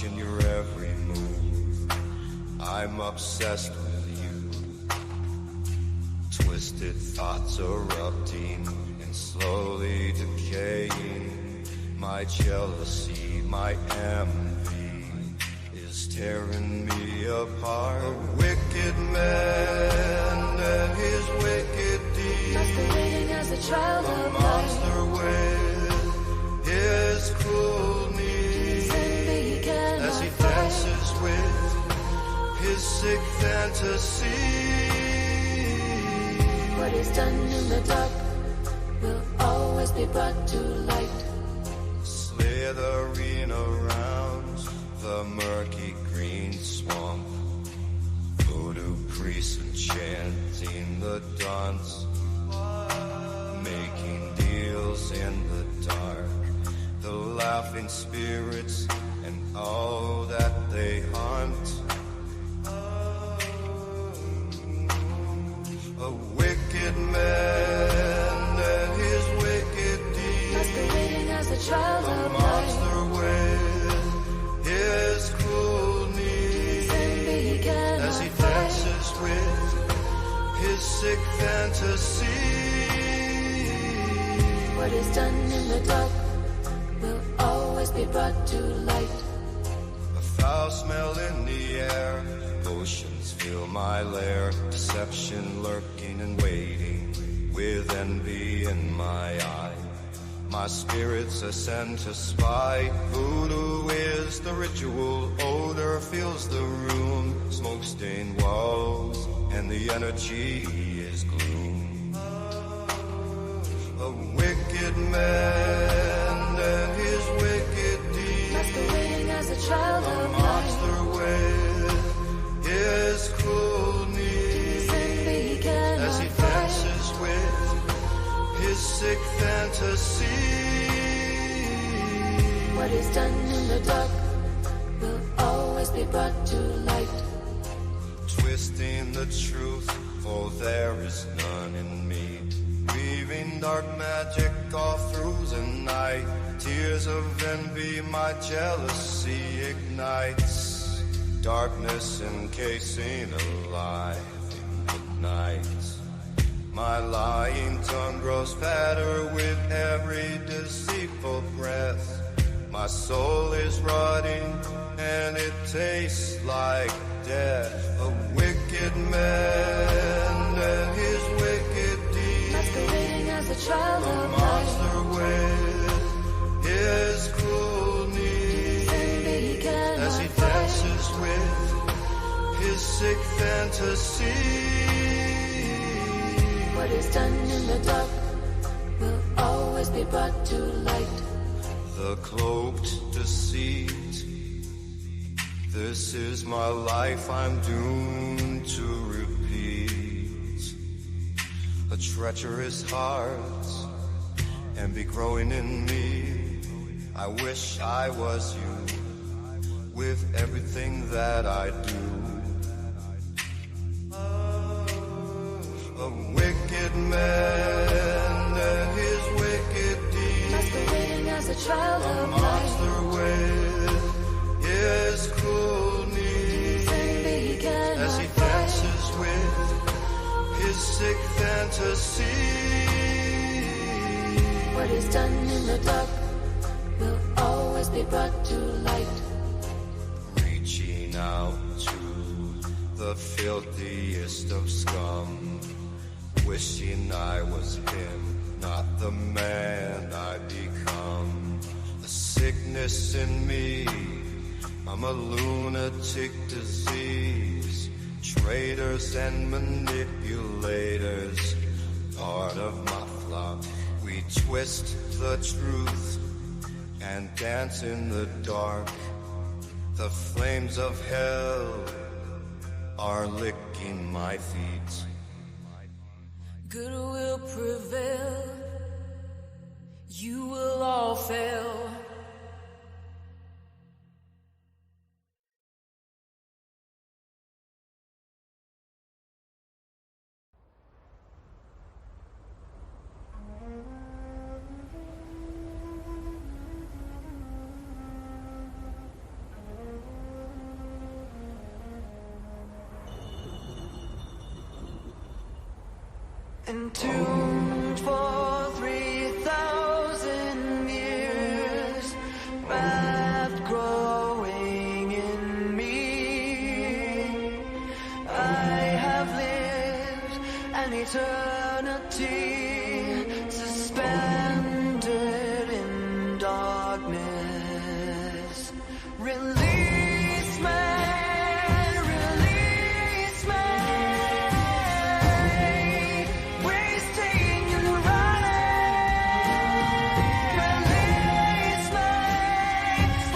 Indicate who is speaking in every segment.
Speaker 1: watching your every move. I'm obsessed with you. Twisted thoughts erupting and slowly decaying. My jealousy, my envy is tearing me apart. A wicked man and his wicked deeds,
Speaker 2: masquerading as a child
Speaker 1: a
Speaker 2: of
Speaker 1: monster
Speaker 2: light.
Speaker 1: with his cruel needs, as he dances with his sick fantasy.
Speaker 2: What is done in the dark will always be brought to light.
Speaker 1: Slithering around the murky green swamp, voodoo priests enchanting the dance, making deals in the dark. The laughing spirits and all that they haunt. A wicked man and his wicked deeds,
Speaker 2: Masquerading as a child
Speaker 1: a
Speaker 2: of
Speaker 1: monster
Speaker 2: light.
Speaker 1: with his cruel needs, as he dances with his sick fantasy.
Speaker 2: What is done in the dark will always be brought to light.
Speaker 1: A foul smell in the air, potions fill my lair. Deception lurking and waiting, with envy in my eye. My spirits ascend to spy. Voodoo is the ritual, odor fills the room. Smoke-stained walls, and the energy is gloom. A wicked man and his wicked deeds,
Speaker 2: Masquerading as a child
Speaker 1: a
Speaker 2: of
Speaker 1: monster
Speaker 2: light.
Speaker 1: with his cruel needs, as he dances with his sick fantasy.
Speaker 2: What is done in the dark will always be brought to light.
Speaker 1: Twisting the truth, for there is none in me. Weaving dark magic all through the night. Tears of envy, my jealousy ignites. Darkness encasing alive in the night. My lying tongue grows fatter with every deceitful breath. My soul is rotting and it tastes like death. A wicked man and his wicked deeds,
Speaker 2: Masquerading as a child
Speaker 1: a
Speaker 2: of
Speaker 1: monster
Speaker 2: light.
Speaker 1: with his cruel needs, as he dances with his sick fantasy.
Speaker 2: What is done in the dark will always be brought to light.
Speaker 1: The cloaked deceit, this is my life I'm doomed to repeat. A treacherous heart, envy growing in me. I wish I was you, with everything that I do. A wicked man and his wicked deeds,
Speaker 2: Masquerading as a child
Speaker 1: a
Speaker 2: of light.
Speaker 1: monster with his cruel needs, as he dances with his sick fantasy.
Speaker 2: What is done in the dark will always be brought to light.
Speaker 1: Reaching out to the filthiest of scum, wishing I was him, not the man I become. The sickness in me, I'm a lunatic disease. Traitors and manipulators, part of my flock. We twist the truth and dance in the dark. The flames of hell are licking my feet.
Speaker 2: Good will prevail. You will all fail.
Speaker 3: entombed for 3,000 years, wrapped growing in me. I have lived an eternity, suspended in darkness. Release me, release me. Wasting and running. Release me,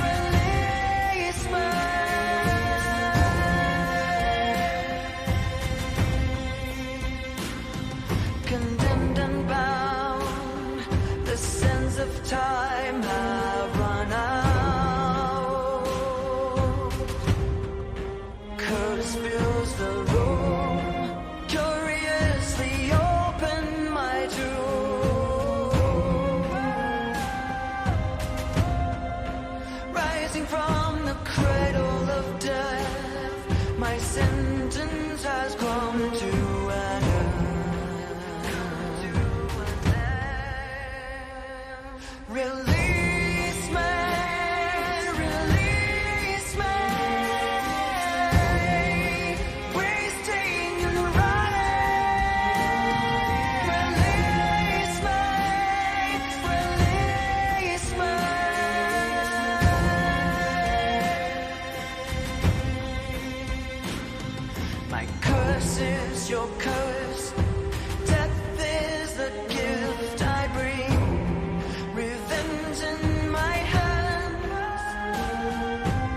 Speaker 3: release me. Condemned and bound, the sands of time have run out. Curse fills the room, curiously open my tomb. Rising from the cradle of death, my sentence has come to an end. Release me, release me. Wasting and running. Release me, release me. My curse is your curse. Death is the gift I bring. Revenge in my hands.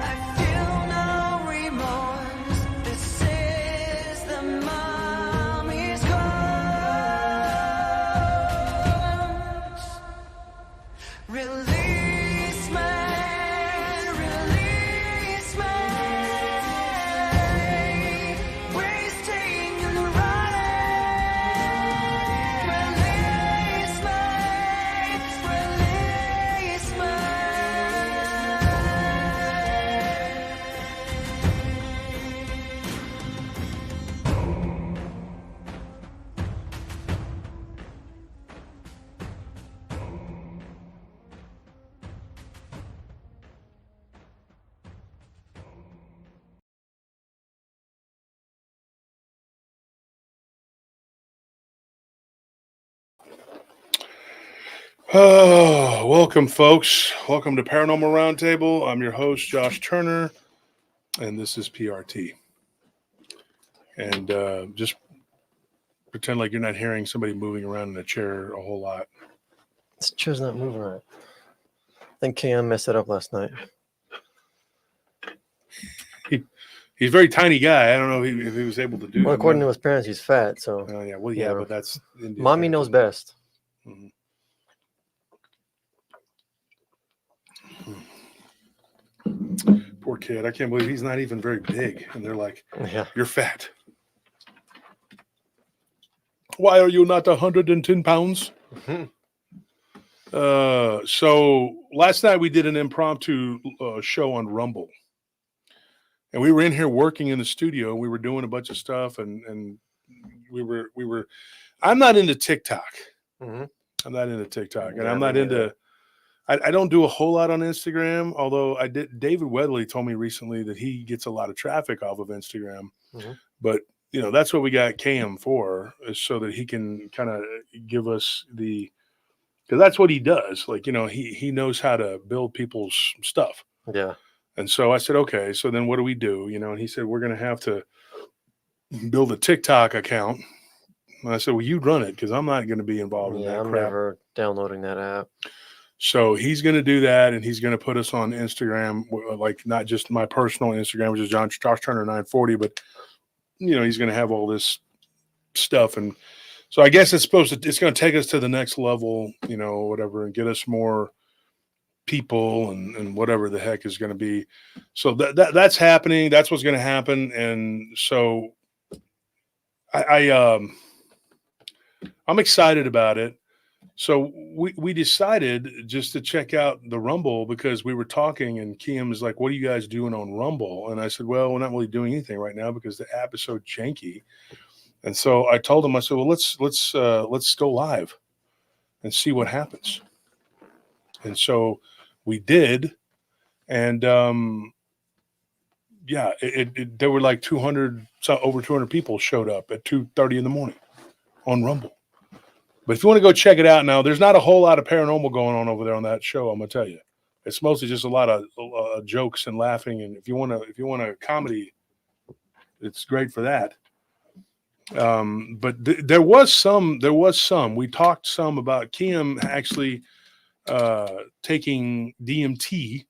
Speaker 3: I feel no remorse. This is the mommy's curse. Release me, release me. Wasting and running. Release me, release me.
Speaker 4: Oh, welcome, folks. Welcome to Paranormal Roundtable. I'm your host, Josh Turner, and this is PRT. And just pretend like you're not hearing somebody moving around in a chair a whole lot.
Speaker 5: This chair's not moving right. I think Cam messed it up last night.
Speaker 4: He's a very tiny guy. I don't know if he was able to do
Speaker 5: Well,
Speaker 4: it.
Speaker 5: according to his parents, he's fat, so
Speaker 4: Yeah, well,
Speaker 5: you
Speaker 4: yeah,
Speaker 5: know.
Speaker 4: but that's Indian
Speaker 5: Mommy knows best.
Speaker 4: Mhm. Poor kid. I can't believe he's not even very big. And they're like,
Speaker 5: Yeah.
Speaker 4: you're fat. Why are you not 110 pounds?
Speaker 5: Mhm.
Speaker 4: So last night we did an impromptu show on Rumble. And we were in here working in the studio. We were doing a bunch of stuff, and we were. I'm not into TikTok.
Speaker 5: Mhm.
Speaker 4: I'm not into TikTok, and
Speaker 5: Yeah,
Speaker 4: I'm
Speaker 5: me
Speaker 4: not
Speaker 5: neither.
Speaker 4: into. I don't do a whole lot on Instagram, although I did. David Wedley told me recently that he gets a lot of traffic off of Instagram.
Speaker 5: Mhm.
Speaker 4: But that's what we got Cam for, is so that he can kind of give us the, because that's what he does. Like he knows how to build people's stuff.
Speaker 5: Yeah.
Speaker 4: And so I said, okay, so then what do we do? And he said, we're going to have to build a TikTok account. And I said, well, you run it, because I'm not going to be involved in
Speaker 5: Yeah,
Speaker 4: that
Speaker 5: I'm
Speaker 4: crap.
Speaker 5: never downloading that app.
Speaker 4: So he's going to do that, and he's going to put us on Instagram, like not just my personal Instagram, which is Josh Turner 940, but he's going to have all this stuff. And so I guess it's going to take us to the next level, whatever, and get us more people and whatever the heck is going to be. So that's happening. That's what's going to happen. And so I'm excited about it. So we decided just to check out the Rumble, because we were talking, and Kim was like, what are you guys doing on Rumble? And I said, well, we're not really doing anything right now because the app is so janky. And so I told him, I said, well, let's go live and see what happens. And so we did. And yeah, there were like 200, over 200 people showed up at 2:30 in the morning on Rumble. But if you want to go check it out now, there's not a whole lot of paranormal going on over there on that show. I'm gonna tell you, it's mostly just a lot of jokes and laughing. And if you want a comedy, it's great for that. But there was some. We talked some about Kim actually taking DMT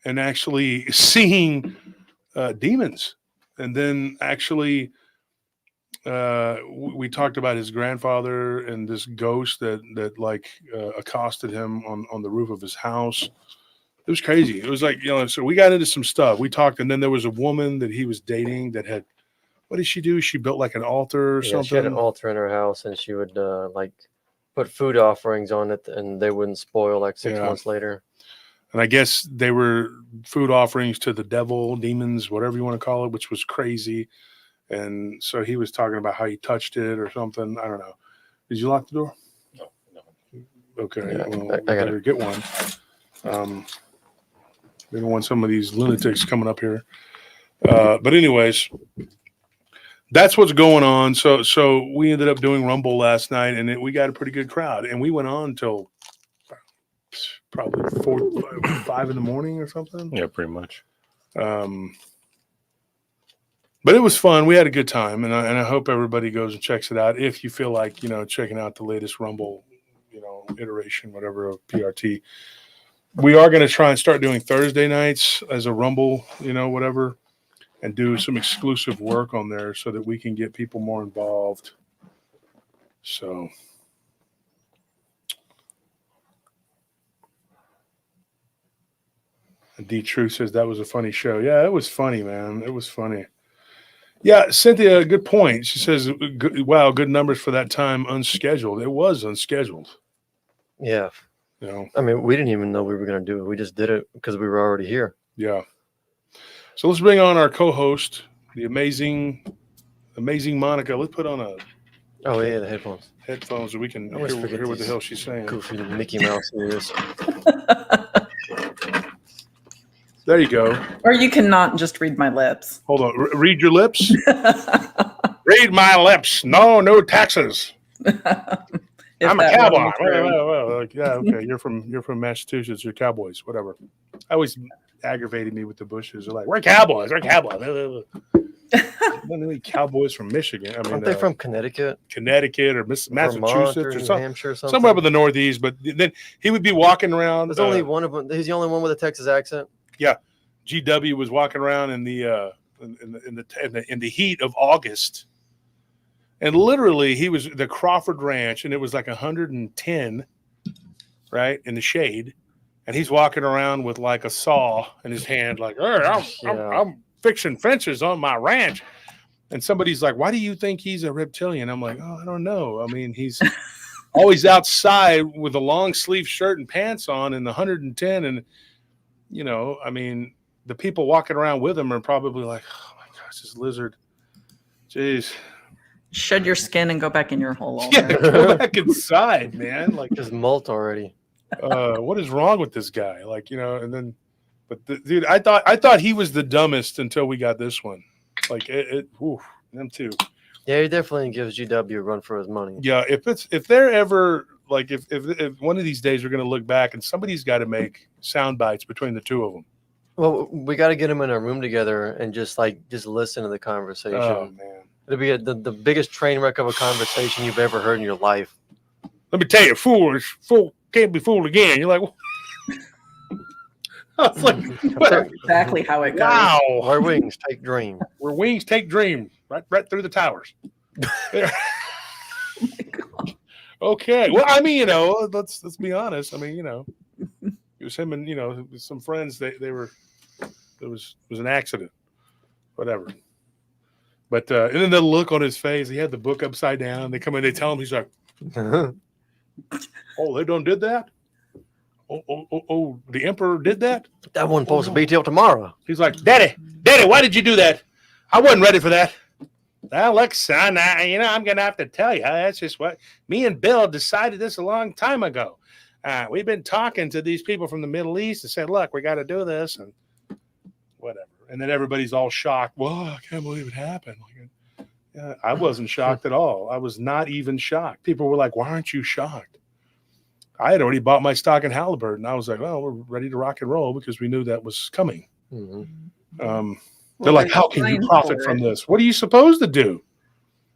Speaker 4: and actually seeing demons, and then actually. We talked about his grandfather and this ghost that like accosted him on the roof of his house. It was crazy. It was like, so we got into some stuff. We talked, and then there was a woman that he was dating that had, what did she do? She built like an altar or something.
Speaker 5: She had an altar in her house, and she would like put food offerings on it, and they wouldn't spoil like 6 months later.
Speaker 4: And I guess they were food offerings to the devil, demons, whatever you want to call it, which was crazy. And so he was talking about how he touched it or something. I don't know. Did you lock the door?
Speaker 6: No.
Speaker 4: Okay.
Speaker 5: Yeah,
Speaker 4: well,
Speaker 5: I
Speaker 4: better get one. We don't want some of these lunatics coming up here. But anyways, that's what's going on. So we ended up doing Rumble last night, and we got a pretty good crowd. And we went on until probably 5 in the morning or something.
Speaker 6: Yeah, pretty much.
Speaker 4: But it was fun. We had a good time, and I hope everybody goes and checks it out. If you feel like, checking out the latest Rumble, iteration, whatever, of PRT. We are going to try and start doing Thursday nights as a Rumble, whatever, and do some exclusive work on there so that we can get people more involved. So. D True says that was a funny show. Yeah, it was funny, man. It was funny. Yeah, Cynthia, good point. She says, wow, good numbers for that time unscheduled. It was unscheduled.
Speaker 5: Yeah.
Speaker 4: I
Speaker 5: mean, we didn't even know we were going to do it. We just did it because we were already here.
Speaker 4: Yeah. So let's bring on our co-host, the amazing Monica. Let's put on
Speaker 5: the headphones.
Speaker 4: Headphones so we can hear what the hell she's saying.
Speaker 5: Goofy Mickey Mouse ears.
Speaker 4: There you go.
Speaker 7: Or you cannot just read my lips.
Speaker 4: Hold on. Read your lips. Read my lips. No taxes. I'm a cowboy. Well, yeah, okay. You're from Massachusetts. You're Cowboys. Whatever. I always aggravated me with the Bushes. They're like, we're Cowboys. We're Cowboys. Any Cowboys from Michigan. I mean,
Speaker 5: aren't they from Connecticut?
Speaker 4: Connecticut or Massachusetts or
Speaker 5: New Hampshire or something?
Speaker 4: Somewhere up in the Northeast. But then he would be walking around.
Speaker 5: There's only one of them. He's the only one with a Texas accent.
Speaker 4: Yeah, GW was walking around in the heat of August, and literally he was the Crawford Ranch, and it was like 110, right, in the shade, and he's walking around with like a saw in his hand, like, hey, I'm fixing fences on my ranch, and somebody's like, why do you think he's a reptilian? I'm like, I don't know. I mean, he's always outside with a long sleeve shirt and pants on in the 110, and I mean, the people walking around with him are probably like, oh my gosh, this lizard. Jeez.
Speaker 7: Shed your skin and go back in your hole.
Speaker 4: Go back inside, man. Like,
Speaker 5: just molt already.
Speaker 4: What is wrong with this guy? Like, and then, dude, I thought he was the dumbest until we got this one. Like, them too.
Speaker 5: Yeah, he definitely gives GW a run for his money.
Speaker 4: Yeah, if they're ever like if one of these days we're going to look back and somebody's got to make sound bites between the two of them.
Speaker 5: Well, we got to get them in a room together and just listen to the conversation.
Speaker 4: Oh man,
Speaker 5: it'll be the biggest train wreck of a conversation you've ever heard in your life.
Speaker 4: Let me tell you, fool can't be fooled again. You're like, I was like,
Speaker 7: that's exactly how it goes.
Speaker 4: Wow,
Speaker 5: our wings take dream.
Speaker 4: Where wings take dream, right through the towers.
Speaker 7: Oh my God.
Speaker 4: Okay. Well, I mean, let's be honest. I mean, it was him and some friends. It was an accident, whatever. But and then the look on his face. He had the book upside down. They come in. They tell him. He's like, "Oh, they done did that. Oh, the emperor did that.
Speaker 5: That wasn't supposed to be till tomorrow."
Speaker 4: He's like, Daddy, why did you do that? I wasn't ready for that. Well, look, son, I'm going to have to tell you. That's just what me and Bill decided this a long time ago. We've been talking to these people from the Middle East and said, look, we got to do this and whatever. And then everybody's all shocked. Well, I can't believe it happened. I wasn't shocked at all. I was not even shocked. People were like, why aren't you shocked? I had already bought my stock in Halliburton. I was like, well, we're ready to rock and roll because we knew that was coming.
Speaker 5: Mm-hmm.
Speaker 4: They're like, how can you profit from this? What are you supposed to do?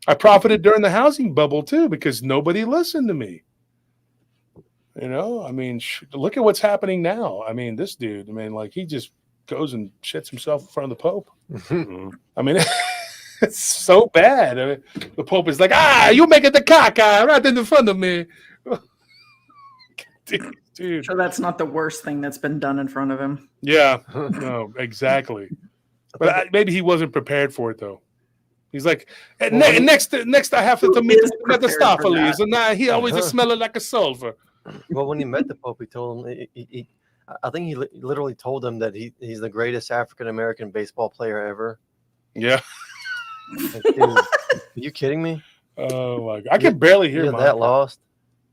Speaker 4: I profited during the housing bubble too because nobody listened to me. I mean, look at what's happening now. I mean, this dude, like he just goes and shits himself in front of the Pope. I mean, it's so bad. I mean, the Pope is like, you making the caca right in the front of me. Dude.
Speaker 7: So that's not the worst thing that's been done in front of him.
Speaker 4: Yeah, no, exactly. But maybe he wasn't prepared for it, though. He's like, next I have to meet Mephistopheles, and now he always is smelling like a sulfur.
Speaker 5: Well, when he met the Pope, he told him, I think he literally told him that he's the greatest African-American baseball player ever.
Speaker 4: Yeah.
Speaker 5: Like, dude, are you kidding me?
Speaker 4: Oh, my God. I can barely hear
Speaker 5: You're that lost.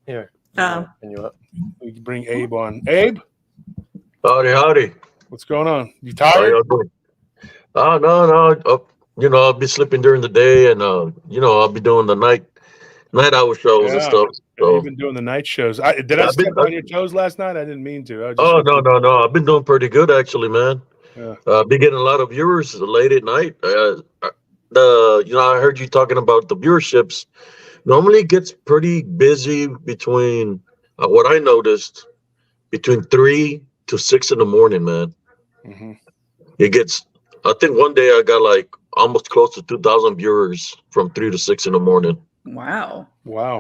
Speaker 5: Here.
Speaker 7: Oh.
Speaker 5: You up?
Speaker 4: We can bring Abe on. Abe?
Speaker 6: Howdy.
Speaker 4: What's going on? You
Speaker 6: How
Speaker 4: tired?
Speaker 6: y'all doing? No. I'll be sleeping during the day, and I'll be doing the night hour shows and stuff. So
Speaker 4: You've been doing the night shows. Did I step on your toes last night? I didn't mean to.
Speaker 6: No. I've been doing pretty good actually, man.
Speaker 4: Yeah.
Speaker 6: Been getting a lot of viewers late at night. I heard you talking about the viewerships. Normally it gets pretty busy between what I noticed between 3 to 6 in the morning, man.
Speaker 4: Mm-hmm.
Speaker 6: It gets. I think one day I got like almost close to 2,000 viewers from 3 to 6 in the morning.
Speaker 7: Wow.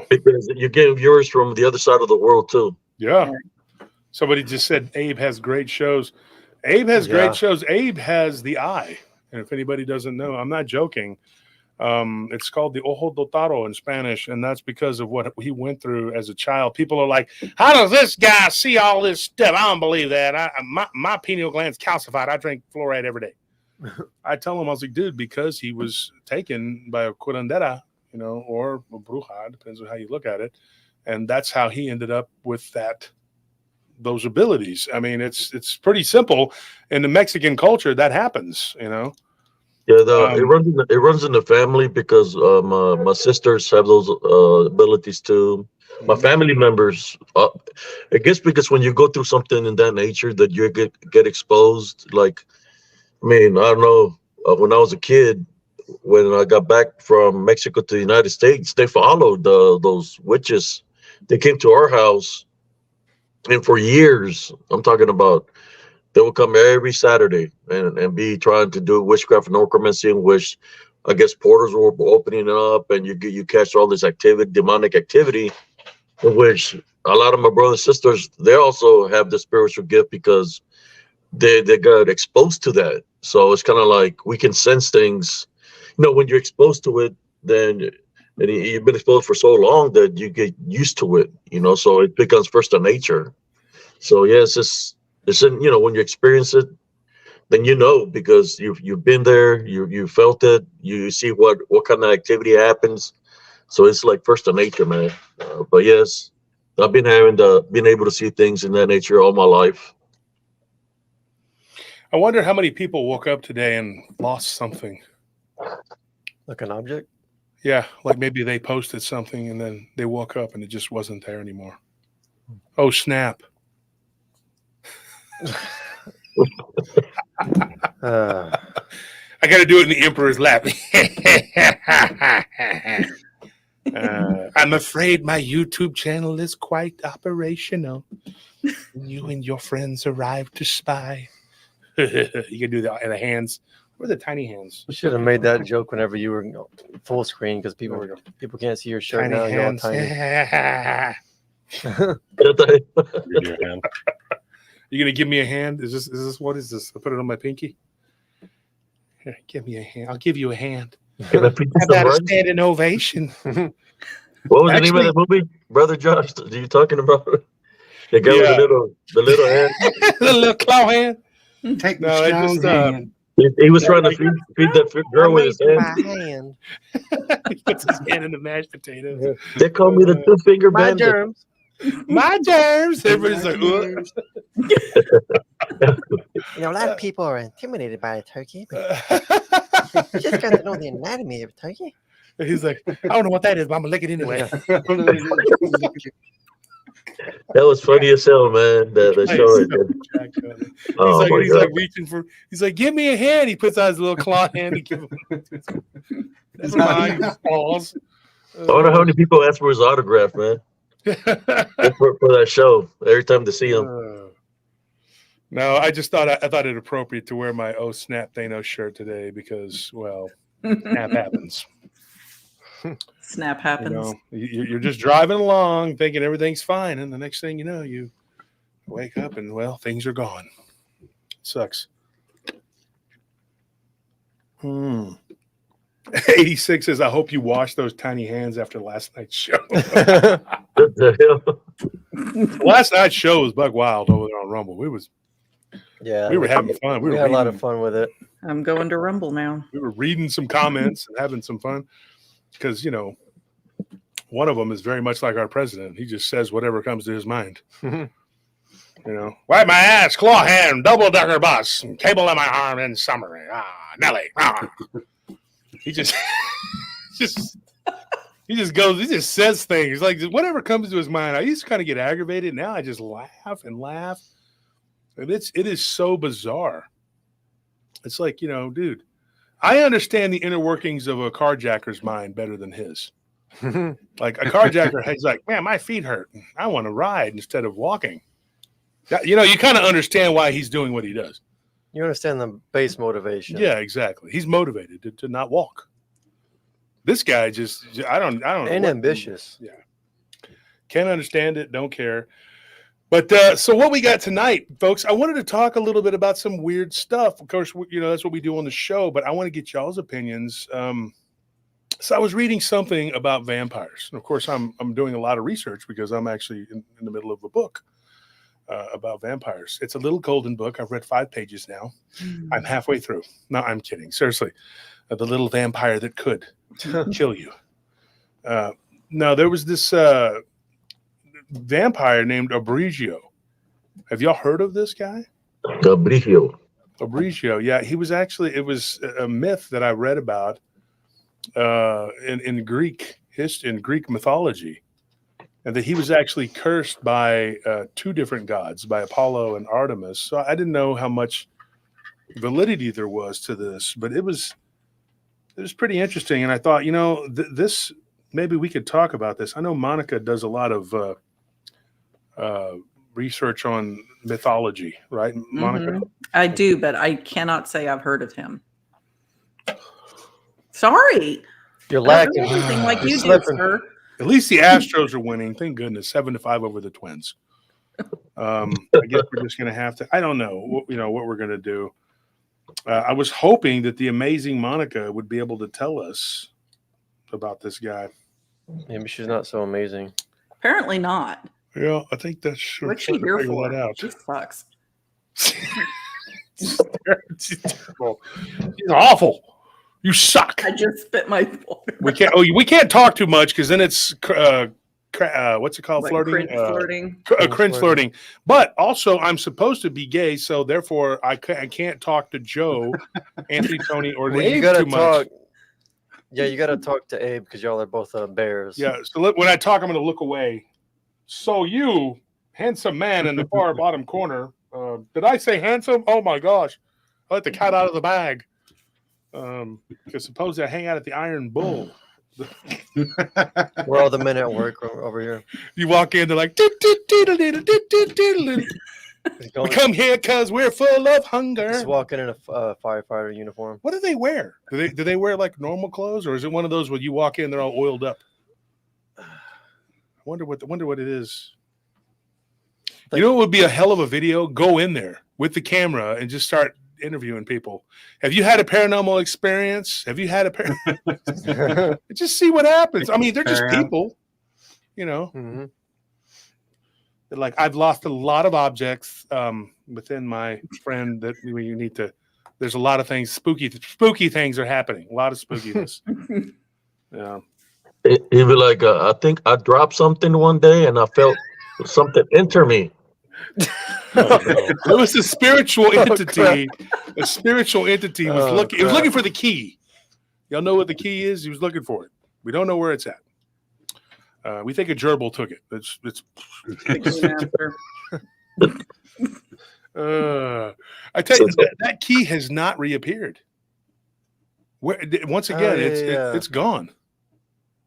Speaker 6: Because you're getting viewers from the other side of the world too.
Speaker 4: Yeah. Somebody just said Abe has great shows. Abe has great shows. Abe has the eye. And if anybody doesn't know, I'm not joking. It's called the Ojo Dotado in Spanish, and that's because of what he went through as a child. People are like, how does this guy see all this stuff? I don't believe that. My pineal gland's calcified. I drink fluoride every day. I tell him, I was like, dude, because he was taken by a curandera, or a bruja, depends on how you look at it. And that's how he ended up with those abilities. I mean, it's pretty simple. In the Mexican culture, that happens, Yeah,
Speaker 6: it runs in the family because my sisters have those abilities too. My family members, I guess, because when you go through something in that nature, that you get exposed. Like, I don't know. When I was a kid, when I got back from Mexico to the United States, they followed those witches. They came to our house, and for years, I'm talking about, they would come every Saturday and be trying to do witchcraft and necromancy, in which I guess portals were opening up, and you catch all this activity, demonic activity, in which a lot of my brothers and sisters, they also have the spiritual gift because they got exposed to that. So it's kind of like we can sense things. When you're exposed to it, then and you've been exposed for so long that you get used to it. So it becomes first a nature. So yes, it's in, when you experience it, then because you've been there, you felt it, you see what kind of activity happens. So it's like first a nature, man. But yes, I've been been able to see things in that nature all my life.
Speaker 4: I wonder how many people woke up today and lost something.
Speaker 5: Like an object?
Speaker 4: Yeah, like maybe they posted something and then they woke up and it just wasn't there anymore. Oh, snap. I got to do it in the Emperor's lap. I'm afraid my YouTube channel is quite operational. You and your friends arrived to spy. You can do that in the hands. Where are the tiny hands?
Speaker 5: We should have made that joke whenever you were full screen because people can't see your shirt
Speaker 4: Tiny
Speaker 5: now.
Speaker 4: hands.
Speaker 5: You're tiny.
Speaker 4: You gonna give me a hand? Is this what is this? I put it on my pinky. Here, give me a hand. I'll give you a hand. How about a standing ovation?
Speaker 6: What was the name of that movie, Brother Josh? Are you talking about the guy with the little hand?
Speaker 4: The little claw hand.
Speaker 8: Take the strong hand.
Speaker 6: He was trying to feed that girl with his hand.
Speaker 5: my hand.
Speaker 4: He puts his hand in the mashed potatoes.
Speaker 6: They call me the two-finger
Speaker 5: My
Speaker 6: bandit.
Speaker 5: germs.
Speaker 4: My germs. Everybody's like, "Ugh."
Speaker 5: You know, a lot of people are intimidated by a turkey, but you just got to know the anatomy of a turkey.
Speaker 4: He's like, I don't know what that is, but I'm gonna lick it anyway.
Speaker 6: That was funny as hell, man. The show right there.
Speaker 4: He's
Speaker 6: Oh
Speaker 4: like,
Speaker 6: my
Speaker 4: he's
Speaker 6: God.
Speaker 4: like reaching for. He's like, give me a hand. He puts out his little claw hand. He gives him. Never mind. He falls.
Speaker 6: I wonder how many people ask for his autograph, man, just for that show. Every time they see him.
Speaker 4: No, I just thought I thought it appropriate to wear my "Oh Snap Thanos" shirt today because, well, snap happens.
Speaker 7: Snap happens.
Speaker 4: You know, you're just driving along thinking everything's fine, and the next thing you know, you wake up and, well, things are gone. Sucks. 86 says, I hope you washed those tiny hands after last night's show.
Speaker 6: What the hell?
Speaker 4: Last night's show was buck wild over there on Rumble. We were having fun.
Speaker 5: We had a lot of fun with it.
Speaker 7: I'm going to Rumble now.
Speaker 4: We were reading some comments and having some fun because, you know, one of them is very much like our president. He just says whatever comes to his mind. You know, wipe my ass, claw hand, double decker bus, cable in my arm in summer. Nelly. He just goes, he just says things like whatever comes to his mind. I used to kind of get aggravated. Now I just laugh and laugh. And it is so bizarre. It's like, you know, dude, I understand the inner workings of a carjacker's mind better than his. Like a carjacker, he's like, man, my feet hurt. I want to ride instead of walking. You know, you kind of understand why he's doing what he does.
Speaker 5: You understand the base motivation.
Speaker 4: Yeah, exactly. He's motivated to not walk. This guy just, I don't know.
Speaker 5: And ambitious.
Speaker 4: Yeah. Can't understand it. Don't care. But so what we got tonight, folks, I wanted to talk a little bit about some weird stuff. Of course, you know, that's what we do on the show, but I want to get y'all's opinions. So I was reading something about vampires. And of course, I'm doing a lot of research because I'm actually in the middle of a book about vampires. It's a little golden book. I've read 5 pages now. I'm halfway through. No, I'm kidding. Seriously. The little vampire that could kill you. No, there was this vampire named Abrigio. Have y'all heard of this guy? Abrigio. Yeah, he was actually, it was a myth that I read about in Greek history, in Greek mythology, and that he was actually cursed by 2 different gods, by Apollo and Artemis. So I didn't know how much validity there was to this, but it was pretty interesting. And I thought, you know, this maybe we could talk about this. I know Monica does a lot of research on mythology, right, Monica?
Speaker 7: Mm-hmm. I do, but I cannot say I've heard of him. Sorry.
Speaker 5: You're lacking.
Speaker 7: Everything like you do,
Speaker 5: slipping.
Speaker 7: sir.
Speaker 4: At least the Astros are winning. Thank goodness, 7-5 over the Twins. I guess we're just going to have to. I don't know. What we're going to do. I was hoping that the amazing Monica would be able to tell us about this guy.
Speaker 5: Maybe she's not so amazing.
Speaker 7: Apparently not.
Speaker 4: Yeah, I think that's true.
Speaker 7: What's she here for?
Speaker 4: That out.
Speaker 7: She sucks.
Speaker 4: She's terrible. She's awful. You suck.
Speaker 7: I just spit my water.
Speaker 4: We can't talk too much because then it's what's it called?
Speaker 7: Like
Speaker 4: flirting.
Speaker 7: cringe flirting.
Speaker 4: Cringe flirting. But also, I'm supposed to be gay, so therefore I can't talk to Joe, Anthony, Tony, or
Speaker 5: Well,
Speaker 4: Abe
Speaker 5: you gotta
Speaker 4: too
Speaker 5: talk.
Speaker 4: much.
Speaker 5: Yeah, you gotta talk to Abe because y'all are both bears.
Speaker 4: Yeah. So when I talk, I'm going to look away. So you, handsome man in the far bottom corner, did I say handsome? Oh my gosh, I let the cat out of the bag. Because suppose I hang out at the Iron Bull.
Speaker 5: We're all the men at work over here.
Speaker 4: You walk in, they're like, we come here because we're full of hunger.
Speaker 5: Just walking in a firefighter uniform.
Speaker 4: What do they wear? Do they wear like normal clothes, or is it one of those where you walk in, they're all oiled up? I wonder what it is. You know what would be a hell of a video? Go in there with the camera and just start interviewing people. Have you had a paranormal experience? Have you had a just see what happens. I mean, they're just people, you know.
Speaker 5: Mm-hmm.
Speaker 4: Like, I've lost a lot of objects within my friend that we need to there's a lot of things, spooky things are happening. A lot of spookiness. Yeah.
Speaker 6: He'd be like, I think I dropped something one day and I felt something enter me.
Speaker 8: Oh, no.
Speaker 4: It was a spiritual entity.
Speaker 5: crap.
Speaker 4: A spiritual entity was
Speaker 5: Oh,
Speaker 4: looking. It was
Speaker 5: crap.
Speaker 4: looking for the key. Y'all know what the key is? He was looking for it. We don't know where it's at. We think a gerbil took it. It's I tell you, that key has not reappeared. Where once again, it's gone.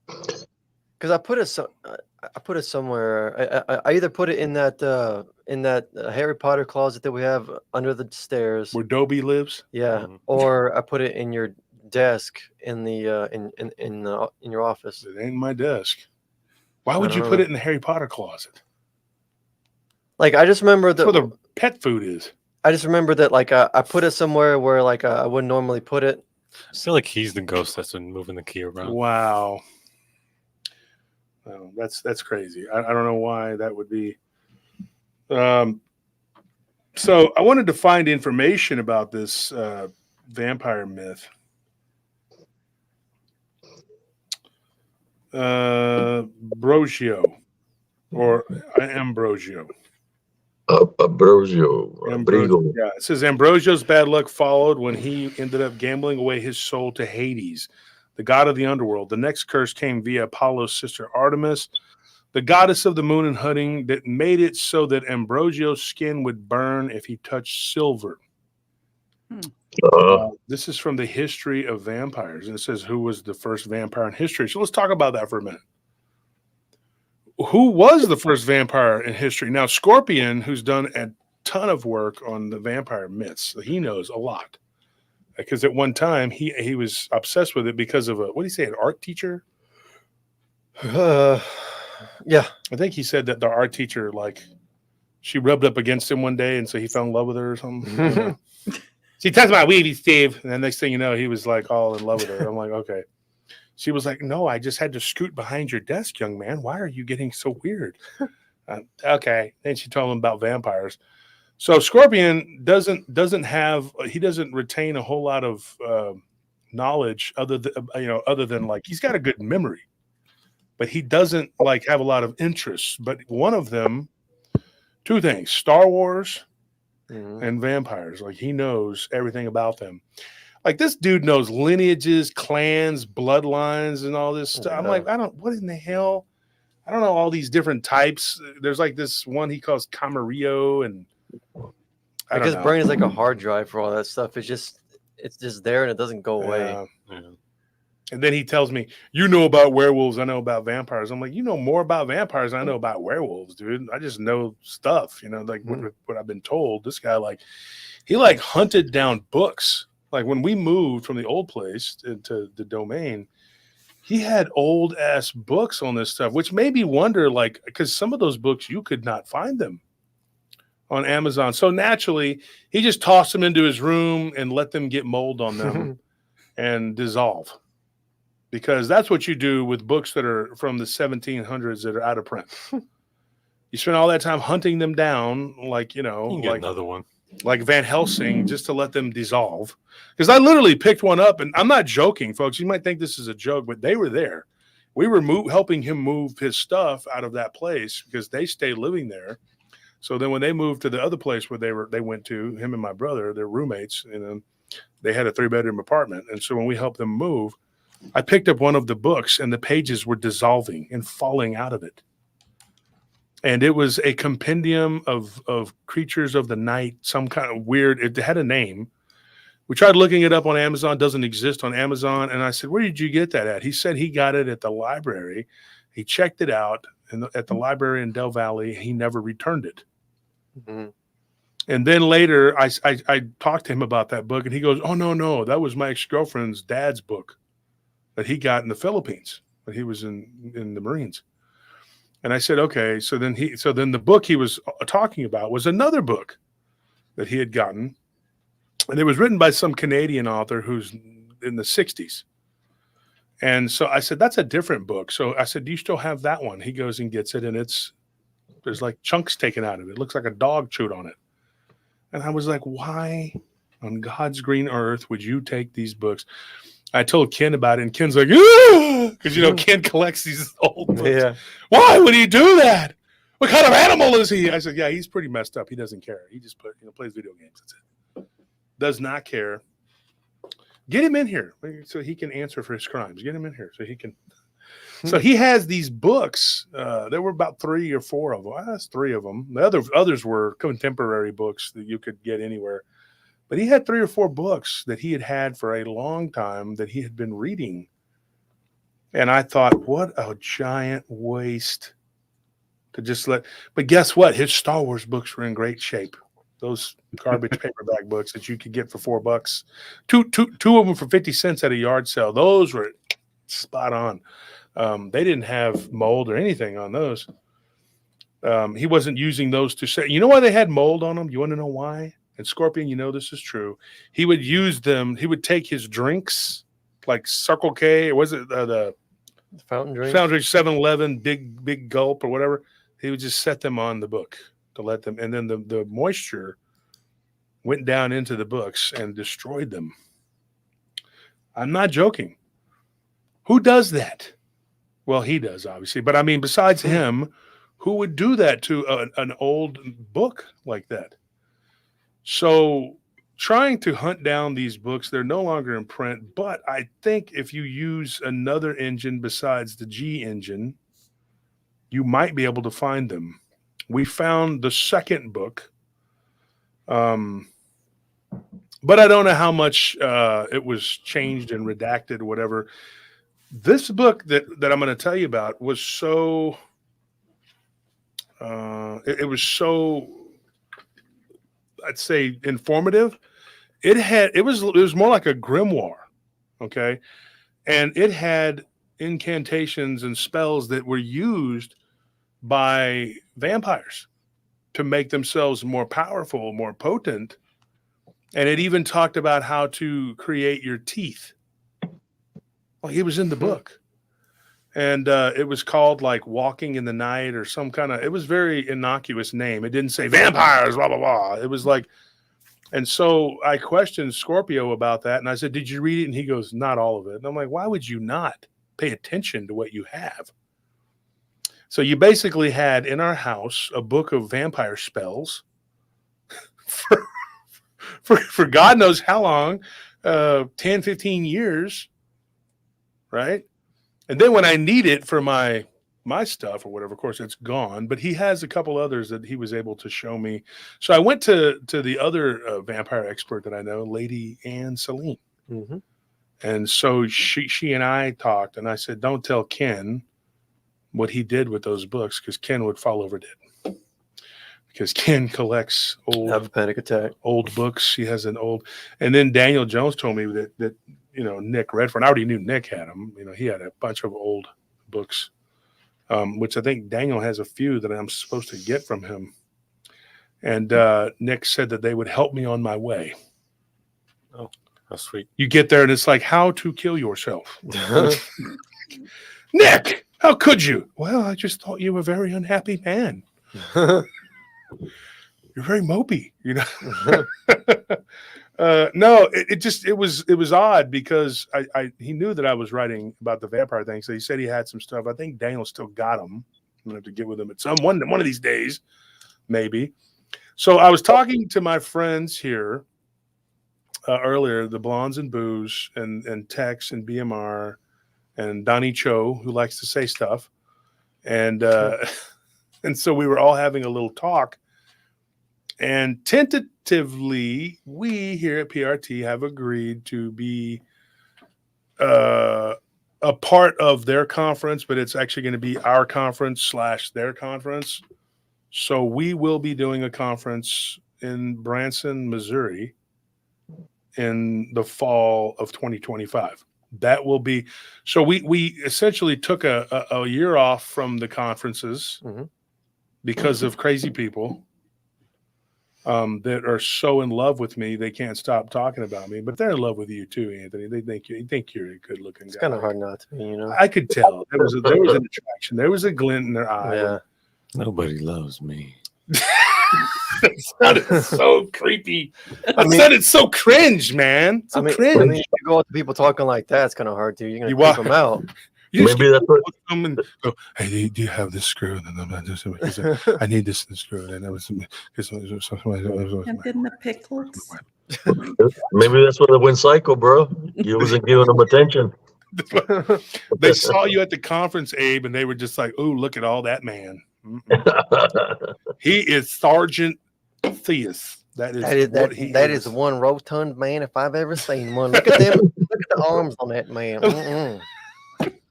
Speaker 5: Because I put it somewhere. I either put it in that Harry Potter closet that we have under the stairs.
Speaker 4: Where Dobie lives.
Speaker 5: Yeah, or I put it in your desk in the in your office.
Speaker 4: It ain't my desk. Why would you
Speaker 5: don't
Speaker 4: put
Speaker 5: know.
Speaker 4: it in the Harry Potter closet?
Speaker 5: Like I just remember
Speaker 4: That's where
Speaker 5: that.
Speaker 4: the pet food is.
Speaker 5: I just remember that like I put it somewhere where like I wouldn't normally put it.
Speaker 8: I feel like he's the ghost that's been moving the key around.
Speaker 4: Wow. Oh, that's crazy. I don't know why that would be. So I wanted to find information about this vampire myth. Ambrosio, or Ambrosio.
Speaker 6: Ambrosio. Abrigo.
Speaker 4: Yeah, it says Ambrosio's bad luck followed when he ended up gambling away his soul to Hades, the god of the underworld. The next curse came via Apollo's sister Artemis, the goddess of the moon and hunting, that made it so that Ambrosio's skin would burn if he touched silver. This is from the history of vampires, and it says who was the first vampire in history. So let's talk about that for a minute. Who was the first vampire in history? Now, Scorpion, who's done a ton of work on the vampire myths, he knows a lot. Because at one time he was obsessed with it because of what do you say, an art teacher?
Speaker 5: Yeah,
Speaker 4: I think he said that the art teacher, like, she rubbed up against him one day, and so he fell in love with her or something. You know? She talks about weedy, Steve, and then next thing you know, he was like all in love with her. I'm like, okay. She was like, no, I just had to scoot behind your desk, young man. Why are you getting so weird? Okay. Then she told him about vampires. So Scorpion doesn't retain a whole lot of knowledge other than like, he's got a good memory, but he doesn't like have a lot of interests. But one of them, two things: Star Wars and vampires. Like, he knows everything about them. Like, this dude knows lineages, clans, bloodlines, and all this stuff. I'm like, what in the hell? I don't know all these different types. There's like this one he calls Camarillo, and
Speaker 5: like his brain is like a hard drive for all that stuff. It's just there and it doesn't go away.
Speaker 8: Yeah.
Speaker 4: And then he tells me, you know about werewolves, I know about vampires. I'm like, you know more about vampires than I know about werewolves, dude. I just know stuff, like what I've been told. This guy, like, he like hunted down books. Like, when we moved from the old place into the domain, he had old ass books on this stuff, which made me wonder, like, because some of those books, you could not find them on Amazon. So naturally, he just tossed them into his room and let them get mold on them and dissolve. Because that's what you do with books that are from the 1700s that are out of print. You spend all that time hunting them down, like,
Speaker 8: You can get another one.
Speaker 4: like Van Helsing, just to let them dissolve. Because I literally picked one up, and I'm not joking, folks. You might think this is a joke, but they were there. We were helping him move his stuff out of that place because they stayed living there. So then when they moved to the other place where they went to, him and my brother, they're roommates, and they had a 3-bedroom apartment. And so when we helped them move, I picked up one of the books, and the pages were dissolving and falling out of it. And it was a compendium of creatures of the night, some kind of weird, it had a name. We tried looking it up on Amazon, doesn't exist on Amazon. And I said, where did you get that at? He said he got it at the library. He checked it out at the library in Del Valle. He never returned it.
Speaker 5: Mm-hmm.
Speaker 4: And then later, I talked to him about that book, and he goes, oh, no, that was my ex-girlfriend's dad's book that he got in the Philippines when he was in the Marines. And I said, okay. So then the book he was talking about was another book that he had gotten, and it was written by some Canadian author who's in the 60s. And so I said, that's a different book. So I said, do you still have that one? He goes and gets it, and there's like chunks taken out of it. It looks like a dog chewed on it. And I was like, why on God's green earth would you take these books? I told Ken about it, and Ken's like, because Ken collects these old books.
Speaker 5: Yeah.
Speaker 4: Why would he do that? What kind of animal is he? I said, yeah, he's pretty messed up. He doesn't care. He just plays video games. That's it. Does not care. Get him in here so he can answer for his crimes. Get him in here so he can. So he has these books. There were about 3 or 4 of them. That's 3 of them. The others were contemporary books that you could get anywhere. But he had 3 or 4 books that he had for a long time that he had been reading. And I thought, what a giant waste to just let. But guess what? His Star Wars books were in great shape. Those garbage paperback books that you could get for $4. Two of them for 50 cents at a yard sale. Those were spot on. They didn't have mold or anything on those. He wasn't using those to say. You know why they had mold on them? You want to know why? And Scorpion, this is true. He would use them. He would take his drinks, like Circle K, or was it the
Speaker 5: Fountain drink?
Speaker 4: Fountain drink, 7-Eleven, big gulp or whatever. He would just set them on the book to let them, and then the moisture went down into the books and destroyed them. I'm not joking. Who does that? Well, he does, obviously. But I mean, besides him, who would do that to an old book like that? So trying to hunt down these books, they're no longer in print. But I think if you use another engine besides the G engine, you might be able to find them. We found the second book. But I don't know how much it was changed and redacted or whatever. This book that I'm going to tell you about was so it was so, I'd say, informative. It was more like a grimoire, okay? And it had incantations and spells that were used by vampires to make themselves more powerful, more potent. And it even talked about how to create your teeth. Well, he was in the book. And it was called like Walking in the Night or some kind of, it was very innocuous name. It didn't say vampires, blah, blah, blah. It was like, and so I questioned Scorpio about that. And I said, did you read it? And he goes, not all of it. And I'm like, why would you not pay attention to what you have? So you basically had in our house a book of vampire spells for God knows how long, 10, 15 years, right? And then when I need it for my stuff or whatever, of course, it's gone. But he has a couple others that he was able to show me. So I went to the other vampire expert that I know, Lady Anne Celine.
Speaker 5: Mm-hmm.
Speaker 4: And so she and I talked, and I said, don't tell Ken what he did with those books, because Ken would fall over dead. Because Ken collects
Speaker 5: Have a panic attack.
Speaker 4: old books. He has an old, and then Daniel Jones told me that Nick Redfern. I already knew Nick had them. He had a bunch of old books, which I think Daniel has a few that I'm supposed to get from him. And Nick said that they would help me on my way.
Speaker 8: Oh, that's sweet.
Speaker 4: You get there and it's like, how to kill yourself. Nick, how could you? Well, I just thought you were a very unhappy man. You're very mopey, No, it was odd because he knew that I was writing about the vampire thing, so he said he had some stuff. I think Daniel still got them. I'm gonna have to get with him at one of these days, maybe. So I was talking to my friends here earlier, the Blondes and Booze and Tex and BMR and Donnie Cho, who likes to say stuff, and and so we were all having a little talk. And tentatively, we here at PRT have agreed to be a part of their conference, but it's actually going to be our conference / their conference. So we will be doing a conference in Branson, Missouri in the fall of 2025. That will be, so we essentially took a year off from the conferences because of crazy people. That are so in love with me they can't stop talking about me, but they're in love with you too, Anthony. They think you're a good looking guy.
Speaker 5: It's kind of hard not to be,
Speaker 4: I could tell there was an attraction. There was a glint in their eye.
Speaker 5: Yeah.
Speaker 8: Nobody loves me.
Speaker 4: That sounded so creepy.
Speaker 5: I mean-
Speaker 4: Sounded so cringe, man. So cringe.
Speaker 5: I mean, if you go up to people talking like that, it's kind of hard to. You're gonna
Speaker 4: You
Speaker 5: creep
Speaker 4: walk-
Speaker 5: them out.
Speaker 4: You just
Speaker 6: Maybe that's what.
Speaker 4: come and go, hey, do you have this screw? And I'm just, I need this screw. And I was,
Speaker 7: And then the pickles.
Speaker 6: Maybe that's what it went psycho, bro. You wasn't giving them attention.
Speaker 4: they saw you at the conference, Abe, and they were just like, oh, look at all that man. He is Sergeant Theus. That is
Speaker 5: one rotund man if I've ever seen one. Look at them. Look at the arms on that man.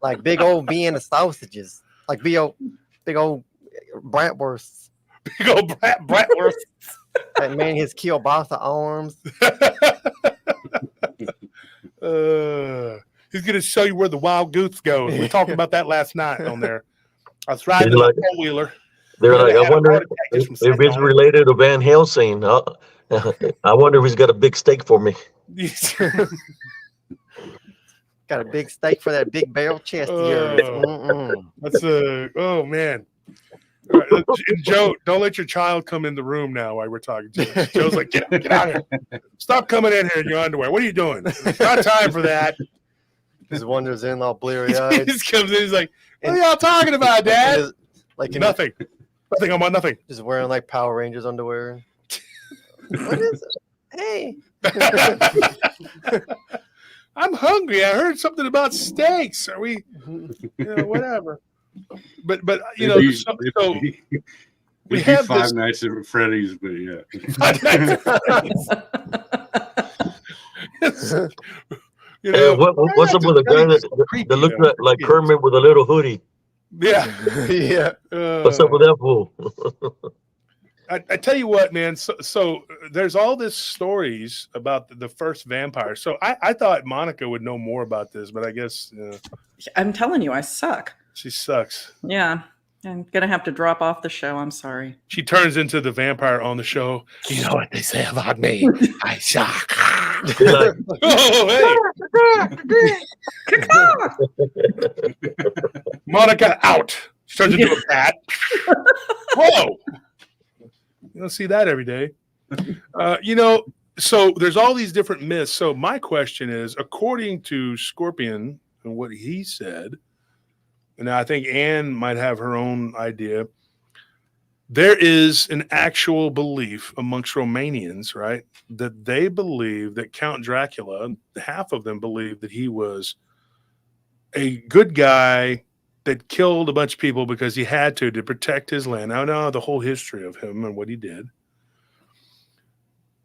Speaker 5: Like big old Vienna sausages. Like big old bratwursts.
Speaker 4: Big old bratwurst.
Speaker 5: That man has kielbasa arms.
Speaker 4: He's going to show you where the wild goose goes. We talked about that last night on there. I was riding a four-wheeler.
Speaker 6: They're like, I wonder if it's related to Van Helsing. I wonder if he's got a big steak for me.
Speaker 5: Got a big steak for that big barrel chest of yours.
Speaker 4: That's oh man. All right, Joe, don't let your child come in the room now while we're talking to you. Joe's like, get out of here. Stop coming in here in your underwear. What are you doing? It's not time for that.
Speaker 5: Just wanders in all bleary
Speaker 4: He
Speaker 5: eyed.
Speaker 4: just comes in, he's like, what are y'all talking about, Dad?
Speaker 5: Like
Speaker 4: Nothing. Nothing. I'm on nothing.
Speaker 5: Just wearing like Power Rangers underwear. What is it? Hey.
Speaker 4: I'm hungry. I heard something about steaks. Are we, whatever. But you know, we have
Speaker 9: Five
Speaker 4: this.
Speaker 9: Nights at Freddy's, but yeah.
Speaker 4: You know,
Speaker 6: What's up with a guy that looks like Kermit with a little hoodie?
Speaker 4: Yeah.
Speaker 5: Yeah.
Speaker 6: What's up with that fool?
Speaker 4: I tell you what, man. So there's all this stories about the first vampire. So I thought Monica would know more about this, but I guess
Speaker 7: I'm telling you, I suck.
Speaker 4: she sucks.
Speaker 7: Yeah. I'm going to have to drop off the show. I'm sorry.
Speaker 4: She turns into the vampire on the show. You know what they say about me? I suck.
Speaker 6: Like,
Speaker 4: Oh, hey. Monica out. She turns into a bat. Whoa. You don't see that every day. So there's all these different myths. So my question is, according to Scorpion and what he said, and I think Anne might have her own idea, there is an actual belief amongst Romanians, right, that they believe that Count Dracula, half of them believe that he was a good guy that killed a bunch of people because he had to protect his land. I know the whole history of him and what he did.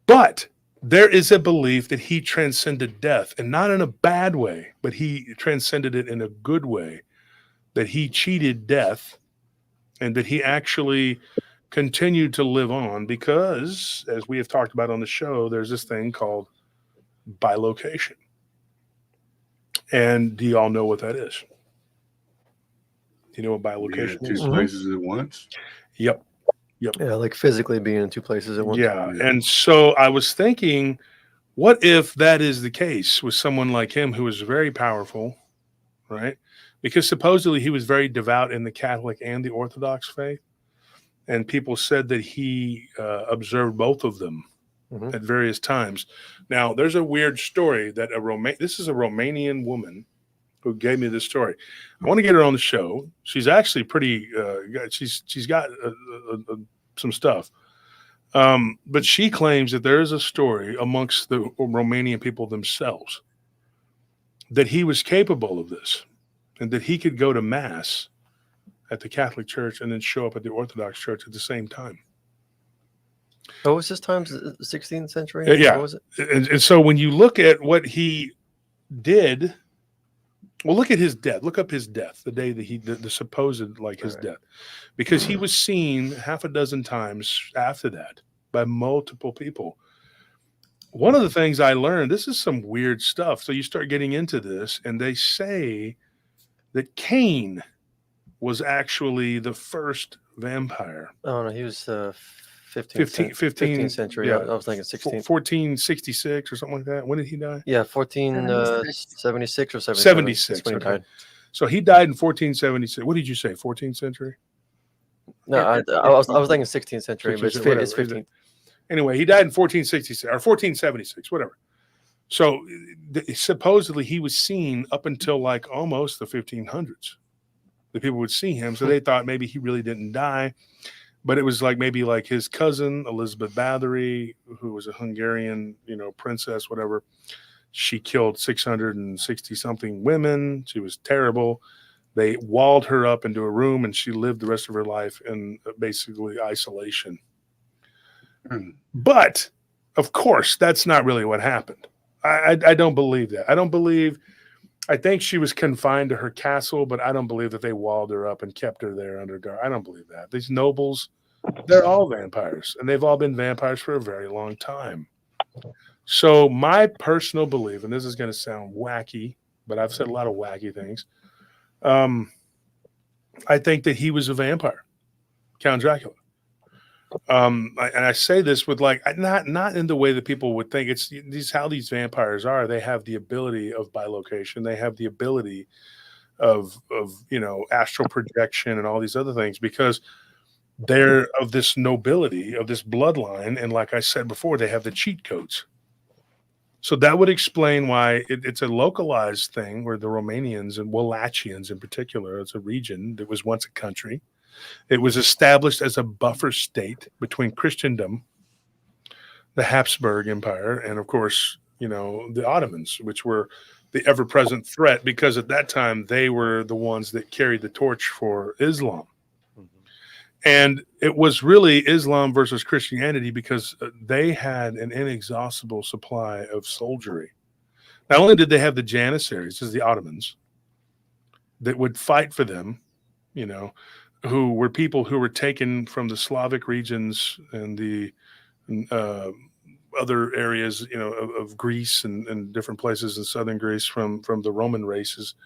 Speaker 4: But there is a belief that he transcended death, and not in a bad way, but he transcended it in a good way, that he cheated death and that he actually continued to live on because, as we have talked about on the show, there's this thing called bilocation. And do you all know what that is? Do you know what bilocation is?
Speaker 9: Two places at once.
Speaker 4: Yep.
Speaker 5: Yeah, like physically being in two places at once.
Speaker 4: Yeah. And so I was thinking, what if that is the case with someone like him who is very powerful, right? Because supposedly he was very devout in the Catholic and the Orthodox faith. And people said that he observed both of them at various times. Now, there's a weird story that this is a Romanian woman who gave me this story. I want to get her on the show. She's actually pretty, she's got some stuff. But she claims that there is a story amongst the Romanian people themselves that he was capable of this and that he could go to mass at the Catholic Church and then show up at the Orthodox Church at the same time.
Speaker 5: What was this time? 16th century?
Speaker 4: Yeah.
Speaker 5: What was it?
Speaker 4: And so when you look at what he did, well, look at his death. Look up his death, the day that the supposed, like his death, because he was seen half a dozen times after that by multiple people. One of the things I learned, this is some weird stuff. So you start getting into this, and they say that Cain was actually the first vampire.
Speaker 5: Oh, no, he was 15th century.
Speaker 4: Yeah,
Speaker 5: I was thinking 16th.
Speaker 4: 1466 or something like that. When did he die?
Speaker 5: Yeah, 1476 or
Speaker 4: 76.
Speaker 5: That's when he
Speaker 4: Okay.
Speaker 5: died.
Speaker 4: So he died in 1476. What did you say? 14th century?
Speaker 5: No, I was thinking 16th century, but it's,
Speaker 4: 16th,
Speaker 5: it's
Speaker 4: whatever.
Speaker 5: 15th.
Speaker 4: Anyway, he died in 1466 or 1476, whatever. So supposedly he was seen up until like almost the 1500s. The people would see him, so they thought maybe he really didn't die. But it was like maybe like his cousin Elizabeth Bathory, who was a Hungarian, princess, whatever. She killed 660 something women. She was terrible. They walled her up into a room, and she lived the rest of her life in basically isolation. But of course, that's not really what happened. I don't believe that. I think she was confined to her castle, but I don't believe that they walled her up and kept her there under guard. I don't believe that. These nobles, they're all vampires, and they've all been vampires for a very long time. So my personal belief, and this is going to sound wacky, but I've said a lot of wacky things. I think that he was a vampire, Count Dracula. And I say this with not in the way that people would think. It's how these vampires are. They have the ability of bilocation. They have the ability of astral projection and all these other things because they're of this nobility, of this bloodline. And like I said before, they have the cheat codes. So that would explain why it's a localized thing where the Romanians and Wallachians in particular, it's a region that was once a country. It was established as a buffer state between Christendom, the Habsburg Empire, and of course, the Ottomans, which were the ever-present threat because at that time they were the ones that carried the torch for Islam. And it was really Islam versus Christianity because they had an inexhaustible supply of soldiery. Not only did they have the Janissaries, as the Ottomans, that would fight for them, who were people who were taken from the Slavic regions and the other areas, of Greece and different places in southern Greece from the Roman races.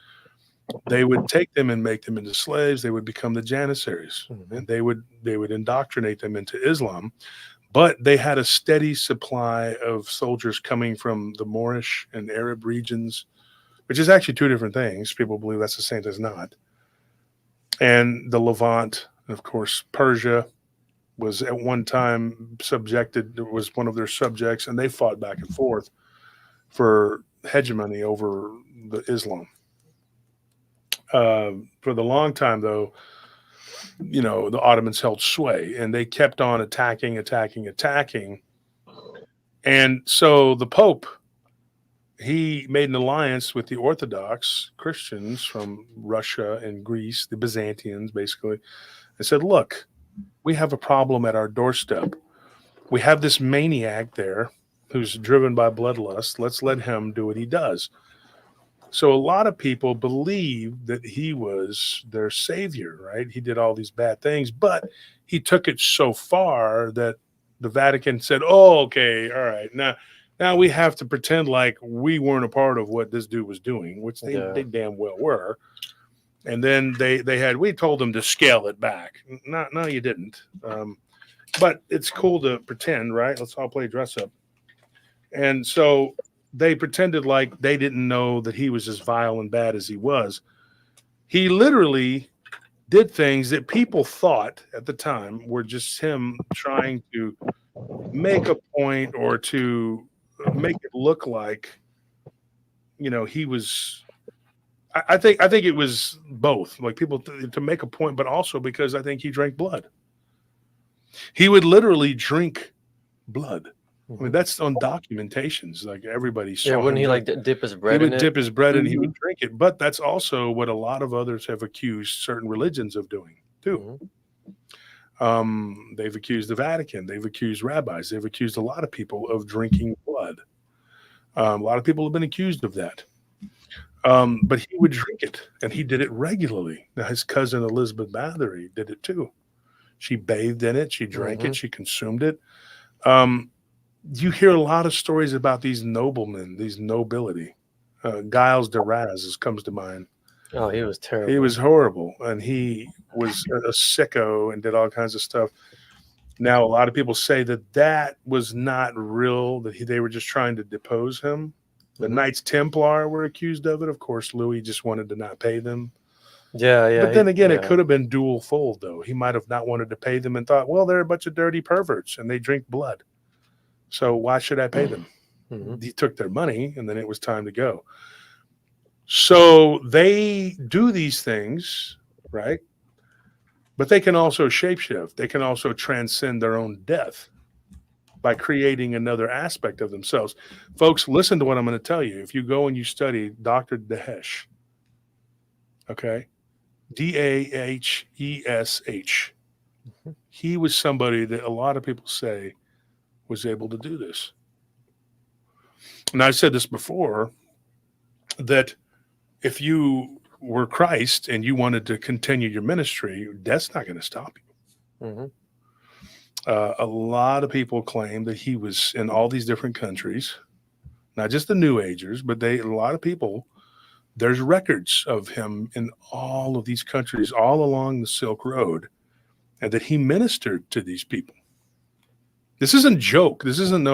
Speaker 4: They would take them and make them into slaves. They would become the Janissaries, and they would indoctrinate them into Islam. But they had a steady supply of soldiers coming from the Moorish and Arab regions, which is actually two different things. People believe that's the same as not. And the Levant, and of course, Persia was at one time was one of their subjects, and they fought back and forth for hegemony over the Islam. For the long time, though, the Ottomans held sway, and they kept on attacking. And so the Pope, he made an alliance with the Orthodox Christians from Russia and Greece, the Byzantines, basically, and said, look, we have a problem at our doorstep. We have this maniac there who's driven by bloodlust. Let's let him do what he does. So a lot of people believe that he was their savior, right? He did all these bad things, but he took it so far that the Vatican said, oh, okay, all right. Now we have to pretend like we weren't a part of what this dude was doing, which they damn well were. And then we told them to scale it back. No, you didn't. But it's cool to pretend, right? Let's all play dress up. And so they pretended like they didn't know that he was as vile and bad as he was. He literally did things that people thought at the time were just him trying to make a point or to make it look like, he was. I think it was both, like people to make a point, but also because I think he drank blood. He would literally drink blood. I mean, that's on documentations. Like everybody saw.
Speaker 5: Yeah, wouldn't
Speaker 4: him
Speaker 5: he dip his bread?
Speaker 4: He
Speaker 5: in
Speaker 4: would
Speaker 5: it?
Speaker 4: dip his bread and he would drink it. But that's also what a lot of others have accused certain religions of doing too. They've accused the Vatican. They've accused rabbis. They've accused a lot of people of drinking blood. A lot of people have been accused of that. But he would drink it, and he did it regularly. Now, his cousin Elizabeth Bathory did it too. She bathed in it. She drank it. She consumed it. You hear a lot of stories about these noblemen, these nobility. Giles de Raz comes to mind.
Speaker 5: Oh, he was terrible.
Speaker 4: He was horrible, and he was a sicko and did all kinds of stuff. Now, a lot of people say that was not real, that they were just trying to depose him. The Knights Templar were accused of it. Of course, Louis just wanted to not pay them.
Speaker 8: Yeah.
Speaker 4: But then again, it
Speaker 8: yeah.
Speaker 4: could have been dual fold, though. He might have not wanted to pay them and thought, well, they're a bunch of dirty perverts and they drink blood. So why should I pay them?
Speaker 8: Mhm.
Speaker 4: He took their money and then it was time to go. So they do these things, right? But they can also shapeshift. They can also transcend their own death by creating another aspect of themselves. Folks, listen to what I'm going to tell you. If you go and you study Dr. Dahesh, okay, Dahesh, he was somebody that a lot of people say was able to do this. And I've said this before, that if you were Christ and you wanted to continue your ministry, death's not going to stop you.
Speaker 8: Mhm.
Speaker 4: A lot of people claim that he was in all these different countries, not just the New Agers, but a lot of people, there's records of him in all of these countries, all along the Silk Road, and that he ministered to these people. This isn't joke. This isn't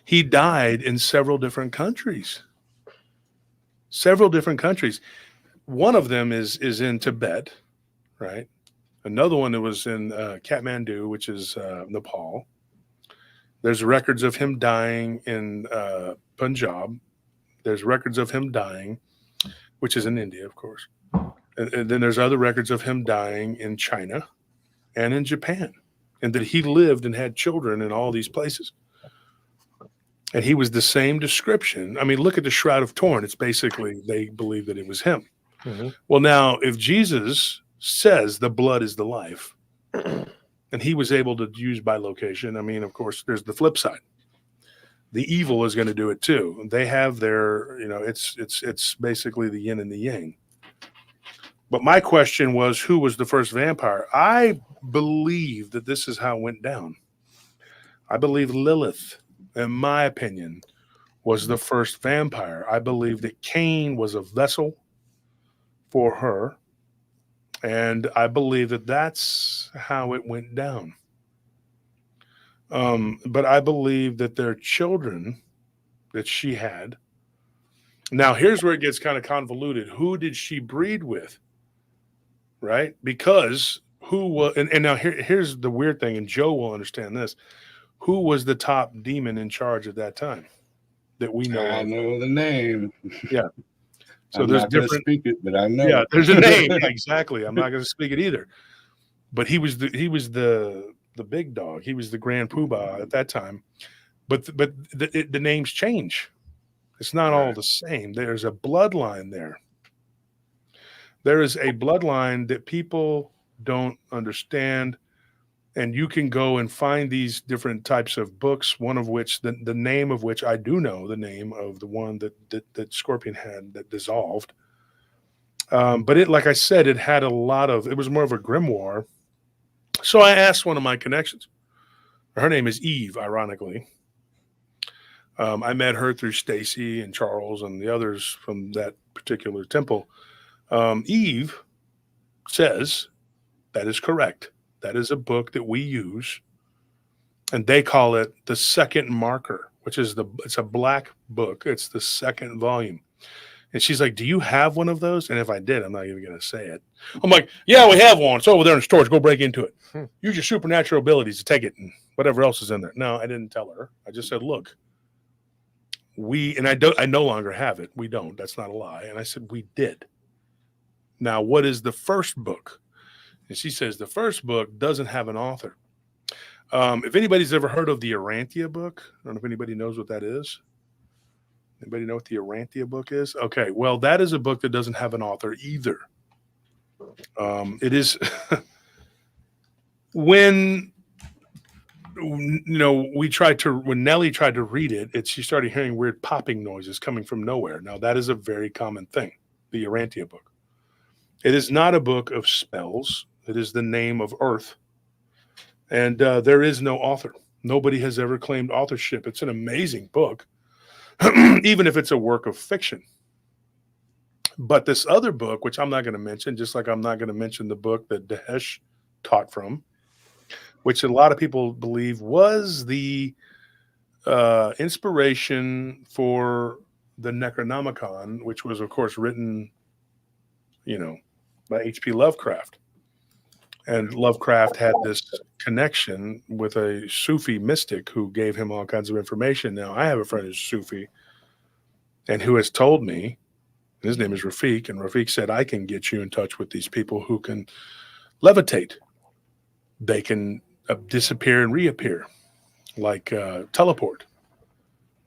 Speaker 4: he died in several different countries. Several different countries. One of them is in Tibet, right? Another one that was in Kathmandu, which is Nepal. There's records of him dying in Punjab. There's records of him dying, which is in India, of course. And then there's other records of him dying in China and in Japan, and that he lived and had children in all these places. And he was the same description. I mean, look at the Shroud of Turin. It's basically, they believe that it was him.
Speaker 8: Mhm.
Speaker 4: Well, now, if Jesus says the blood is the life, and he was able to use bilocation, I mean, of course, there's the flip side. The evil is going to do it too. They have their, it's basically the yin and the yang. But my question was, who was the first vampire? I believe that this is how it went down. I believe Lilith, in my opinion, was the first vampire. I believe that Cain was a vessel for her. And I believe that that's how it went down. But I believe that their children that she had. Now, here's where it gets kind of convoluted. Who did she breed with? Right? Because who was, and now here's the weird thing, and Joe will understand this. Who was the top demon in charge at that time that we know
Speaker 9: I
Speaker 4: of?
Speaker 9: know the name.
Speaker 4: Yeah. So
Speaker 9: I'm
Speaker 4: there's
Speaker 9: not going to
Speaker 4: different.
Speaker 9: speak it, but I know.
Speaker 4: Yeah,
Speaker 9: it.
Speaker 4: there's a name. Yeah, exactly. I'm not going to speak it either. But he was the big dog. He was the grand poobah at that time. But the names change. It's not all
Speaker 9: Right.
Speaker 4: the same. There's a bloodline there. There is a bloodline that people don't understand. And you can go and find these different types of books, one of which, the name of which I do know, the name of the one that Scorpion had that dissolved. But it, like I said, it had it was more of a grimoire. So I asked one of my connections. Her name is Eve, ironically. I met her through Stacy and Charles and the others from that particular temple. Eve says that is correct. That is a book that we use, and they call it the Second Marker, which is it's a black book. It's the second volume. And she's like, "Do you have one of those?" And if I did, I'm not even going to say it. I'm like, "Yeah, we have one. It's over there in storage. Go break into it. Use your supernatural abilities to take it and whatever else is in there." No, I didn't tell her. I just said, "Look, I no longer have it. We don't. That's not a lie." And I said, "We did." Now, what is the first book? And she says the first book doesn't have an author. If anybody's ever heard of the Arantia book, I don't know if anybody knows what that is. Anybody know what the Arantia book is? Okay, well, that is a book that doesn't have an author either. It is when when Nellie tried to read it, she started hearing weird popping noises coming from nowhere. Now that is a very common thing. The Arantia book. It is not a book of spells. It is the name of Earth, and there is no author. Nobody has ever claimed authorship. It's an amazing book. Even if it's a work of fiction. But this other book, which I'm not going to mention, just like I'm not going to mention the book that Dahesh taught from, which a lot of people believe was the inspiration for the Necronomicon, which was, of course, written, by H.P. Lovecraft. And Lovecraft had this connection with a Sufi mystic who gave him all kinds of information. Now, I have a friend who's Sufi and who has told me, his name is Rafiq, and Rafiq said, I can get you in touch with these people who can levitate. They can disappear and reappear, like teleport.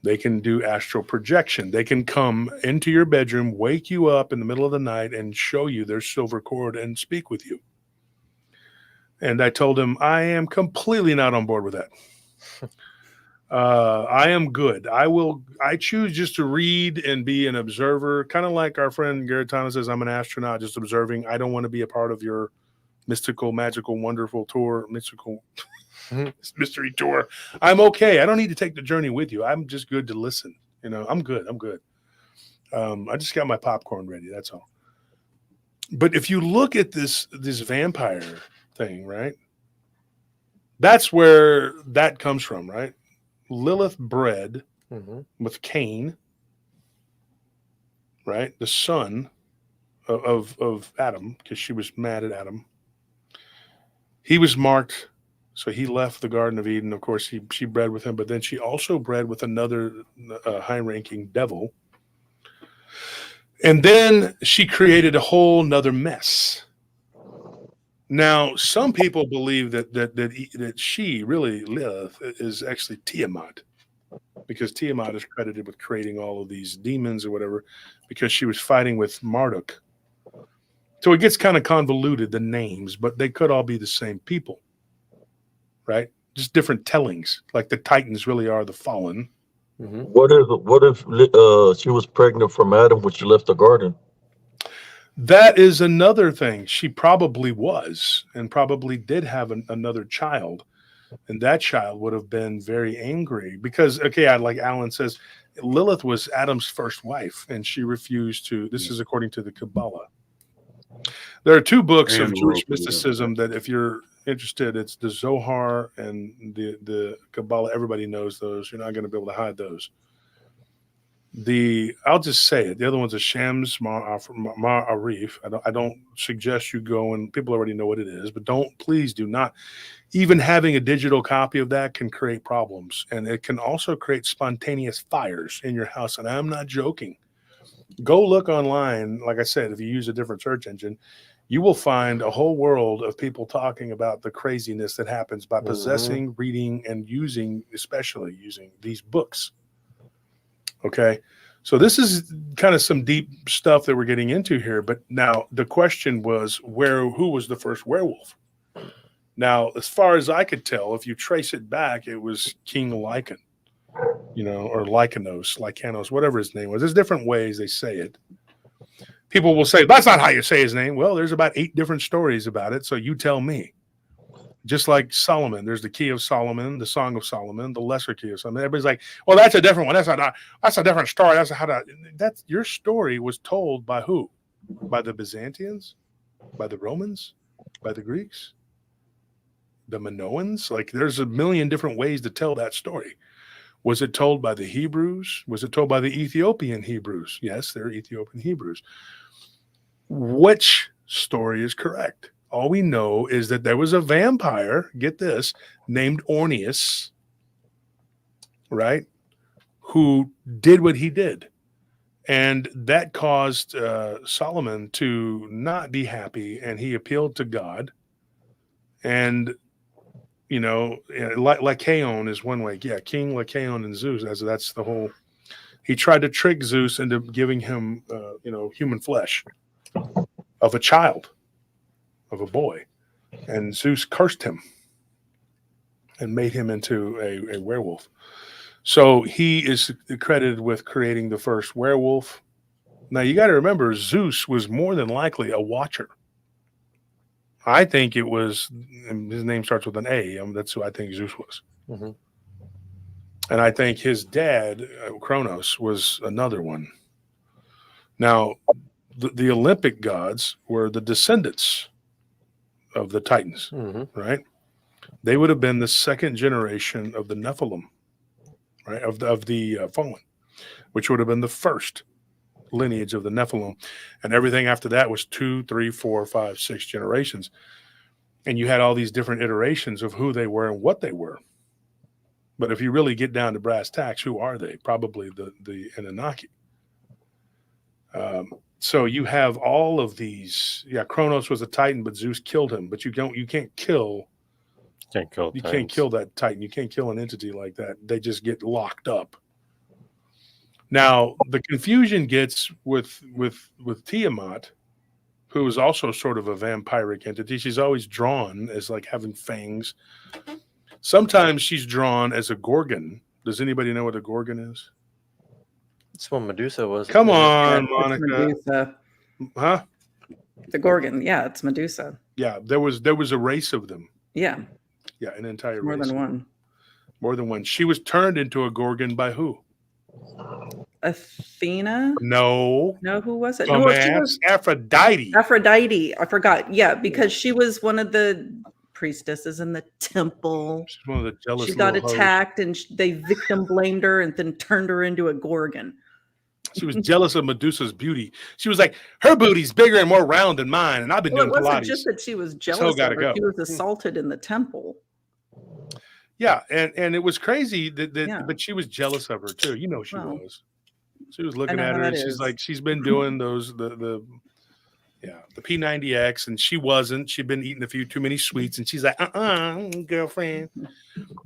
Speaker 4: They can do astral projection. They can come into your bedroom, wake you up in the middle of the night, and show you their silver cord and speak with you. And I told him, I am completely not on board with that. I am good. I choose just to read and be an observer, kind of like our friend Garrett Thomas says, I'm an astronaut just observing. I don't want to be a part of your mystical, magical, wonderful tour, mystery tour. I'm okay. I don't need to take the journey with you. I'm just good to listen. I'm good. I just got my popcorn ready. That's all. But if you look at this vampire thing, right? That's where that comes from, right? Lilith bred with Cain, right? The son of Adam, because she was mad at Adam. He was marked, so he left the Garden of Eden. Of course, she bred with him, but then she also bred with another high-ranking devil. And then she created a whole nother mess. Now, some people believe that she really, Lilith, is actually Tiamat, because Tiamat is credited with creating all of these demons or whatever, because she was fighting with Marduk. So it gets kind of convoluted, the names, but they could all be the same people, right? Just different tellings, like the Titans really are the fallen.
Speaker 6: What if she was pregnant from Adam when she left the garden?
Speaker 4: That is another thing. She probably was, and probably did have another child. And that child would have been very angry because, like Alan says, Lilith was Adam's first wife, and she refused to. This is according to the Kabbalah. There are two books of Jewish mysticism that, if you're interested, it's the Zohar and the Kabbalah. Everybody knows those. You're not going to be able to hide those. I'll just say it. The other one's a Shams Ma'arif. I don't suggest you go, and people already know what it is, but please do not. Even having a digital copy of that can create problems, and it can also create spontaneous fires in your house. And I'm not joking. Go look online. Like I said, if you use a different search engine, you will find a whole world of people talking about the craziness that happens by possessing, reading, and especially using these books. Okay, so this is kind of some deep stuff that we're getting into here. But now the question was, who was the first werewolf? Now, as far as I could tell, if you trace it back, it was King Lycan, or Lycanos, whatever his name was. There's different ways they say it. People will say, that's not how you say his name. Well, there's about 8 different stories about it, so you tell me. Just like Solomon, there's the Key of Solomon, the Song of Solomon, the Lesser Key of Solomon. Everybody's like, well, that's a different one. That's a different story. That's your story was told by who? By the Byzantines? By the Romans? By the Greeks? The Minoans? Like, there's a million different ways to tell that story. Was it told by the Hebrews? Was it told by the Ethiopian Hebrews? Yes, they're Ethiopian Hebrews. Which story is correct? All we know is that there was a vampire, get this, named Ornius, right, who did what he did. And that caused Solomon to not be happy, and he appealed to God. And, Lycaon is one way. Yeah, King Lycaon and Zeus, that's the whole. He tried to trick Zeus into giving him, human flesh of a child. Of a boy, and Zeus cursed him and made him into a werewolf. So he is credited with creating the first werewolf. Now you got to remember, Zeus was more than likely a watcher. I think it was, his name starts with an A. That's who I think Zeus was. And I think his dad, Kronos, was another one. Now, the Olympic gods were the descendants of the Titans, right? They would have been the second generation of the Nephilim, right? Of the fallen, which would have been the first. lineage of the Nephilim, and everything after that was 2, 3, 4, 5, 6 generations. And you had all these different iterations of who they were and what they were. But if you really get down to brass tacks, who are they? Probably the Anunnaki. So you have all of these. Yeah, Kronos was a Titan, but Zeus killed him. But you can't kill.
Speaker 8: Can't kill.
Speaker 4: You can't kill that Titan. You can't kill an entity like that. They just get locked up. Now the confusion gets with Tiamat, who is also sort of a vampiric entity. She's always drawn as like having fangs. Sometimes she's drawn as a Gorgon. Does anybody know what a Gorgon is?
Speaker 5: That's what Medusa was.
Speaker 4: Come on,
Speaker 7: Yeah, it's
Speaker 4: Monica.
Speaker 7: Medusa.
Speaker 4: Huh?
Speaker 7: The Gorgon. Yeah, it's Medusa.
Speaker 4: Yeah, there was a race of them.
Speaker 7: Yeah,
Speaker 4: Yeah, an entire
Speaker 7: more
Speaker 4: race.
Speaker 7: than one.
Speaker 4: More than one. She was turned into a Gorgon by who?
Speaker 7: Athena?
Speaker 4: No.
Speaker 7: No, who was it?
Speaker 4: Dumbass.
Speaker 7: No, she was
Speaker 4: Aphrodite.
Speaker 7: Aphrodite. I forgot. Yeah, because she was one of the priestesses in the temple.
Speaker 4: She's one of the jealous
Speaker 7: She got
Speaker 4: little hoes.
Speaker 7: attacked and they victim blamed her and then turned her into a Gorgon.
Speaker 4: She was jealous of Medusa's beauty. She was like, her booty's bigger and more round than mine, and I've been
Speaker 7: Well, it
Speaker 4: doing
Speaker 7: wasn't
Speaker 4: Pilates.
Speaker 7: just that she was
Speaker 4: So
Speaker 7: jealous of
Speaker 4: gotta
Speaker 7: her.
Speaker 4: go.
Speaker 7: She was assaulted in the temple.
Speaker 4: Yeah, and it was crazy that
Speaker 7: Yeah.
Speaker 4: but she was jealous of her too. You know she
Speaker 7: Well,
Speaker 4: was. She was looking
Speaker 7: know
Speaker 4: at
Speaker 7: how
Speaker 4: her and
Speaker 7: that
Speaker 4: she's
Speaker 7: is.
Speaker 4: like, she's been doing those the P90X, and she wasn't. She'd been eating a few too many sweets, and she's like, girlfriend.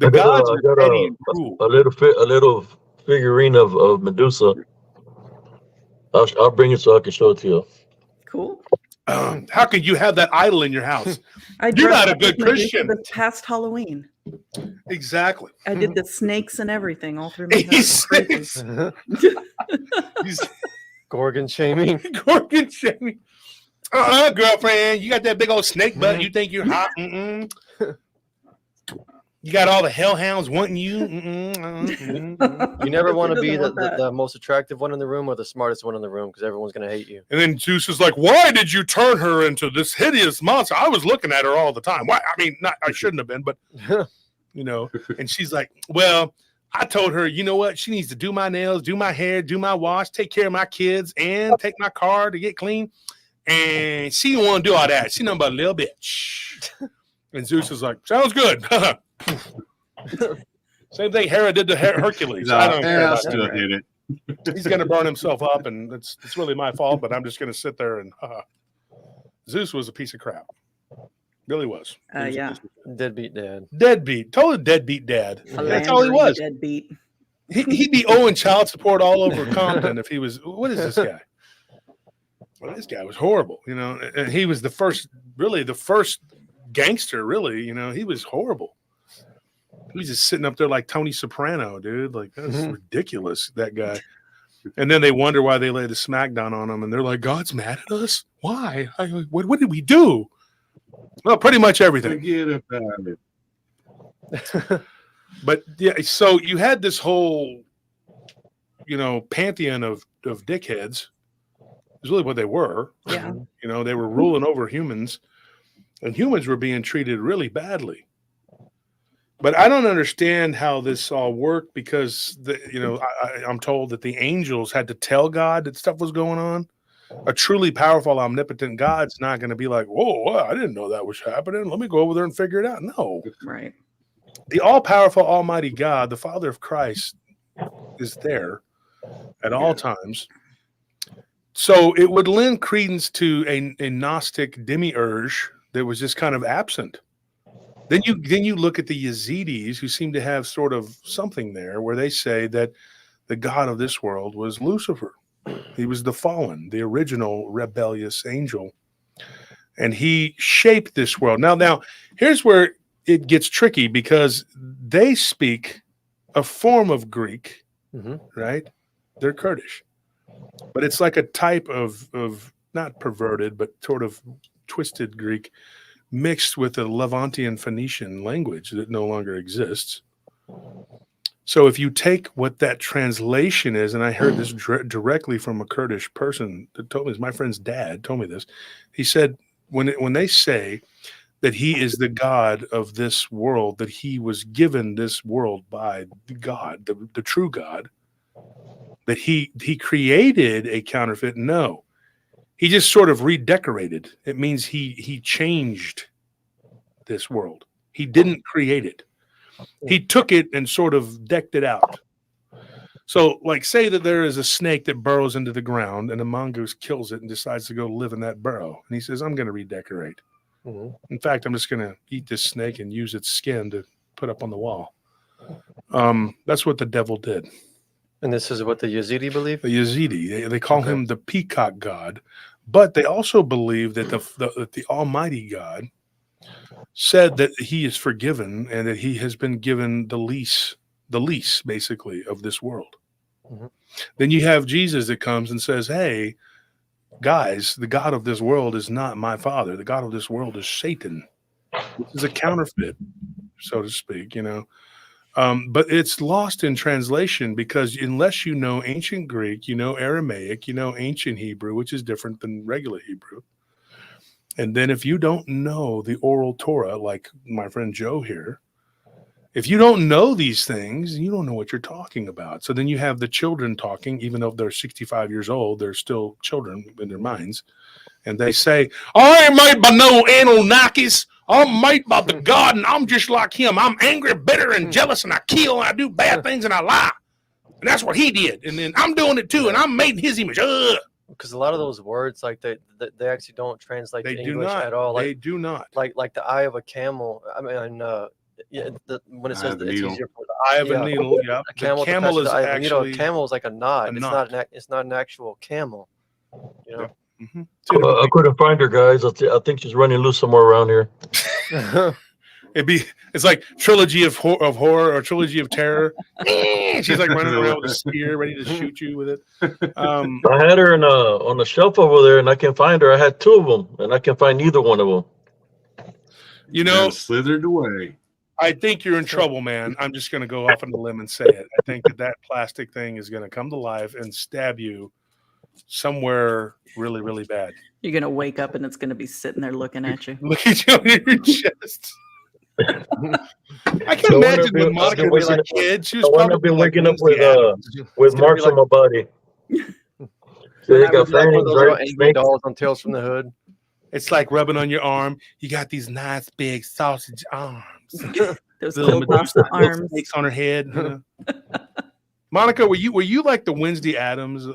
Speaker 4: The
Speaker 6: I got
Speaker 4: gods
Speaker 6: a-
Speaker 4: are
Speaker 6: I got
Speaker 4: petty and cruel.
Speaker 6: a little figurine of Medusa. I'll bring it so I can show it to you.
Speaker 7: Cool.
Speaker 4: How could you have that idol in your house?
Speaker 7: I
Speaker 4: You're
Speaker 7: dressed
Speaker 4: not a
Speaker 7: up
Speaker 4: good
Speaker 7: as Medusa
Speaker 4: Christian.
Speaker 7: This past Halloween.
Speaker 4: Exactly.
Speaker 7: I did the snakes and everything all through my
Speaker 4: He's
Speaker 7: house.
Speaker 4: He's
Speaker 5: Gorgon shaming.
Speaker 4: Gorgon shaming. Girlfriend, you got that big old snake butt. You think you're hot? Mm-mm. You got all the hellhounds wanting you.
Speaker 5: You never want to
Speaker 7: Who
Speaker 5: be
Speaker 7: doesn't want that?
Speaker 5: the most attractive one in the room or the smartest one in the room because everyone's going to hate you.
Speaker 4: And then Zeus is like, "Why did you turn her into this hideous monster? I was looking at her all the time. Why? I mean, I shouldn't have been, but you know." And she's like, "Well, I told her, you know what? She needs to do my nails, do my hair, do my wash, take care of my kids, and take my car to get clean. And she didn't want to do all that. She nothing but a little bitch." And Zeus is like, "Sounds good." Same thing Hera did to Hercules. I don't care
Speaker 9: I
Speaker 4: about
Speaker 9: still
Speaker 4: that.
Speaker 9: hit it.
Speaker 4: He's going to burn himself up, and it's really my fault, but I'm just going to sit there and Zeus was a piece of crap. Really was. He was a
Speaker 7: Yeah.
Speaker 4: piece of crap.
Speaker 5: Deadbeat dad.
Speaker 4: Deadbeat. Total deadbeat dad. That's all he
Speaker 7: Philandering
Speaker 4: was.
Speaker 7: Deadbeat.
Speaker 4: He'd be owing child support all over Compton if he was. What is this guy? Well, this guy was horrible. You know, and he was the first gangster. Really, you know, he was horrible. He was just sitting up there like Tony Soprano, dude. Like, that's ridiculous, that guy. And then they wonder why they lay the smackdown on him, and they're like, "God's mad at us? Why? What did we do?" Well, pretty much everything.
Speaker 9: Forget about it.
Speaker 4: But yeah, so you had this whole, you know, pantheon of dickheads. Is really what they were.
Speaker 7: Yeah.
Speaker 4: You know, they were ruling over humans, and humans were being treated really badly. But I don't understand how this all worked because, I'm told that the angels had to tell God that stuff was going on. A truly powerful, omnipotent God's not going to be like, "Whoa, I didn't know that was happening. Let me go over there and figure it out." No.
Speaker 7: Right.
Speaker 4: The all-powerful, almighty God, the Father of Christ, is there at all times. So it would lend credence to a Gnostic demiurge that was just kind of absent. Then you look at the Yazidis, who seem to have sort of something there, where they say that the God of this world was Lucifer. He was the fallen, the original rebellious angel, and he shaped this world. Now, here's where it gets tricky because they speak a form of Greek, right? They're Kurdish, but it's like a type of not perverted, but sort of twisted Greek mixed with a Levantian Phoenician language that no longer exists. So if you take what that translation is, and I heard this directly from a Kurdish person that told me, my friend's dad told me this. He said, when they say that he is the God of this world, that he was given this world by God, the true God, that he created a counterfeit. No, he just sort of redecorated. It means he changed this world. He didn't create it. He took it and sort of decked it out. So, like, say that there is a snake that burrows into the ground and a mongoose kills it and decides to go live in that burrow. And he says, I'm going to redecorate. In fact, I'm just going to eat this snake and use its skin to put up on the wall. That's what the devil did.
Speaker 5: And this is what the Yazidi believe?
Speaker 4: The Yazidi, they call him the peacock god, but they also believe that the Almighty God said that he is forgiven and that he has been given the lease basically of this world. Then you have Jesus that comes and says, hey, guys, the God of this world is not my father. The God of this world is Satan. This is a counterfeit, so to speak, you know. But it's lost in translation because unless you know ancient Greek, you know Aramaic, you know ancient Hebrew, which is different than regular Hebrew. And then if you don't know the oral Torah, like my friend Joe here, if you don't know these things, you don't know what you're talking about. So then you have the children talking, even though they're 65 years old, they're still children in their minds. And they say, I ain't made by no Anunnakis. I'm made by the God, and I'm just like him. I'm angry, bitter, and jealous, and I kill, and I do bad things, and I lie. And that's what he did. And then I'm doing it too, and I'm made in his image.
Speaker 5: Because a lot of those words, like they actually don't translate to English at all. Like,
Speaker 4: they do not.
Speaker 5: Like the eye of a camel. I mean, when it says that it's easier for
Speaker 4: the eye of a needle. Yeah,
Speaker 5: a camel,
Speaker 4: the camel is actually
Speaker 5: a camel is like a knot. It's not an actual camel. You know.
Speaker 6: I couldn't find her, guys. I think she's running loose somewhere around here.
Speaker 4: It's like trilogy of horror or trilogy of terror. She's like running around with a spear, ready to shoot you with it.
Speaker 6: I had her on the shelf over there, and I can't find her. I had two of them, and I can't find neither one of them.
Speaker 4: You know,
Speaker 9: slithered away.
Speaker 4: I think you're in trouble, man. I'm just going to go off on the limb and say it. I think that plastic thing is going to come to life and stab you somewhere really, really bad.
Speaker 7: You're going to wake up and it's going to be sitting there looking at you.
Speaker 4: Look at you on your chest. I can imagine when Monica was a kid. She was probably
Speaker 6: waking up with marks on my body. So they got
Speaker 5: angry dolls on Tales from the Hood.
Speaker 4: It's like rubbing on your arm. You got these nice big sausage arms.
Speaker 7: Those little arms,
Speaker 4: snakes on her head. You know? Monica, were you like the Wednesday Addams?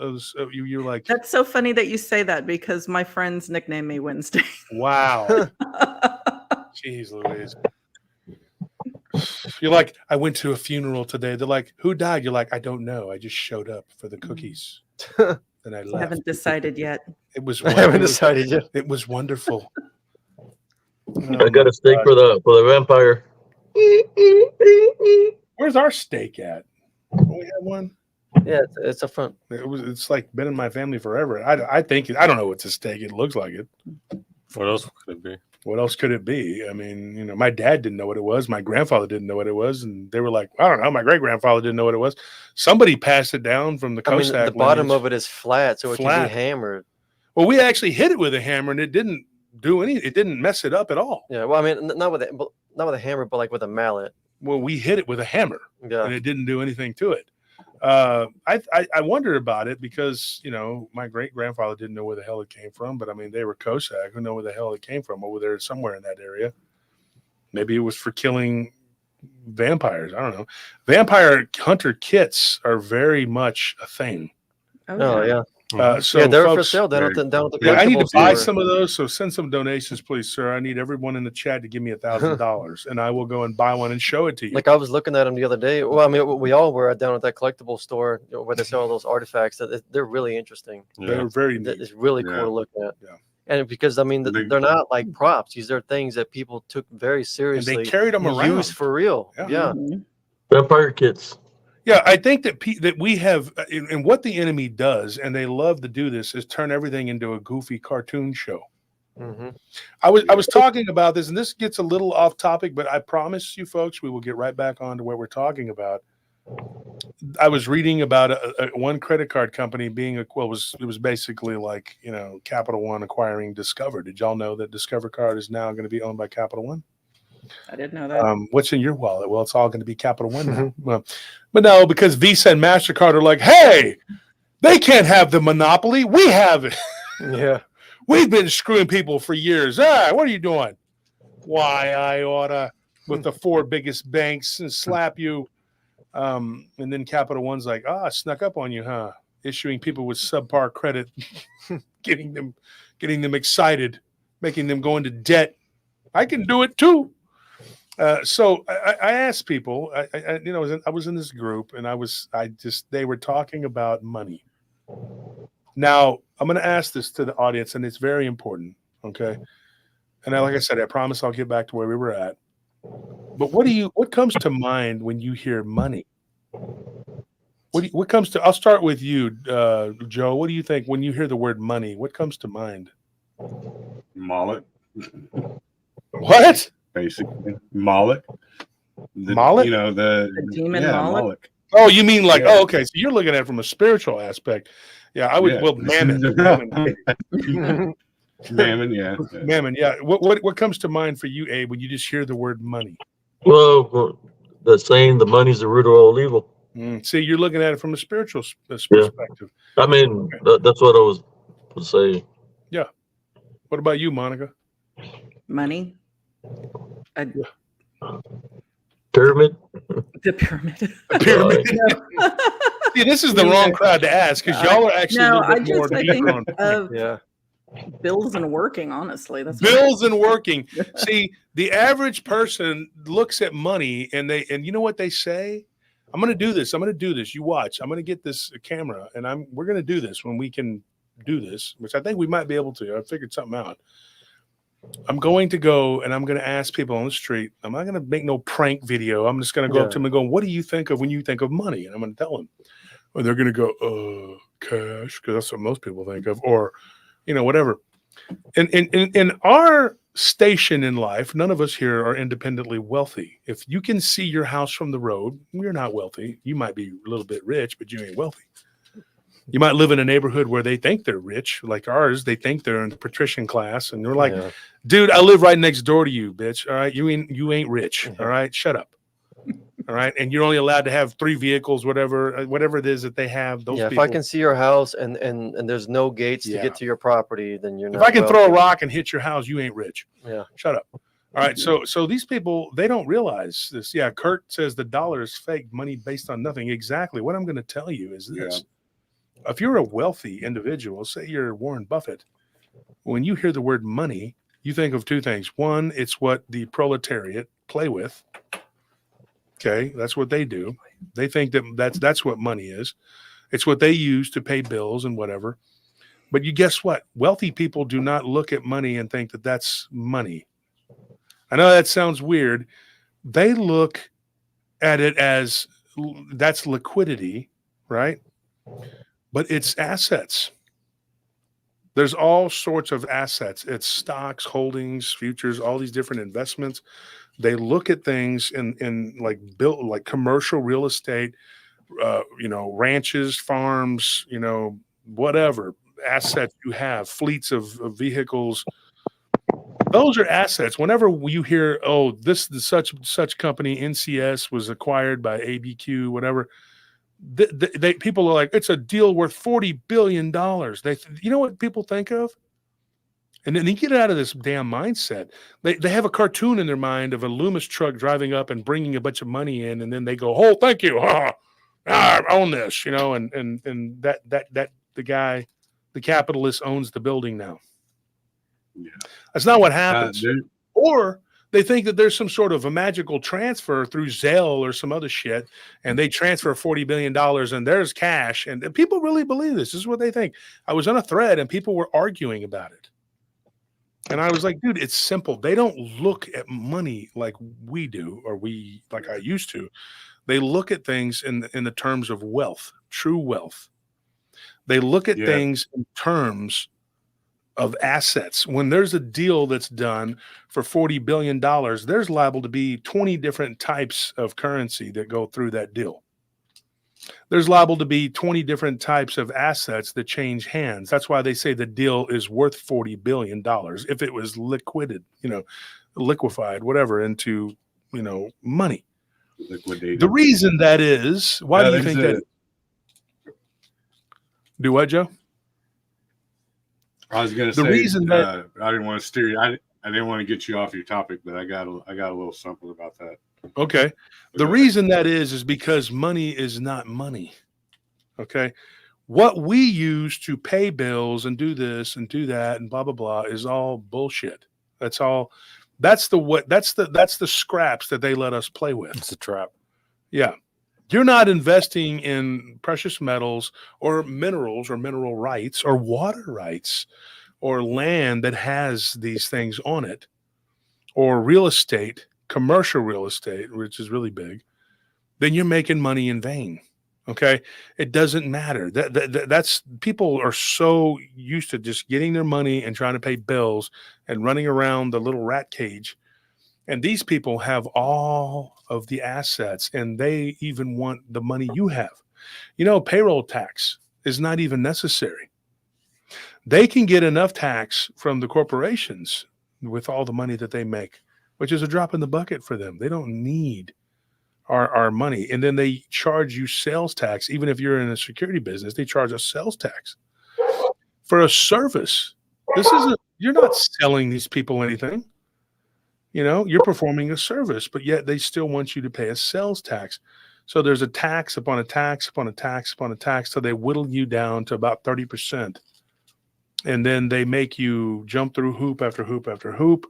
Speaker 4: You were like.
Speaker 7: That's so funny that you say that because my friends nickname me Wednesday.
Speaker 4: Wow. Jeez Louise. You're like, I went to a funeral today. They're like, who died? You're like, I don't know. I just showed up for the cookies. Then I left.
Speaker 7: I haven't decided yet.
Speaker 4: It was.
Speaker 5: I haven't decided yet.
Speaker 4: It was wonderful.
Speaker 6: I got a steak for the vampire.
Speaker 4: Where's our steak at? We have one.
Speaker 5: Yeah, it's a front.
Speaker 4: It's like been in my family forever. I think I don't know what's a steak. It looks like it.
Speaker 8: What else could it be?
Speaker 4: What else could it be? I mean, you know, my dad didn't know what it was. My grandfather didn't know what it was, and they were like, I don't know. My great grandfather didn't know what it was. Somebody passed it down from the Cossack.
Speaker 5: The bottom of it is flat, so it can be hammered.
Speaker 4: Well, we actually hit it with a hammer, and it didn't do any. It didn't mess it up at all.
Speaker 5: Yeah. Well, I mean, not with a hammer, but like with a mallet.
Speaker 4: Well, we hit it with a hammer, and it didn't do anything to it. I wondered about it because, you know, my great grandfather didn't know where the hell it came from, but I mean, they were Cossack. Who know where the hell it came from over there somewhere in that area? Maybe it was for killing vampires. I don't know. Vampire hunter kits are very much a thing.
Speaker 5: Oh yeah.
Speaker 4: So
Speaker 5: yeah, they're
Speaker 4: folks,
Speaker 5: for sale down at the
Speaker 4: I need to buy some of those. So send some donations, please, sir. I need everyone in the chat to give me $1,000, and I will go and buy one and show it to you.
Speaker 5: Like I was looking at them the other day. Well, I mean, we all were down at that collectible store where they sell all those artifacts. They're really interesting.
Speaker 4: Yeah. They're very neat.
Speaker 5: It's really cool to look at.
Speaker 4: Yeah.
Speaker 5: And because I mean, they're not like props. These are things that people took very seriously.
Speaker 4: And they carried them around.
Speaker 5: Used for real. Yeah.
Speaker 6: Vampire kits.
Speaker 4: Yeah, I think that we have, and what the enemy does, and they love to do this, is turn everything into a goofy cartoon show.
Speaker 5: Mm-hmm.
Speaker 4: I was talking about this, and this gets a little off topic, but I promise you, folks, we will get right back on to what we're talking about. I was reading about one credit card company being it was basically like, you know, Capital One acquiring Discover. Did y'all know that Discover Card is now going to be owned by Capital One?
Speaker 7: I didn't know that.
Speaker 4: What's in your wallet? Well, it's all going to be Capital One now. But no, because Visa and MasterCard are like, hey, They can't have the monopoly. We have it.
Speaker 5: Yeah.
Speaker 4: We've been screwing people for years. What are you doing? Why I oughta with the 4 biggest banks and slap you. And then Capital One's like, snuck up on you, huh? Issuing people with subpar credit, getting them excited, making them go into debt. I can do it too. So I asked people. I was in this group, and they were talking about money. Now I'm going to ask this to the audience, and it's very important. Okay. And like I said, I promise I'll get back to where we were at. But what comes to mind when you hear money? What comes to? I'll start with you, Joe. What do you think when you hear the word money? What comes to mind?
Speaker 9: Moloch.
Speaker 4: What?
Speaker 9: Basically, Moloch.
Speaker 4: Moloch?
Speaker 7: The demon Moloch?
Speaker 4: Oh, you mean like? Yeah. Oh, okay. So you're looking at it from a spiritual aspect. Yeah, I would. Yeah. Well, Mammon.
Speaker 9: Mammon, yeah.
Speaker 4: Mammon, yeah. What comes to mind for you, Abe, when you just hear the word money?
Speaker 6: Well, the saying, the money's the root of all evil.
Speaker 4: See, you're looking at it from a spiritual perspective.
Speaker 6: Yeah. I mean, that's what I was saying.
Speaker 4: Yeah. What about you, Monica?
Speaker 7: Money.
Speaker 6: Pyramid.
Speaker 7: The pyramid.
Speaker 4: The pyramid. See, this is the wrong crowd to ask because y'all are actually
Speaker 7: more bills and working, honestly. That's
Speaker 4: bills and working. See, the average person looks at money and you know what they say? I'm going to do this. I'm going to do this. You watch. I'm going to get this camera and we're going to do this when we can do this, which I think we might be able to. I figured something out. I'm going to go and I'm going to ask people on the street. I'm not going to make no prank video. I'm just going to go up to them and go, what do you think of when you think of money? And I'm going to tell them. Or they're going to go, cash, because that's what most people think of, or whatever. In our station in life, none of us here are independently wealthy. If you can see your house from the road, you're not wealthy. You might be a little bit rich, but you ain't wealthy. You might live in a neighborhood where they think they're rich, like ours. They think they're in the patrician class, and they're like, dude, I live right next door to you, bitch. All right, you ain't rich. All right, shut up. All right, and you're only allowed to have 3 vehicles, whatever it is that they have. Those people.
Speaker 5: If I can see your house and there's no gates to get to your property, then you're not.
Speaker 4: If I can throw a rock and hit your house, you ain't rich.
Speaker 5: Yeah,
Speaker 4: shut up. All right, so these people, they don't realize this. Yeah, Kurt says the dollar is fake money based on nothing. Exactly. What I'm going to tell you is this: if you're a wealthy individual, say you're Warren Buffett, when you hear the word money, you think of 2 things. One, it's what the proletariat play with. Okay, that's what they do. They think that's what money is. It's what they use to pay bills and whatever. But you guess what? Wealthy people do not look at money and think that that's money. I know that sounds weird. They look at it as that's liquidity, right? But it's assets. There's all sorts of assets. It's stocks, holdings, futures, all these different investments. They look at things in like commercial real estate, ranches, farms, whatever assets you have, fleets of vehicles. Those are assets. Whenever you hear, this such company NCS was acquired by ABQ, whatever, people are like, it's a deal worth $40 billion. You know what people think of? And then they get out of this damn mindset. They have a cartoon in their mind of a Loomis truck driving up and bringing a bunch of money in, and then they go, "Oh, thank you, I own this," and that the guy, the capitalist, owns the building now. Yeah. That's not what happens. Or they think that there's some sort of a magical transfer through Zelle or some other shit, and they transfer $40 billion and there's cash. And people really believe this. This is what they think. I was on a thread and people were arguing about it. And I was like, dude, it's simple. They don't look at money like we do, or like I used to. They look at things in the terms of wealth, true wealth. They look at things in terms of assets. When there's a deal that's done for $40 billion, there's liable to be 20 different types of currency that go through that deal. There's liable to be 20 different types of assets that change hands. That's why they say the deal is worth $40 billion. If it was liquefied, whatever, into, money.
Speaker 9: Liquidated.
Speaker 4: The reason that is, why do you think that? Do what, Joe?
Speaker 9: I was going to
Speaker 4: The
Speaker 9: say
Speaker 4: reason that
Speaker 9: I didn't want to steer you. I didn't want to get you off your topic, but I got a little something about that.
Speaker 4: okay, the
Speaker 9: Go ahead.
Speaker 4: reason that is because money is not money. Okay, what we use to pay bills and do this and do that and blah blah blah is all bullshit. That's all. That's the scraps that they let us play with.
Speaker 8: It's a trap.
Speaker 4: Yeah. You're not investing in precious metals or minerals or mineral rights or water rights or land that has these things on it, or real estate, commercial real estate, which is really big. Then you're making money in vain. Okay, it doesn't matter. That's people are so used to just getting their money and trying to pay bills and running around the little rat cage. And these people have all of the assets, and they even want the money you have. You know, payroll tax is not even necessary. They can get enough tax from the corporations with all the money that they make, which is a drop in the bucket for them. They don't need our money. And then they charge you sales tax. Even if you're in a security business, they charge us sales tax for a service. You're not selling these people anything. You know, you're performing a service, but yet they still want you to pay a sales tax. So there's a tax upon a tax upon a tax upon a tax. So they whittle you down to about 30%. And then they make you jump through hoop after hoop after hoop.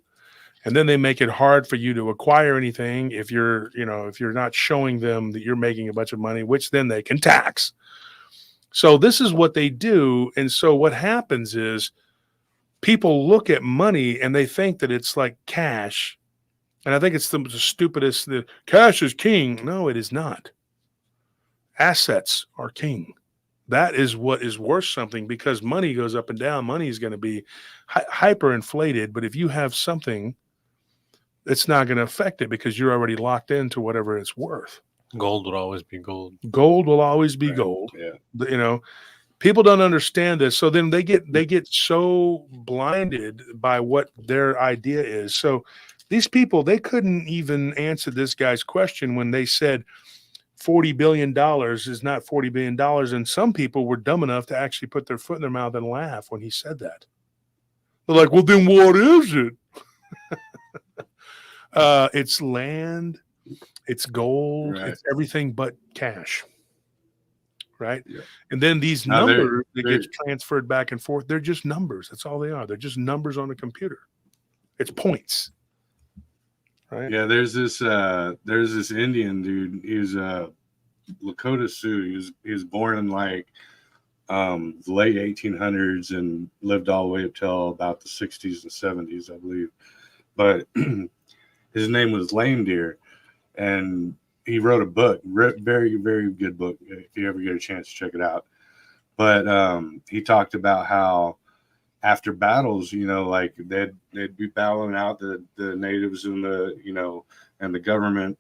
Speaker 4: And then they make it hard for you to acquire anything if you're not showing them that you're making a bunch of money, which then they can tax. So this is what they do. And so what happens is people look at money and they think that it's like cash. And I think it's the stupidest. The cash is king. No, it is not. Assets are king. That is what is worth something, because money goes up and down. Money is going to be hyperinflated. But if you have something, it's not going to affect it because you're already locked into whatever it's worth.
Speaker 8: Gold will always be gold.
Speaker 4: Gold will always be gold.
Speaker 9: Yeah.
Speaker 4: You know, people don't understand this. So then they get so blinded by what their idea is. So these people, they couldn't even answer this guy's question when they said $40 billion is not $40 billion. And some people were dumb enough to actually put their foot in their mouth and laugh when he said that. They're like, well, then what is it? It's land, it's gold,
Speaker 9: Right.
Speaker 4: it's everything but cash. Right.
Speaker 9: Yeah.
Speaker 4: And then these
Speaker 9: Now,
Speaker 4: numbers that get transferred back and forth, they're just numbers. That's all they are. They're just numbers on a computer. It's points. Right.
Speaker 9: Yeah, there's this Indian dude. He's Lakota Sioux. He was born in like the late 1800s and lived all the way up till about the 60s and 70s, I believe. But his name was Lame Deer, and he wrote a book, very, very good book. If you ever get a chance to check it out. But he talked about how after battles, you know, like they'd be battling out the natives and the government,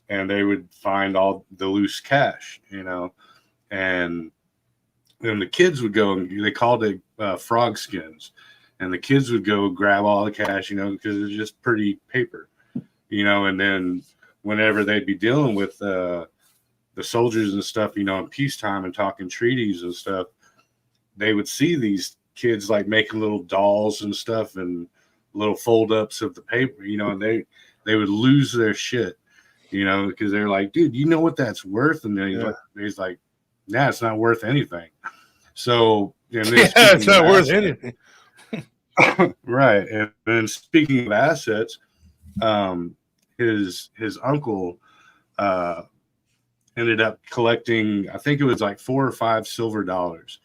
Speaker 9: and they would find all the loose cash, you know, and then the kids would go, and they called it frog skins, and the kids would go grab all the cash, you know, because it's just pretty paper, you know, and then whenever they'd be dealing with the soldiers and stuff, you know, in peacetime and talking treaties and stuff, they would see these kids like making little dolls and stuff and little fold ups of the paper, you know, and they would lose their shit, you know, because they're like, dude, you know what that's worth? And then he's like, nah, it's not worth anything. So
Speaker 4: It's not worth anything.
Speaker 9: Right. And then speaking of assets, his uncle ended up collecting, I think it was like 4 or 5 silver dollars,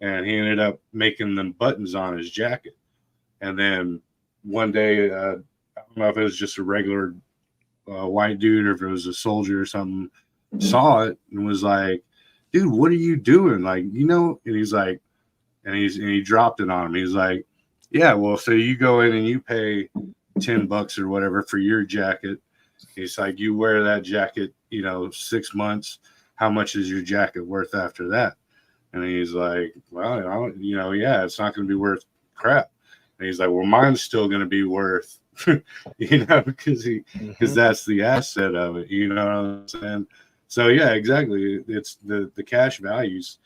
Speaker 9: and he ended up making them buttons on his jacket. And then one day, I don't know if it was just a regular white dude or if it was a soldier or something, saw it and was like, dude, what are you doing? Like, you know, and he's like, and he dropped it on him. He's like, yeah, well, so you go in and you pay $10 or whatever for your jacket. He's like, you wear that jacket, you know, 6 months. How much is your jacket worth after that? And he's like, well, you know, yeah, it's not going to be worth crap. And he's like, well, mine's still going to be worth, you know, because that's the asset of it. You know what I'm saying? So yeah, exactly. It's the cash values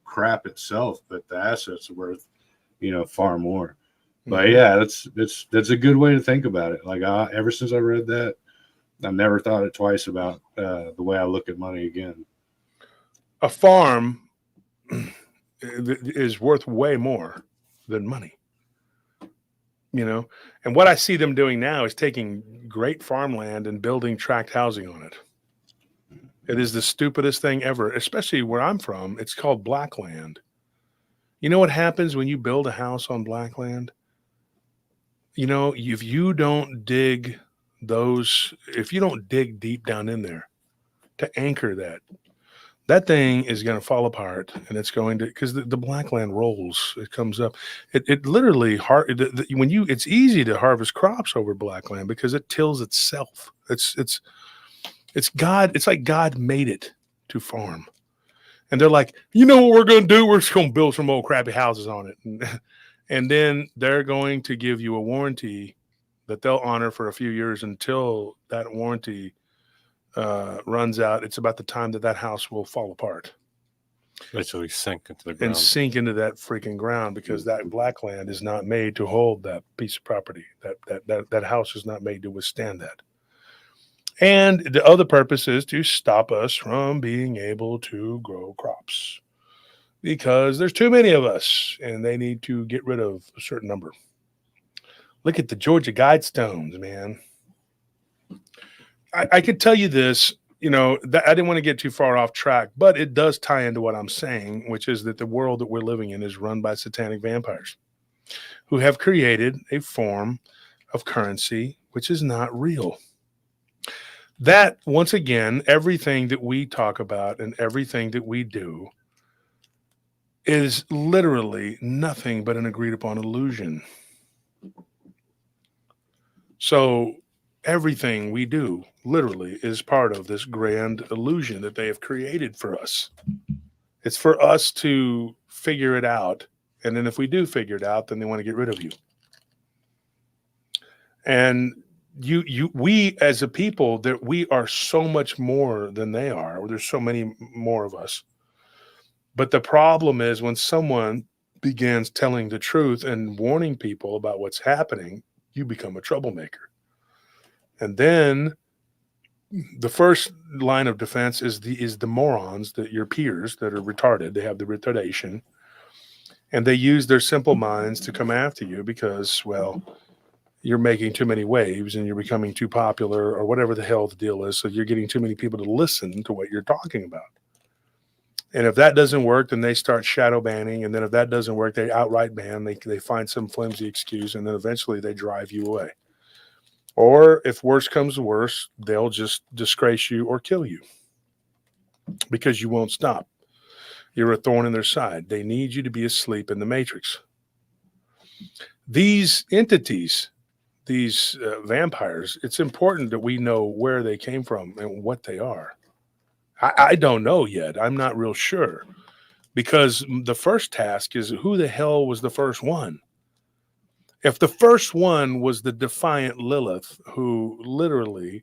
Speaker 9: crap itself, but the assets are worth, far more. But
Speaker 4: Mhm.
Speaker 9: yeah, that's a good way to think about it. Like ever since I read that, I've never thought it twice about the way I look at money again.
Speaker 4: A farm is worth way more than money, And what I see them doing now is taking great farmland and building tract housing on it. It is the stupidest thing ever, especially where I'm from. It's called black land. You know what happens when you build a house on black land? If you don't dig if you don't dig deep down in there to anchor that thing is going to fall apart, and it's going to, because the black land rolls, it comes up. It literally, it's easy to harvest crops over black land because it tills itself. It's God. It's like God made it to farm. And they're like, you know what we're going to do? We're just going to build some old crappy houses on it. And then they're going to give you a warranty that they'll honor for a few years until that warranty runs out. It's about the time that house will fall apart.
Speaker 8: Literally sink into the ground.
Speaker 4: And sink into that freaking ground, because that black land is not made to hold that piece of property. That house is not made to withstand that. And the other purpose is to stop us from being able to grow crops, because there's too many of us and they need to get rid of a certain number. Look at the Georgia Guidestones, man. I could tell you this, that I didn't want to get too far off track, but it does tie into what I'm saying, which is that the world that we're living in is run by satanic vampires who have created a form of currency which is not real. That, once again, everything that we talk about and everything that we do is literally nothing but an agreed upon illusion. So everything we do literally is part of this grand illusion that they have created for us. It's for us to figure it out. And then if we do figure it out, then they want to get rid of you. And we as a people, that we are so much more than they are. There's so many more of us. But the problem is when someone begins telling the truth and warning people about what's happening, you become a troublemaker. And then the first line of defense is the morons, that your peers that are retarded. They have the retardation, and they use their simple minds to come after you because, well, you're making too many waves and you're becoming too popular, or whatever the hell the deal is. So you're getting too many people to listen to what you're talking about. And if that doesn't work, then they start shadow banning. And then if that doesn't work, they outright ban. They find some flimsy excuse, and then eventually they drive you away. Or if worse comes to worse, they'll just disgrace you or kill you because you won't stop. You're a thorn in their side. They need you to be asleep in the matrix. These entities, these vampires, it's important that we know where they came from and what they are. I don't know yet. I'm not real sure, because the first task is, who the hell was the first one? If the first one was the defiant Lilith, who literally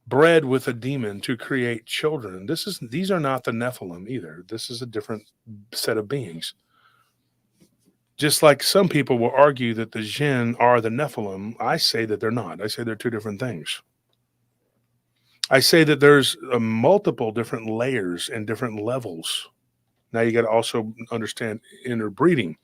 Speaker 4: bred with a demon to create children, these are not the Nephilim either. This is a different set of beings. Just like some people will argue that the Jinn are the Nephilim, I say that they're not. I say they're two different things. I say that there's multiple different layers and different levels. Now you got to also understand interbreeding.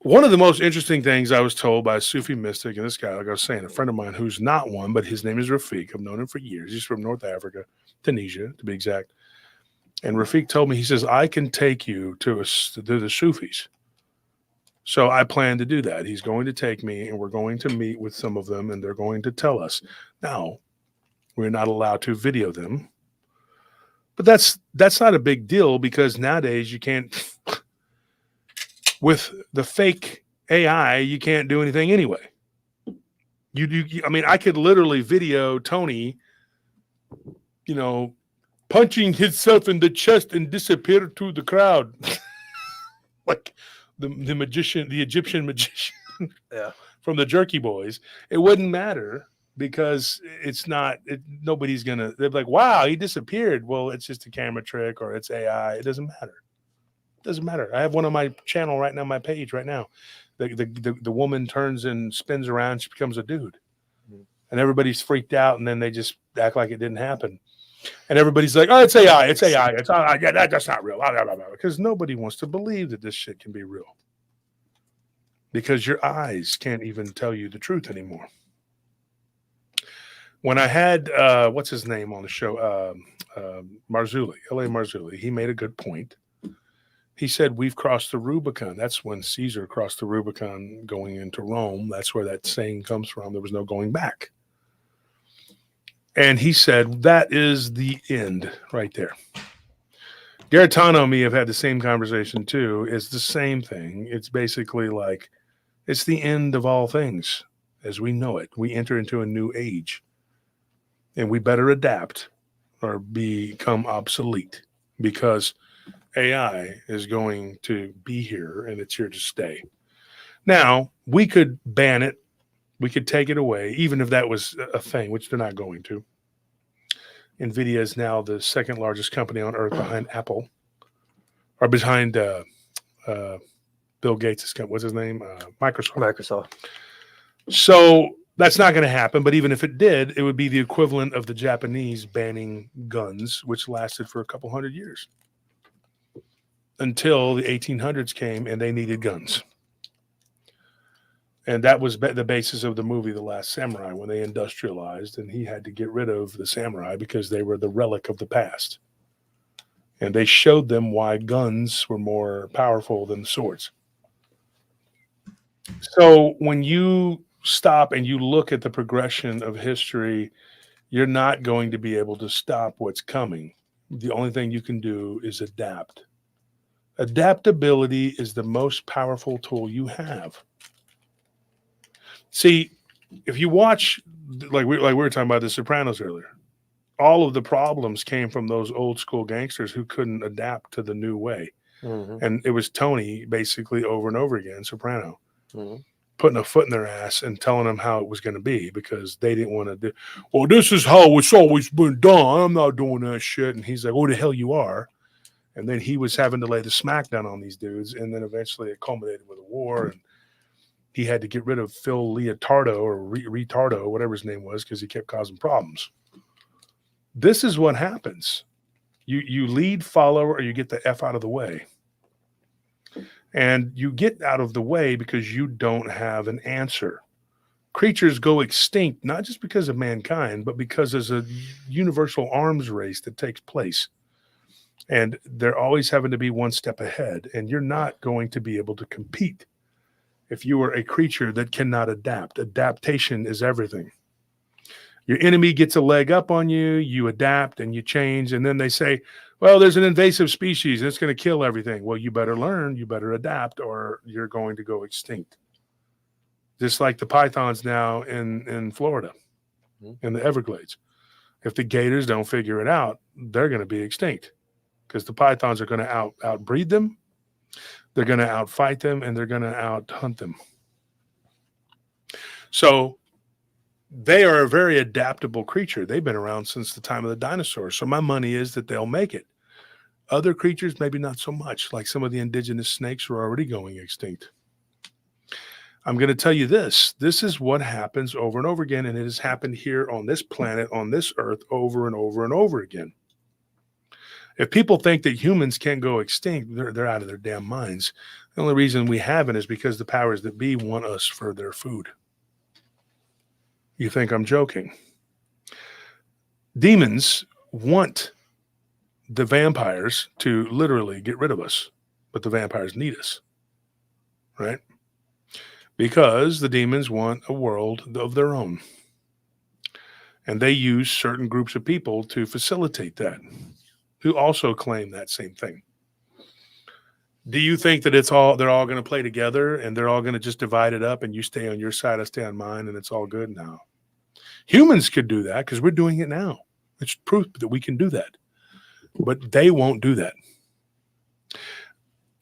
Speaker 4: One of the most interesting things I was told by a Sufi mystic, and this guy, like I was saying, a friend of mine who's not one, but his name is Rafik. I've known him for years. He's from North Africa, Tunisia, to be exact. And Rafik told me, he says, I can take you to the Sufis. So I plan to do that. He's going to take me, and we're going to meet with some of them, and they're going to tell us. Now, we're not allowed to video them. But that's not a big deal, because nowadays you can't... With the fake AI, you can't do anything anyway. I mean, I could literally video Tony, punching himself in the chest and disappear to the crowd. Like the magician, the Egyptian magician
Speaker 5: Yeah.
Speaker 4: from the Jerky Boys. It wouldn't matter because it's not. Nobody's gonna. They're like, wow, he disappeared. Well, it's just a camera trick or it's AI. It doesn't matter. It doesn't matter. I have one on my channel right now, my page right now. The woman turns and spins around. She becomes a dude, and everybody's freaked out. And then they just act like it didn't happen. And everybody's like, oh, it's AI. It's AI. It's AI. Yeah, that's not real. Because nobody wants to believe that this shit can be real. Because your eyes can't even tell you the truth anymore. When I had, what's his name on the show? Marzulli, L.A. Marzulli, he made a good point. He said, we've crossed the Rubicon. That's when Caesar crossed the Rubicon going into Rome. That's where that saying comes from. There was no going back. And he said, that is the end right there. Gaetano and me have had the same conversation too. It's the same thing. It's basically like, it's the end of all things as we know it. We enter into a new age. And we better adapt or become obsolete because AI is going to be here and it's here to stay. Now, we could ban it. We could take it away, even if that was a thing, which they're not going to. NVIDIA is now the second largest company on earth behind Apple, or behind Bill Gates' company. What's his name? Microsoft. So that's not going to happen. But even if it did, it would be the equivalent of the Japanese banning guns, which lasted for a couple hundred years until the 1800s came and they needed guns. And that was the basis of the movie The Last Samurai, when they industrialized and he had to get rid of the samurai because they were the relic of the past. And they showed them why guns were more powerful than swords. So when you stop and you look at the progression of history, you're not going to be able to stop what's coming. The only thing you can do is adapt. Adaptability is the most powerful tool you have. See, if you watch, like we were talking about The Sopranos earlier, all of the problems came from those old school gangsters who couldn't adapt to the new way. Mm-hmm. And it was Tony basically over and over again, Soprano, putting a foot in their ass and telling them how it was going to be because they didn't want to do, well, this is how it's always been done. I'm not doing that shit. And he's like, oh, the hell you are. And then he was having to lay the smackdown on these dudes. And then eventually it culminated with a war. And he had to get rid of Phil Leotardo or Retardo, whatever his name was, because he kept causing problems. This is what happens. You lead, follow, or you get the F out of the way. And you get out of the way because you don't have an answer. Creatures go extinct, not just because of mankind, but because there's a universal arms race that takes place. And they're always having to be one step ahead. And you're not going to be able to compete if you are a creature that cannot adapt. Adaptation is everything. Your enemy gets a leg up on you, you adapt and you change. And then they say, well, there's an invasive species and it's going to kill everything. Well, you better learn, you better adapt, or you're going to go extinct. Just like the pythons now in Florida, in the Everglades. If the gators don't figure it out, they're going to be extinct because the pythons are going to outbreed them. They're going to outfight them and they're going to out-hunt them. So they are a very adaptable creature. They've been around since the time of the dinosaurs. So my money is that they'll make it. Other creatures, maybe not so much. Like some of the indigenous snakes are already going extinct. I'm going to tell you this. This is what happens over and over again. And it has happened here on this planet, on this earth, over and over and over again. If people think that humans can't go extinct, they're out of their damn minds. The only reason we haven't is because the powers that be want us for their food. You think I'm joking? Demons want the vampires to literally get rid of us, but the vampires need us, right? Because the demons want a world of their own. And they use certain groups of people to facilitate that, who also claim that same thing. Do you think that they're all going to play together and they're all going to just divide it up and you stay on your side, I stay on mine, and it's all good now? Humans could do that because we're doing it now. It's proof that we can do that. But they won't do that.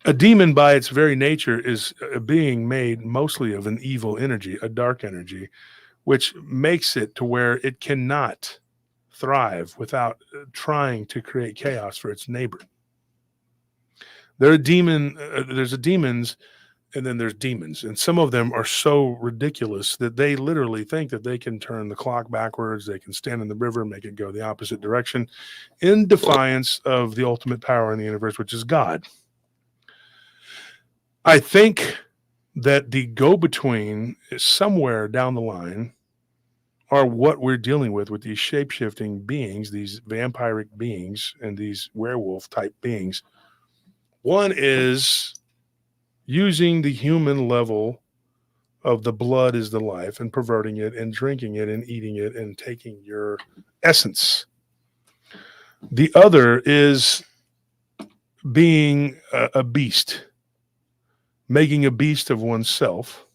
Speaker 4: A demon by its very nature is a being made mostly of an evil energy, a dark energy, which makes it to where it cannot thrive without trying to create chaos for its neighbor. There's demons, and then there's demons, and some of them are so ridiculous that they literally think that they can turn the clock backwards. They can stand in the river, make it go the opposite direction, in defiance of the ultimate power in the universe, which is God. I think that the go-between is somewhere down the line are what we're dealing with these shape-shifting beings, these vampiric beings, and these werewolf-type beings. One is using the human level of the blood is the life and perverting it and drinking it and eating it and taking your essence. The other is being a beast, making a beast of oneself.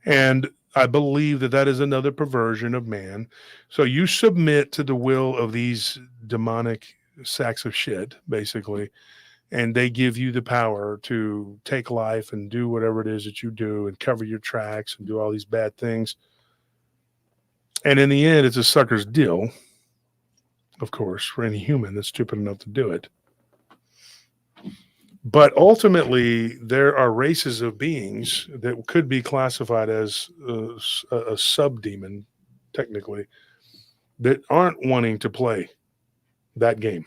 Speaker 4: And I believe that is another perversion of man. So you submit to the will of these demonic sacks of shit, basically, and they give you the power to take life and do whatever it is that you do and cover your tracks and do all these bad things. And in the end, it's a sucker's deal, of course, for any human that's stupid enough to do it. But ultimately, there are races of beings that could be classified as a sub-demon, technically, that aren't wanting to play that game.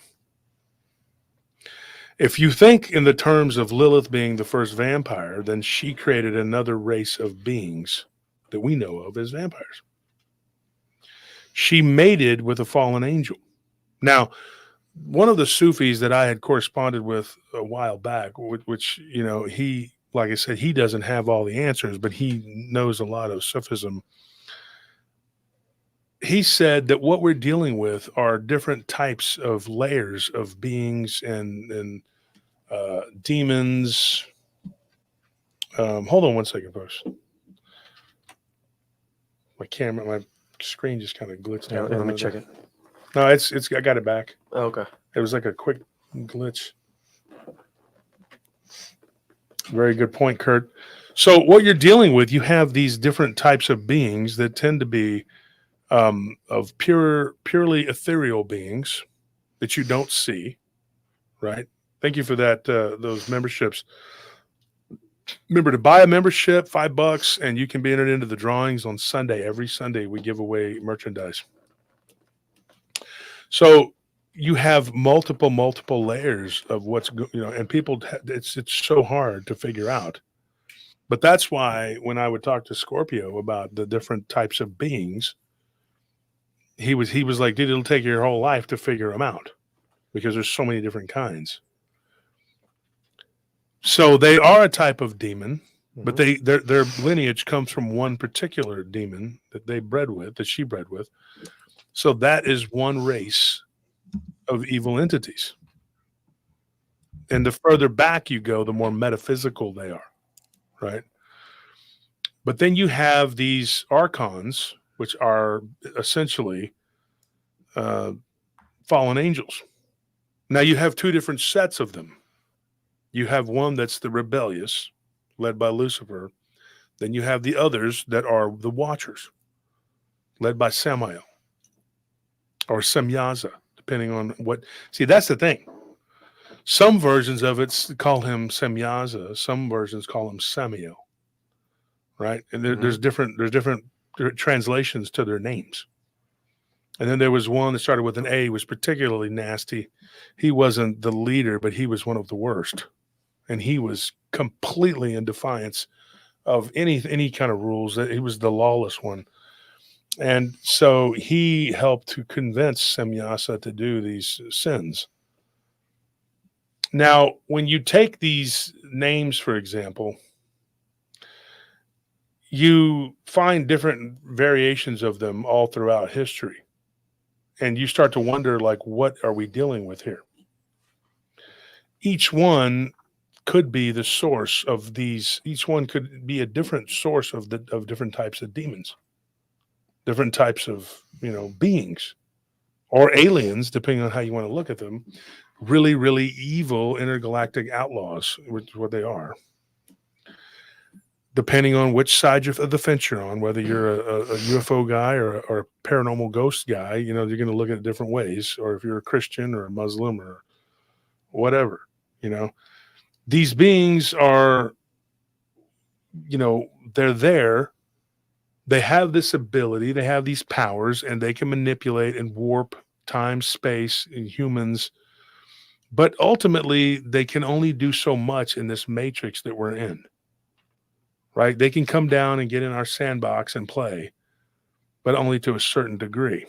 Speaker 4: If you think in the terms of Lilith being the first vampire, then she created another race of beings that we know of as vampires. She mated with a fallen angel. Now, one of the Sufis that I had corresponded with a while back, which, he, like I said, he doesn't have all the answers, but he knows a lot of Sufism. He said that what we're dealing with are different types of layers of beings and demons. Hold on one second, folks. My screen just kind of glitched out.
Speaker 5: Let me check it.
Speaker 4: No, it's I got it back.
Speaker 5: Oh, okay.
Speaker 4: It was like a quick glitch. Very good point, Kurt. So what you're dealing with, you have these different types of beings that tend to be of purely ethereal beings that you don't see, right? Thank you for that. Those memberships. Remember to buy a membership, $5, and you can be entered into the drawings on Sunday. Every Sunday we give away merchandise. So you have multiple layers of what's and people. It's so hard to figure out. But that's why when I would talk to Scorpio about the different types of beings, he was like, dude, it'll take your whole life to figure them out because there's so many different kinds. So they are a type of demon, but their lineage comes from one particular demon that she bred with. So that is one race of evil entities. And the further back you go, the more metaphysical they are, right? But then you have these archons, which are essentially fallen angels. Now you have two different sets of them. You have one that's the rebellious, led by Lucifer. Then you have the others that are the watchers, led by Samael or Semyaza, depending on what. See, that's the thing. Some versions of it call him Semyaza. Some versions call him Samael, right? And there's different translations to their names. And then there was one that started with an A, was particularly nasty. He wasn't the leader, but he was one of the worst. And he was completely in defiance of any kind of rules. He was the lawless one. And so he helped to convince Semyasa to do these sins. Now, when you take these names, for example, you find different variations of them all throughout history. And you start to wonder, like, what are we dealing with here? Each one could be the source of these. Each one could be a different source of different types of demons, different types of beings, or aliens, depending on how you want to look at them. Really, really evil intergalactic outlaws, which is what they are. depending on which side of the fence you're on, whether you're a UFO guy or a paranormal ghost guy, you know, you're going to look at it different ways. Or if you're a Christian or a Muslim or whatever, you know, these beings are, you know, they're there. They have this ability, they have these powers, and they can manipulate and warp time, space, and humans. But ultimately, they can only do so much in this matrix that we're in. Right? They can come down and get in our sandbox and play, but only to a certain degree.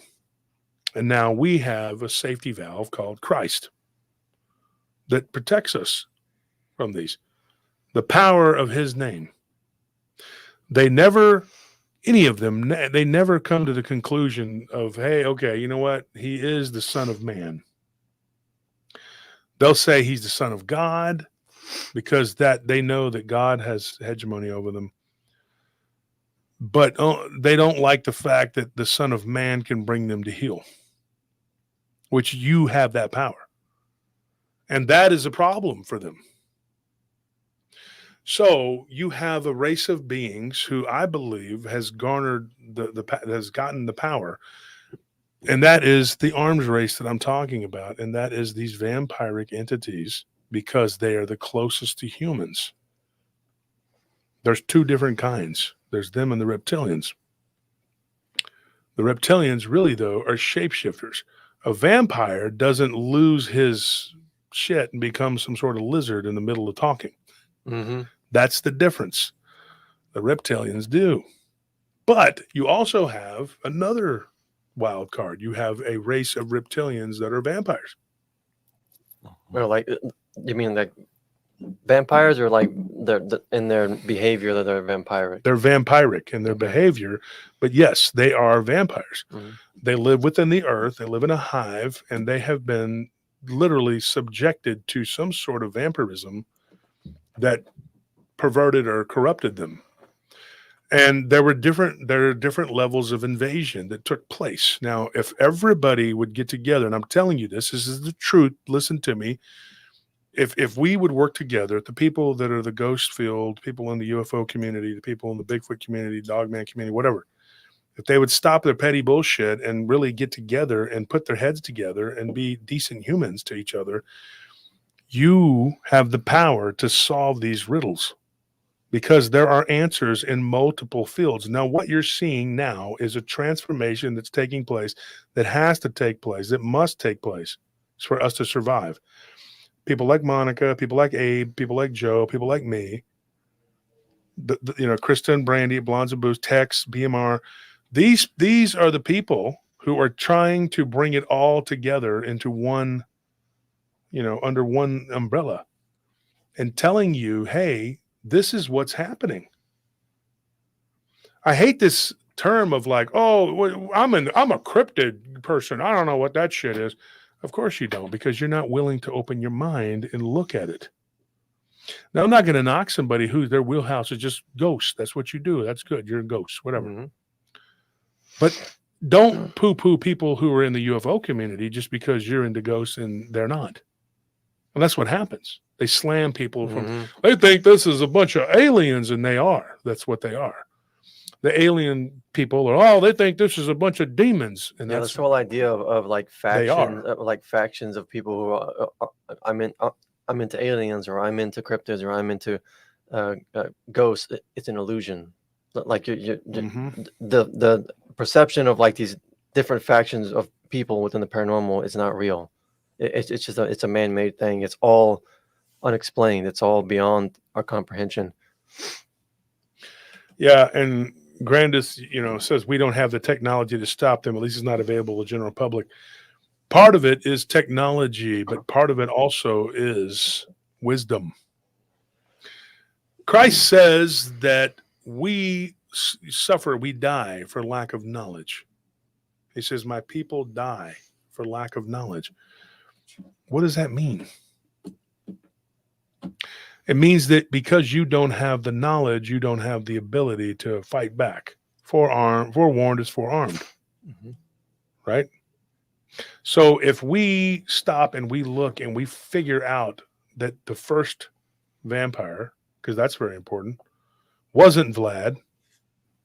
Speaker 4: And now we have a safety valve called Christ that protects us from these. The power of his name. They never, any of them, they never come to the conclusion of, hey, okay, you know what? He is the Son of Man. They'll say he's the Son of God because that they know that God has hegemony over them. But they don't like the fact that the Son of Man can bring them to heal, which you have that power. And that is a problem for them. So you have a race of beings who I believe has garnered has gotten the power. And that is the arms race that I'm talking about. And that is these vampiric entities because they are the closest to humans. There's two different kinds. There's them and the reptilians. The reptilians really, though, are shapeshifters. A vampire doesn't lose his shit and become some sort of lizard in the middle of talking.
Speaker 5: Mm-hmm.
Speaker 4: That's the difference. The reptilians do. But you also have another wild card. You have a race of reptilians that are vampires.
Speaker 5: Or like, you mean like vampires, or like in their behavior that they're vampiric?
Speaker 4: They're vampiric in their behavior, but yes, they are vampires.
Speaker 5: Mm-hmm.
Speaker 4: They live within the earth. They live in a hive, and they have been literally subjected to some sort of vampirism that perverted or corrupted them. And there are different levels of invasion that took place. Now, if everybody would get together, and I'm telling you this is the truth, listen to me. If we would work together, the people that are the ghost field, people in the UFO community, the people in the Bigfoot community, Dogman community, whatever, if they would stop their petty bullshit and really get together and put their heads together and be decent humans to each other, you have the power to solve these riddles. Because there are answers in multiple fields. Now, what you're seeing now is a transformation that's taking place, that has to take place, that must take place for us to survive. People like Monica, people like Abe, people like Joe, people like me, Krista and Brandy, Blondes and Booze, Tex, BMR. These are the people who are trying to bring it all together into one, under one umbrella, and telling you, hey, this is what's happening. I hate this term of like, oh, I'm a cryptid person. I don't know what that shit is. Of course you don't, because you're not willing to open your mind and look at it. Now, I'm not going to knock somebody who their wheelhouse is just ghosts. That's what you do. That's good. You're a ghost, whatever.
Speaker 5: Mm-hmm.
Speaker 4: But don't poo-poo people who are in the UFO community just because you're into ghosts and they're not. And that's what happens. They slam people from, they think this is a bunch of aliens, and they are. That's what they are. The alien people are, they think this is a bunch of demons. And
Speaker 5: that's the whole idea of like factions of people who are, I'm into aliens, or I'm into cryptids, or I'm into ghosts. It's an illusion. Like the perception of like these different factions of people within the paranormal is not real. It's just it's a man-made thing. It's all unexplained. It's all beyond our comprehension.
Speaker 4: Yeah, and Grandis, says we don't have the technology to stop them. At least it's not available to the general public. Part of it is technology, but part of it also is wisdom. Christ says that we die for lack of knowledge. He says, my people die for lack of knowledge. What does that mean? It means that because you don't have the knowledge, you don't have the ability to fight back. Forewarned is forearmed. Mm-hmm. Right? So if we stop and we look and we figure out that the first vampire, because that's very important, wasn't Vlad.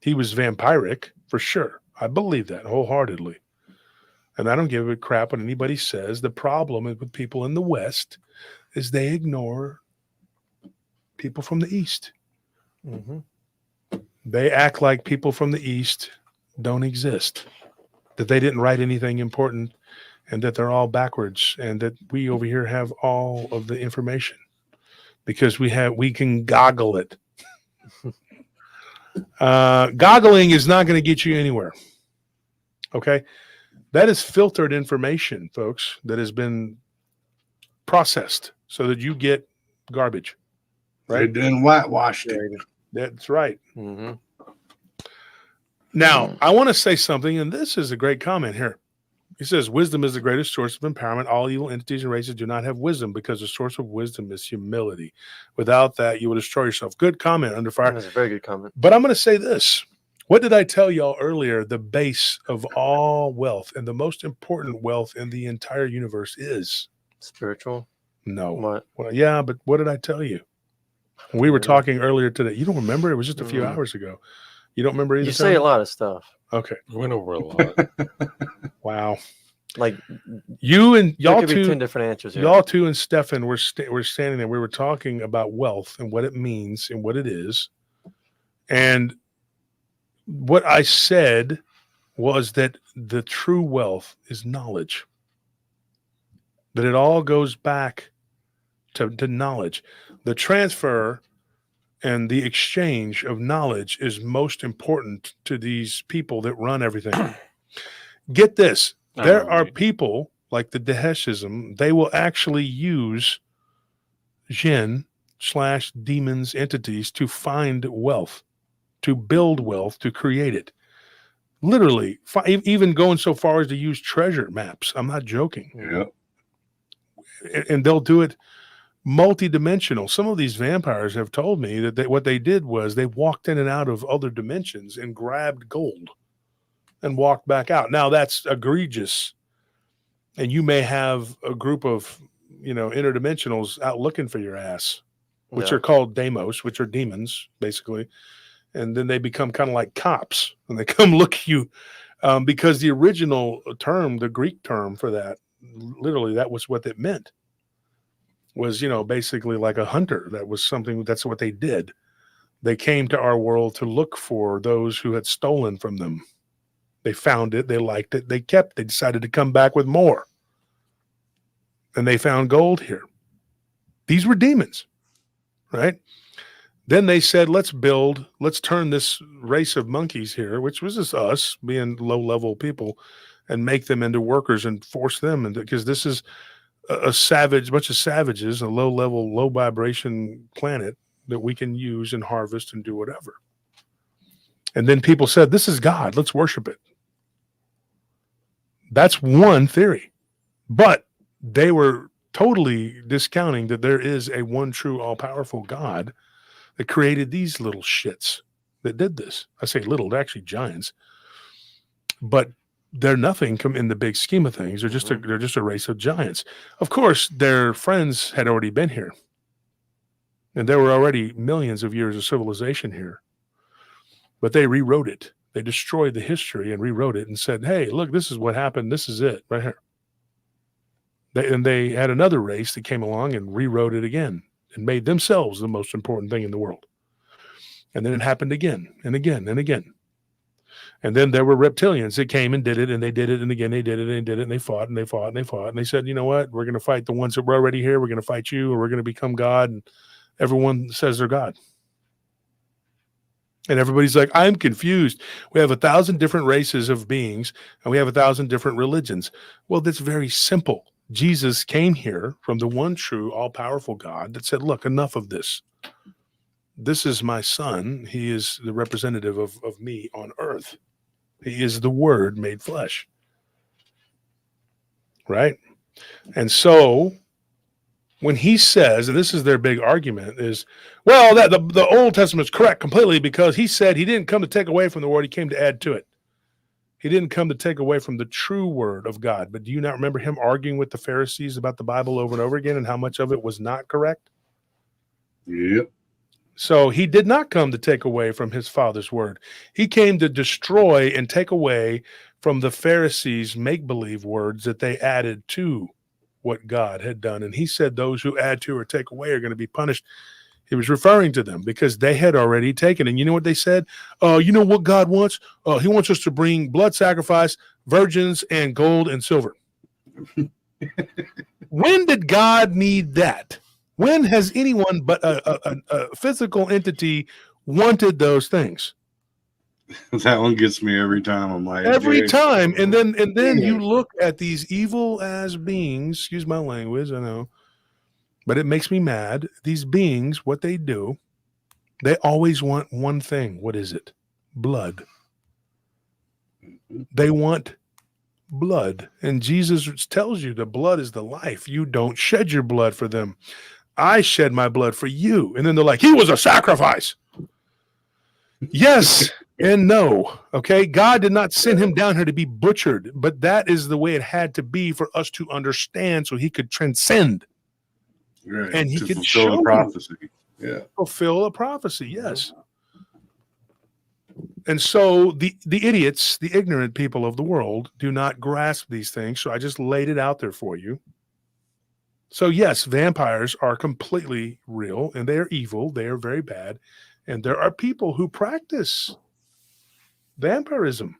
Speaker 4: He was vampiric for sure. I believe that wholeheartedly. And I don't give a crap what anybody says. The problem with people in the West is they ignore people from the East.
Speaker 5: Mm-hmm.
Speaker 4: They act like people from the East don't exist, that they didn't write anything important, and that they're all backwards, and that we over here have all of the information because we can goggle it. Goggling is not going to get you anywhere. Okay. That is filtered information, folks, that has been processed so that you get garbage.
Speaker 9: Right? They done whitewashed it.
Speaker 4: That's right.
Speaker 5: Mm-hmm.
Speaker 4: Now, I want to say something, and this is a great comment here. He says, wisdom is the greatest source of empowerment. All evil entities and races do not have wisdom because the source of wisdom is humility. Without that, you will destroy yourself. Good comment, Under Fire.
Speaker 5: That's a very good comment.
Speaker 4: But I'm going to say this. What did I tell y'all earlier? The base of all wealth and the most important wealth in the entire universe is
Speaker 5: spiritual.
Speaker 4: No.
Speaker 5: What?
Speaker 4: Well, yeah, but what did I tell you? We were talking earlier today. You don't remember? It was just a few hours ago. You don't remember either?
Speaker 5: You say a lot of stuff.
Speaker 4: Okay.
Speaker 8: We went over a lot.
Speaker 4: Wow.
Speaker 5: Like
Speaker 4: you and y'all two,
Speaker 5: 10 different answers here.
Speaker 4: Y'all two and Stefan were standing there. We were talking about wealth and what it means and what it is. And what I said was that the true wealth is knowledge. That it all goes back to knowledge. The transfer and the exchange of knowledge is most important to these people that run everything. Get this. There are people like the Daheshism, they will actually use jinn/demons entities to find wealth, to build wealth, to create it. Literally, even going so far as to use treasure maps. I'm not joking.
Speaker 9: Yeah.
Speaker 4: And they'll do it multi-dimensional. Some of these vampires have told me that what they did was they walked in and out of other dimensions and grabbed gold and walked back out. Now that's egregious. And you may have a group of, interdimensionals out looking for your ass, which are called demos, which are demons, basically. And then they become kind of like cops and they come look at you because the original term, the Greek term for that, literally that was what it meant. Was, basically like a hunter. That's what they did. They came to our world to look for those who had stolen from them. They found it. They liked it. They kept. They decided to come back with more. And they found gold here. These were demons, right? Then they said, let's turn this race of monkeys here, which was just us being low-level people, and make them into workers and force them into, because this is a bunch of savages, a low-level, low-vibration planet that we can use and harvest and do whatever. And then people said, this is God. Let's worship it. That's one theory. But they were totally discounting that there is a one true, all-powerful God that created these little shits that did this. I say little, they're actually giants. But they're nothing in the big scheme of things. They're just a race of giants. Of course, their friends had already been here. And there were already millions of years of civilization here. But they rewrote it. They destroyed the history and rewrote it and said, hey, look, this is what happened. This is it right here. They had another race that came along and rewrote it again and made themselves the most important thing in the world. And then it happened again and again and again. And then there were reptilians that came and did it, and they did it, and again they did it, and they did it, and they fought, and they fought, and they fought. And they said, you know what? We're going to fight the ones that were already here. We're going to fight you, or we're going to become God. And everyone says they're God. And everybody's like, I'm confused. We have 1,000 different races of beings, and we have 1,000 different religions. Well, that's very simple. Jesus came here from the one true, all-powerful God that said, look, enough of this. This is my son. He is the representative of me on earth. He is the Word made flesh. Right? And so when he says, and this is their big argument, is, well, that the Old Testament is correct completely because he said he didn't come to take away from the Word, he came to add to it. He didn't come to take away from the true Word of God. But do you not remember him arguing with the Pharisees about the Bible over and over again and how much of it was not correct?
Speaker 9: Yep.
Speaker 4: So he did not come to take away from his Father's word. He came to destroy and take away from the Pharisees' make-believe words that they added to what God had done. And he said those who add to or take away are going to be punished. He was referring to them because they had already taken. And you know what they said? You know what God wants? He wants us to bring blood sacrifice, virgins, and gold and silver. When did God need that? When has anyone but a physical entity wanted those things?
Speaker 9: That one gets me every time. I'm like,
Speaker 4: Every
Speaker 9: dude.
Speaker 4: time. And then you look at these evil as beings, excuse my language, I know, but it makes me mad. These beings, what they do, they always want one thing. What is it? Blood. They want blood. And Jesus tells you the blood is the life. You don't shed your blood for them. I shed my blood for you. And then they're like, he was a sacrifice. Yes and no. Okay. God did not send him down here to be butchered, but that is the way it had to be for us to understand so he could transcend.
Speaker 9: Right.
Speaker 4: And he
Speaker 9: To
Speaker 4: could
Speaker 9: fulfill
Speaker 4: show
Speaker 9: the prophecy. Yeah.
Speaker 4: Fulfill a prophecy. Yes. And so the idiots, the ignorant people of the world do not grasp these things. So I just laid it out there for you. So yes, vampires are completely real and they are evil. They are very bad. And there are people who practice vampirism.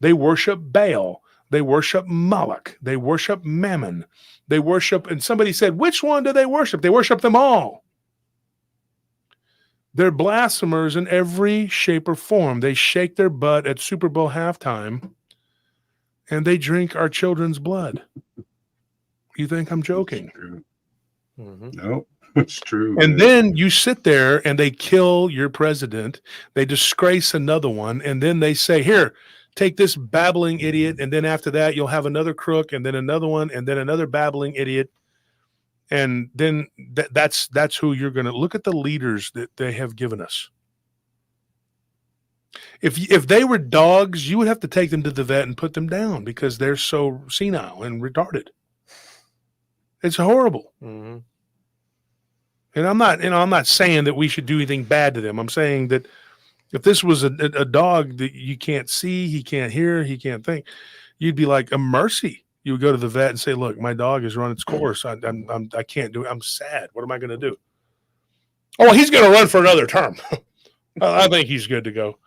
Speaker 4: They worship Baal. They worship Moloch. They worship Mammon. They worship, and somebody said, which one do they worship? They worship them all. They're blasphemers in every shape or form. They shake their butt at Super Bowl halftime and they drink our children's blood. You think I'm joking?
Speaker 5: Mm-hmm.
Speaker 9: No, it's true.
Speaker 4: And
Speaker 9: man.
Speaker 4: then you sit there and they kill your president. They disgrace another one. And then they say, here, take this babbling idiot. And then after that, you'll have another crook and then another one and then another babbling idiot. And then that's who you're going to look at the leaders that they have given us. If they were dogs, you would have to take them to the vet and put them down because they're so senile and retarded. It's horrible.
Speaker 5: Mm-hmm.
Speaker 4: And I'm not saying that we should do anything bad to them. I'm saying that if this was a dog that you can't see, he can't hear, he can't think, you'd be like a mercy. You would go to the vet and say, look, my dog has run its course. I can't do it. I'm sad. What am I going to do? Oh, he's going to run for another term. I think he's good to go.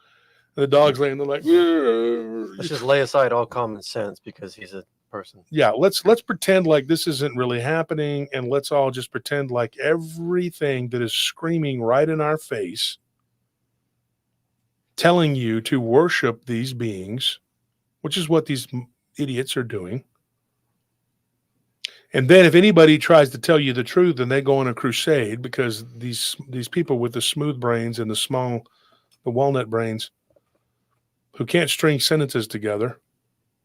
Speaker 4: And the dog's laying there like,
Speaker 5: let's just lay aside all common sense because he's a person.
Speaker 4: Yeah, let's pretend like this isn't really happening, and let's all just pretend like everything that is screaming right in our face, telling you to worship these beings, which is what these idiots are doing. And then if anybody tries to tell you the truth, then they go on a crusade because these people with the smooth brains and the walnut brains who can't string sentences together,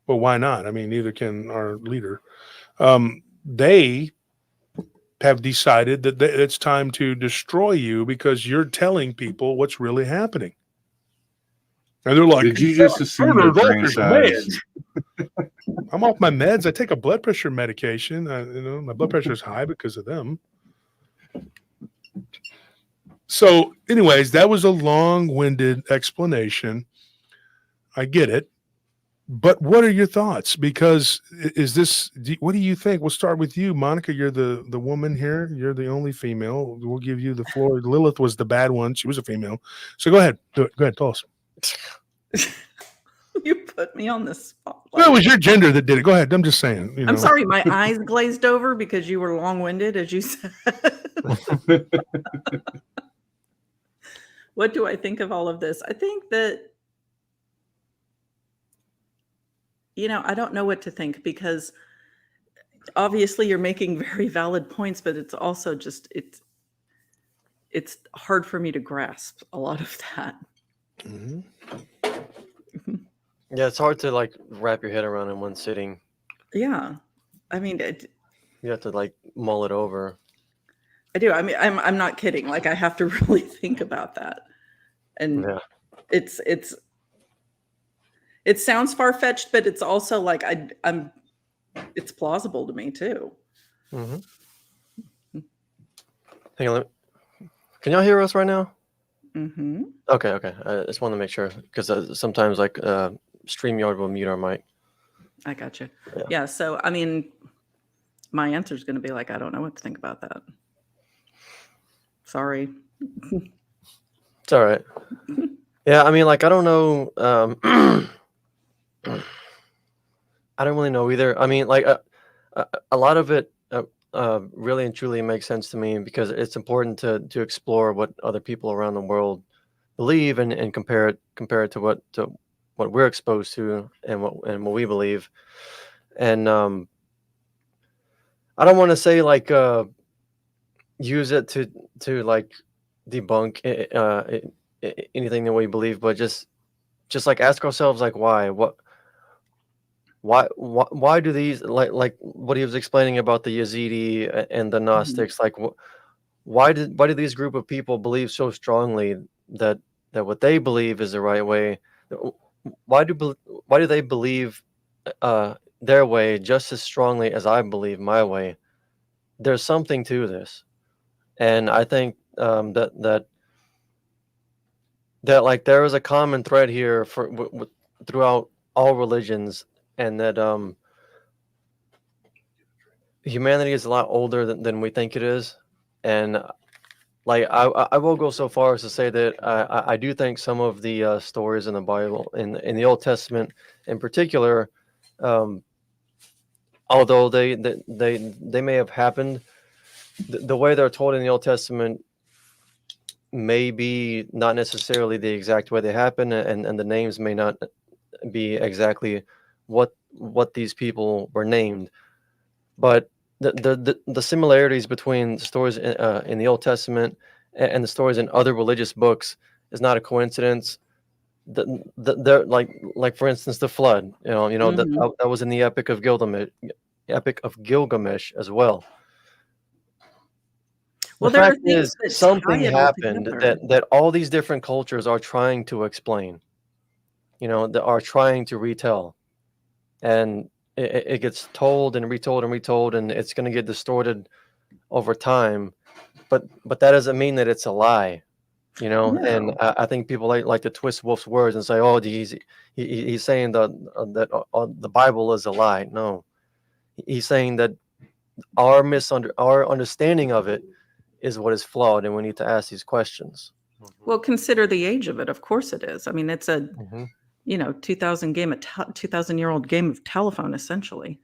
Speaker 4: well, why not? I mean, neither can our leader. They have decided that it's time to destroy you because you're telling people what's really happening. And they're like,
Speaker 9: did you just assume the brain size?
Speaker 4: I'm off my meds. I take a blood pressure medication. My blood pressure is high because of them. So anyways, that was a long-winded explanation. I get it. But what are your thoughts? Because what do you think? We'll start with you, Monica. You're the woman here. You're the only female. We'll give you the floor. Lilith was the bad one. She was a female. So go ahead. Do it. Go ahead. Tell us.
Speaker 7: You put me on the spot.
Speaker 4: Well, it was your gender that did it. Go ahead. I'm just saying.
Speaker 7: I'm sorry. My eyes glazed over because you were long-winded, as you said. What do I think of all of this? I think that, I don't know what to think because obviously you're making very valid points, but it's also just, it's hard for me to grasp a lot of that.
Speaker 4: Mm-hmm.
Speaker 5: Yeah, it's hard to wrap your head around in one sitting.
Speaker 7: Yeah. I mean,
Speaker 5: you have to mull it over.
Speaker 7: I do. I mean, I'm not kidding. I have to really think about that. And
Speaker 5: yeah.
Speaker 7: It sounds far-fetched, but it's also it's plausible to me too.
Speaker 5: Mm-hmm. Hang on. Can y'all hear us right now?
Speaker 7: Mm-hmm.
Speaker 5: Okay. I just want to make sure because sometimes like StreamYard will mute our mic.
Speaker 7: I got you.
Speaker 5: Yeah.
Speaker 7: Yeah. So, I mean, my answer is going to be like, I don't know what to think about that. Sorry.
Speaker 5: It's all right. Yeah, I mean, like, I don't know. I don't really know either. I mean, like, a lot of it really and truly makes sense to me because it's important to explore what other people around the world believe and compare it to what we're exposed to and what we believe. And I don't want to say like use it to like debunk anything that we believe, but just like ask ourselves like why do these like what he was explaining about the Yazidi and the Gnostics, like why do these group of people believe so strongly that what they believe is the right way? Why do they believe their way just as strongly as I believe my way? There's something to this, and I think that like there is a common thread here for throughout all religions, and that humanity is a lot older than we think it is. And like I will go so far as to say that I do think some of the stories in the Bible, in the Old Testament in particular, although they may have happened, the way they're told in the Old Testament may be not necessarily the exact way they happen, and the names may not be exactly what these people were named, but the similarities between stories in the Old Testament and the stories in other religious books is not a coincidence. They're like for instance the flood. That was in the Epic of Gilgamesh as well.
Speaker 7: Well,
Speaker 5: The
Speaker 7: there are
Speaker 5: fact
Speaker 7: things
Speaker 5: is,
Speaker 7: that
Speaker 5: something
Speaker 7: tie it all
Speaker 5: happened
Speaker 7: together.
Speaker 5: that all these different cultures are trying to explain. That are trying to retell, and it gets told and retold and retold, and it's going to get distorted over time. But that doesn't mean that it's a lie,
Speaker 7: No.
Speaker 5: And I think people like to twist Wolf's words and say, "Oh, he's saying that the Bible is a lie." No, he's saying that our understanding of it is what is flawed, and we need to ask these questions.
Speaker 7: Well, consider the age of it. Of course it is. I mean, it's a 2,000-year-old game of telephone, essentially.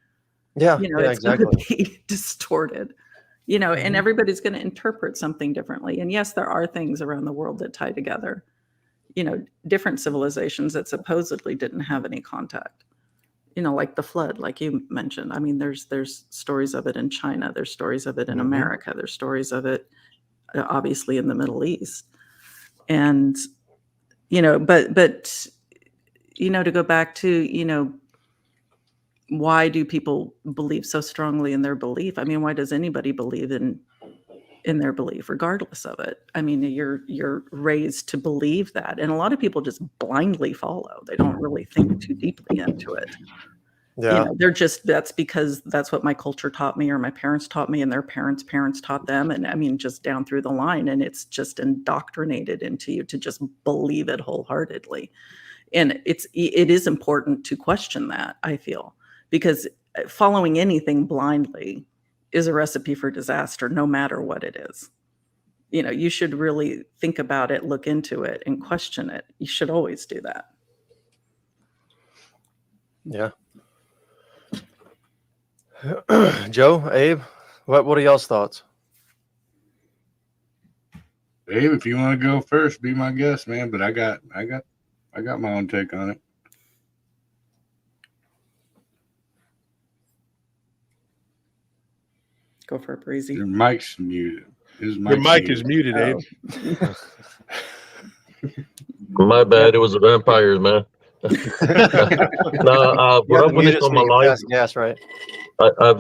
Speaker 5: Yeah,
Speaker 7: It's
Speaker 5: exactly.
Speaker 7: going to be distorted. And everybody's going to interpret something differently. And yes, there are things around the world that tie together, different civilizations that supposedly didn't have any contact, like the flood, like you mentioned. I mean, there's stories of it in China. There's stories of it in America. There's stories of it, obviously, in the Middle East. And, but to go back to, why do people believe so strongly in their belief? I mean, why does anybody believe in their belief, regardless of it? I mean, you're raised to believe that. And a lot of people just blindly follow. They don't really think too deeply into it.
Speaker 5: Yeah.
Speaker 7: That's because that's what my culture taught me, or my parents taught me, and their parents' parents taught them. And I mean, just down through the line, and it's just indoctrinated into you to just believe it wholeheartedly. And it is important to question that, I feel, because following anything blindly is a recipe for disaster, no matter what it is. You should really think about it, look into it, and question it. You should always do that.
Speaker 5: Yeah. Joe, Abe, what are y'all's thoughts?
Speaker 9: Abe, if you want to go first, be my guest, man. But I got my own take on it.
Speaker 7: Go for it, Breezy.
Speaker 9: Your mic's muted.
Speaker 4: Your mic is muted, Abe.
Speaker 6: My bad. It was the vampires, man. What I've witnessed on my life,
Speaker 5: gas, right?
Speaker 6: I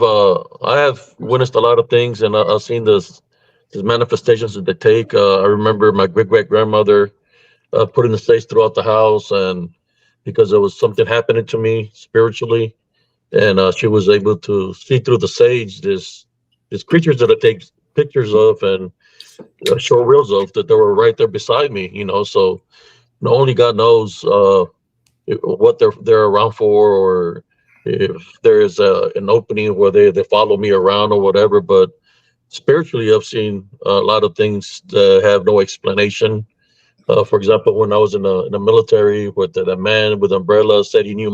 Speaker 6: have witnessed a lot of things, and I've seen these manifestations that they take. I remember my great grandmother putting the sage throughout the house, and because there was something happening to me spiritually, and she was able to see through the sage these creatures that I take pictures of, and show reels of that they were right there beside me. So not only God knows what they're around for, or if there is an opening where they follow me around or whatever. But spiritually, I've seen a lot of things that have no explanation. For example, when I was in the military, with the man with umbrella said he knew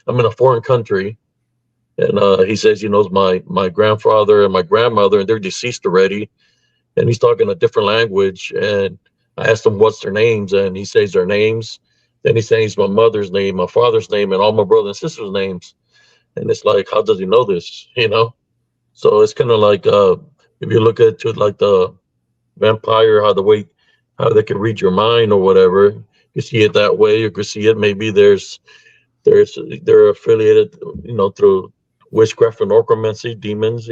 Speaker 6: I'm in a foreign country, and he says he knows my grandfather and my grandmother, and they're deceased already, and he's talking a different language. And I asked him what's their names, and he says their names. Then he says my mother's name, my father's name, and all my brother and sisters' names. And it's like, how does he know this? So it's kind of like if you look at it like the vampire, how they can read your mind or whatever. You see it that way. You could see it. Maybe they're affiliated, through witchcraft and necromancy, demons,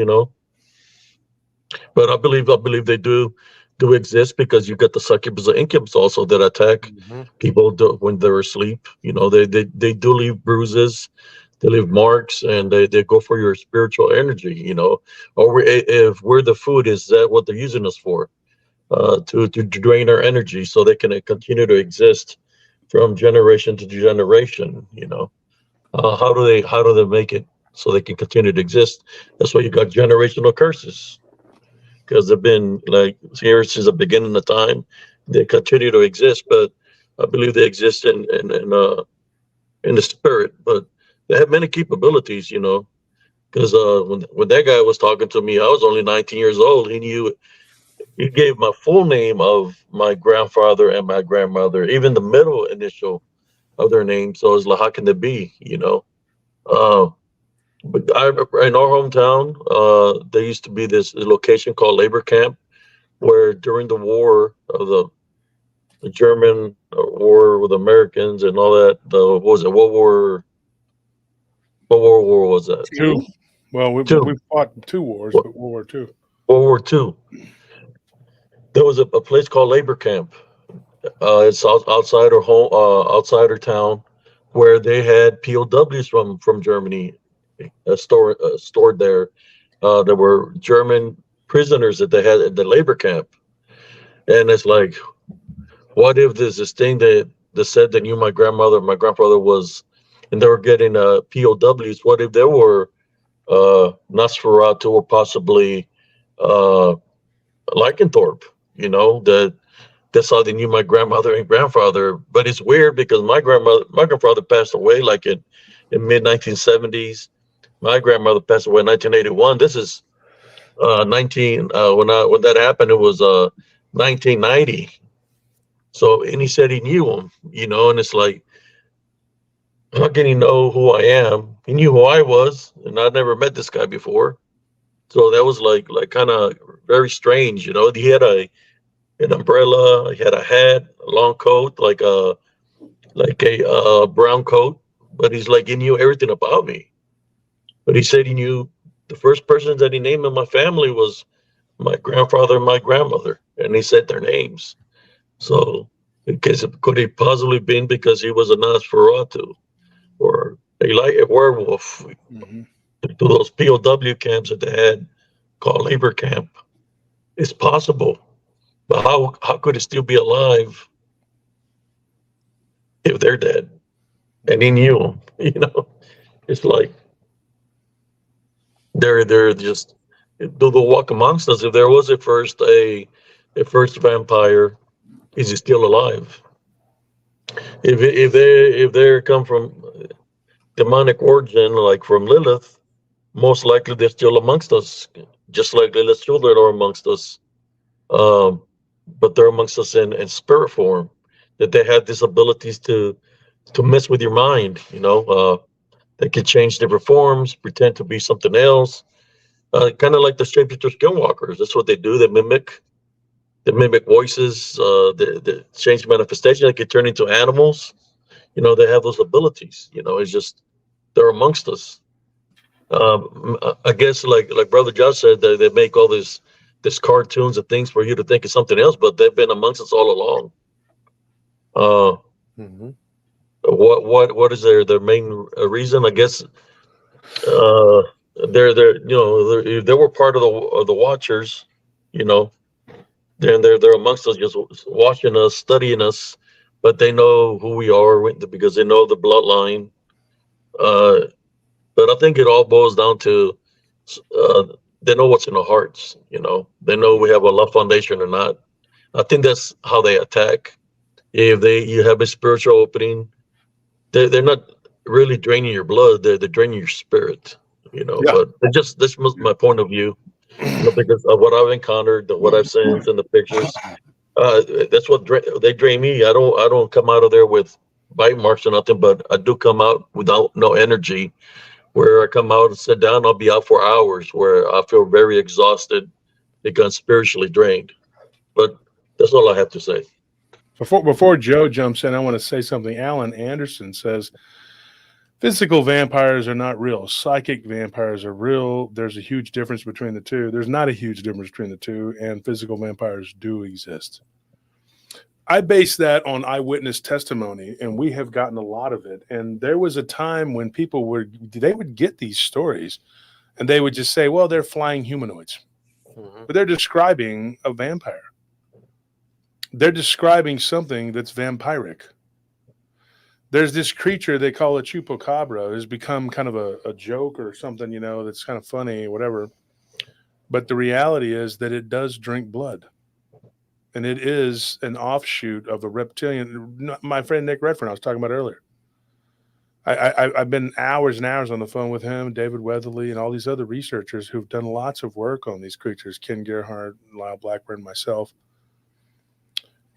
Speaker 6: But I believe they do exist, because you get the succubus and incubus also that attack people when they're asleep. They do leave bruises, they leave marks, and they go for your spiritual energy. Or if we're the food, is that what they're using us for? To drain our energy so they can continue to exist from generation to generation. How do they make it so they can continue to exist? That's why you got generational curses, because they've been like here since the beginning of time. They continue to exist, but I believe they exist in the spirit. But they have many capabilities, because when that guy was talking to me, I was only 19 years old. He gave my full name of my grandfather and my grandmother, even the middle initial of their name. So it's like, how can it be, But in our hometown, there used to be this location called Labor Camp, where during the war of the German war with Americans and all that, what was it, what war was that?
Speaker 4: Two. Well, we fought 2 wars, but World War II.
Speaker 6: World War II. There was a place called Labor Camp. It's outside our town, where they had POWs from Germany stored there. There were German prisoners that they had at the labor camp, and it's like, what if there's this thing that said they knew my grandmother, my grandfather was, and they were getting POWs? What if they were Nosferatu, or possibly Lycanthrope? That's how they knew my grandmother and grandfather. But it's weird, because my grandfather passed away like in mid 1970s. My grandmother passed away in 1981. This is when that happened, it was 1990. So, and he said he knew him, and it's like, how can he know who I am? He knew who I was, and I'd never met this guy before. So that was like kind of very strange, He had an umbrella, he had a hat, a long coat, like a brown coat, but he's like, he knew everything about me. But he said he knew the first person that he named in my family was my grandfather and my grandmother, and he said their names. So, could he possibly been because he was a Nosferatu or a werewolf? To those POW camps that they had called labor camp. It's possible, but how could it still be alive if they're dead and he knew them? It's like they're just, they'll walk amongst us. If there was a first vampire, is he still alive? If they come from demonic origin, like from Lilith, most likely they're still amongst us, just like Lilith's children are amongst us. But they're amongst us in spirit form, that they have these abilities to mess with your mind. They can change different forms, pretend to be something else, kind of like the shapeshifter skinwalkers. That's what they do. They mimic voices, they change manifestation. They can turn into animals. They have those abilities. It's just, they're amongst us. I guess like Brother Josh said, they make all this cartoons and things for you to think it's something else, but they've been amongst us all along. What is their main reason? I guess they were part of the Watchers, they're amongst us, just watching us, studying us, but they know who we are because they know the bloodline. Uh, but I think it all boils down to uh, they know what's in our hearts. They know we have a love foundation or not. I think that's how they attack. If you have a spiritual opening, they're not really draining your blood. They're draining your spirit.
Speaker 4: Yeah.
Speaker 6: But that's my point of view. Because of what I've encountered, what I've seen in the pictures. That's what they drain me. I don't come out of there with bite marks or nothing, but I do come out without no energy. Where I come out and sit down, I'll be out for hours where I feel very exhausted because spiritually drained. But that's all I have to say.
Speaker 4: Before Joe jumps in, I want to say something. Alan Anderson says physical vampires are not real. Psychic vampires are real. There's a huge difference between the two. There's not a huge difference between the two, and physical vampires do exist. I base that on eyewitness testimony, and we have gotten a lot of it. And there was a time when people would get these stories, and they would just say, well, they're flying humanoids.
Speaker 5: Mm-hmm.
Speaker 4: But they're describing a vampire. They're describing something that's vampiric. There's this creature they call a chupacabra. Has become kind of a joke or something, that's kind of funny, whatever. But the reality is that it does drink blood. And it is an offshoot of a reptilian. My friend Nick Redfern, I was talking about earlier. I've been hours and hours on the phone with him, David Weatherly, and all these other researchers who've done lots of work on these creatures, Ken Gerhardt, Lyle Blackburn, myself.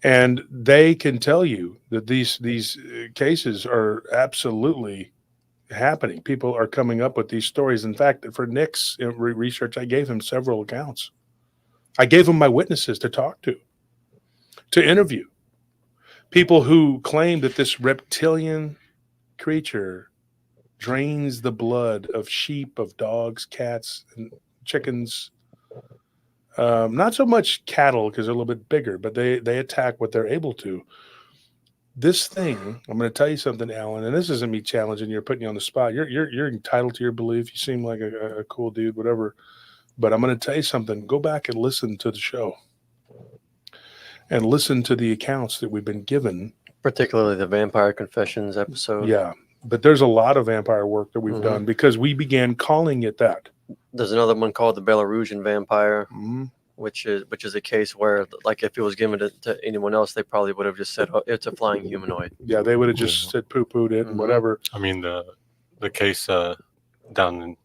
Speaker 4: And they can tell you that these cases are absolutely happening. People are coming up with these stories. In fact, for Nick's research, I gave him several accounts. I gave him my witnesses to talk to interview. People who claim that this reptilian creature drains the blood of sheep, of dogs, cats, and chickens. Not so much cattle because they're a little bit bigger, but they attack what they're able to. This thing, I'm going to tell you something, Alan, and this isn't me challenging you or putting you on the spot. You're entitled to your belief. You seem like a cool dude, whatever. But I'm going to tell you something. Go back and listen to the show. And listen to the accounts that we've been given.
Speaker 5: Particularly the Vampire Confessions episode.
Speaker 4: Yeah, but there's a lot of vampire work that we've done because we began calling it that.
Speaker 5: There's another one called the Belarusian Vampire, which is a case where, like, if it was given to anyone else, they probably would have just said, "Oh, it's a flying humanoid."
Speaker 4: Yeah, they would have just said poo-pooed it and whatever.
Speaker 8: I mean, the case down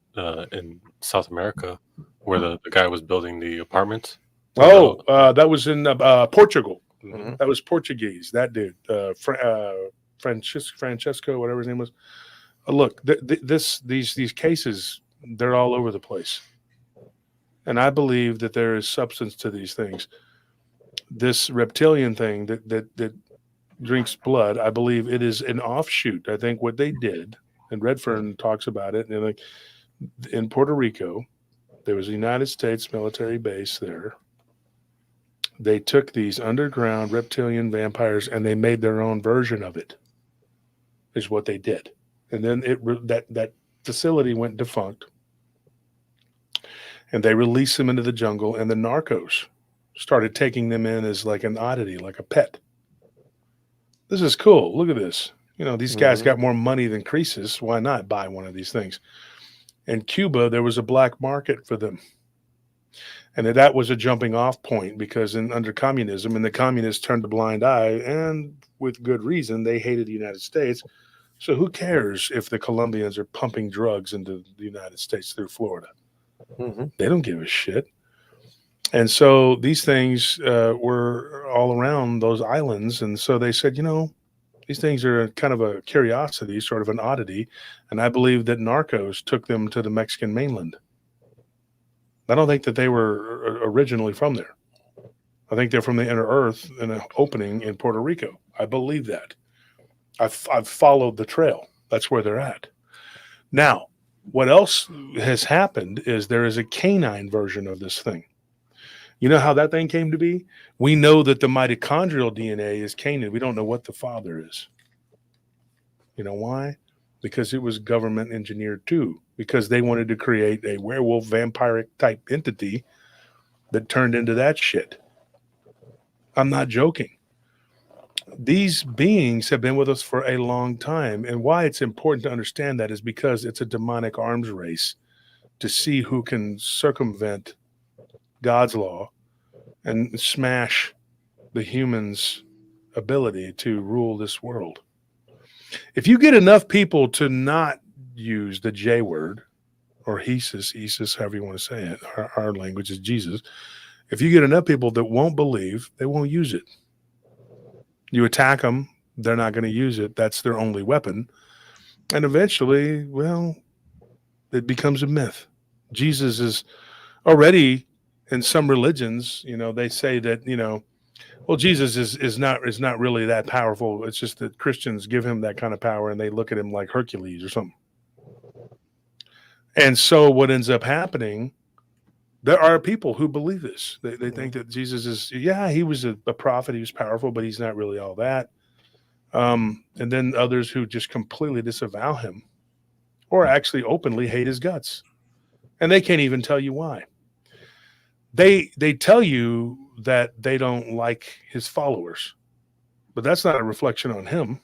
Speaker 8: in South America where the guy was building the apartments.
Speaker 4: That was in Portugal.
Speaker 8: Mm-hmm.
Speaker 4: That was Portuguese. That dude, Francesco, whatever his name was. Look, these cases, they're all over the place, and I believe that there is substance to these things. This reptilian thing that drinks blood, I believe it is an offshoot. I think what they did, and Redfern talks about it, and like in Puerto Rico, there was a United States military base there. They took these underground reptilian vampires and they made their own version of it, is what they did. And then that facility went defunct. And they released them into the jungle, and the narcos started taking them in as like an oddity, like a pet. This is cool. Look at this. These guys got more money than Croesus. Why not buy one of these things? In Cuba, there was a black market for them. And that was a jumping off point because under communism, and the communists turned a blind eye, and with good reason, they hated the United States. So who cares if the Colombians are pumping drugs into the United States through Florida? They don't give a shit. And so these things were all around those islands. And so they said, these things are kind of a curiosity, sort of an oddity. And I believe that narcos took them to the Mexican mainland. I don't think that they were originally from there. I think they're from the inner earth in an opening in Puerto Rico. I believe that. I've followed the trail. That's where they're at. Now, what else has happened is there is a canine version of this thing. You know how that thing came to be? We know that the mitochondrial DNA is canine. We don't know what the father is. You know why? Because it was government engineered too. Because they wanted to create a werewolf vampiric type entity that turned into that shit. I'm not joking. These beings have been with us for a long time. And why it's important to understand that is because it's a demonic arms race to see who can circumvent God's law and smash the humans' ability to rule this world. If you get enough people to not use the J word, or Isis, however you want to say it, our language is Jesus. If you get enough people that won't believe, they won't use it. You attack them, they're not going to use it. That's their only weapon. And eventually, well, it becomes a myth. Jesus is already, in some religions, they say that, well, Jesus is not really that powerful. It's just that Christians give him that kind of power and they look at him like Hercules or something. And so what ends up happening, there are people who believe this. They think that Jesus is, he was a prophet. He was powerful, but he's not really all that. And then others who just completely disavow him or actually openly hate his guts. And they can't even tell you why. They tell you that they don't like his followers, but that's not a reflection on him.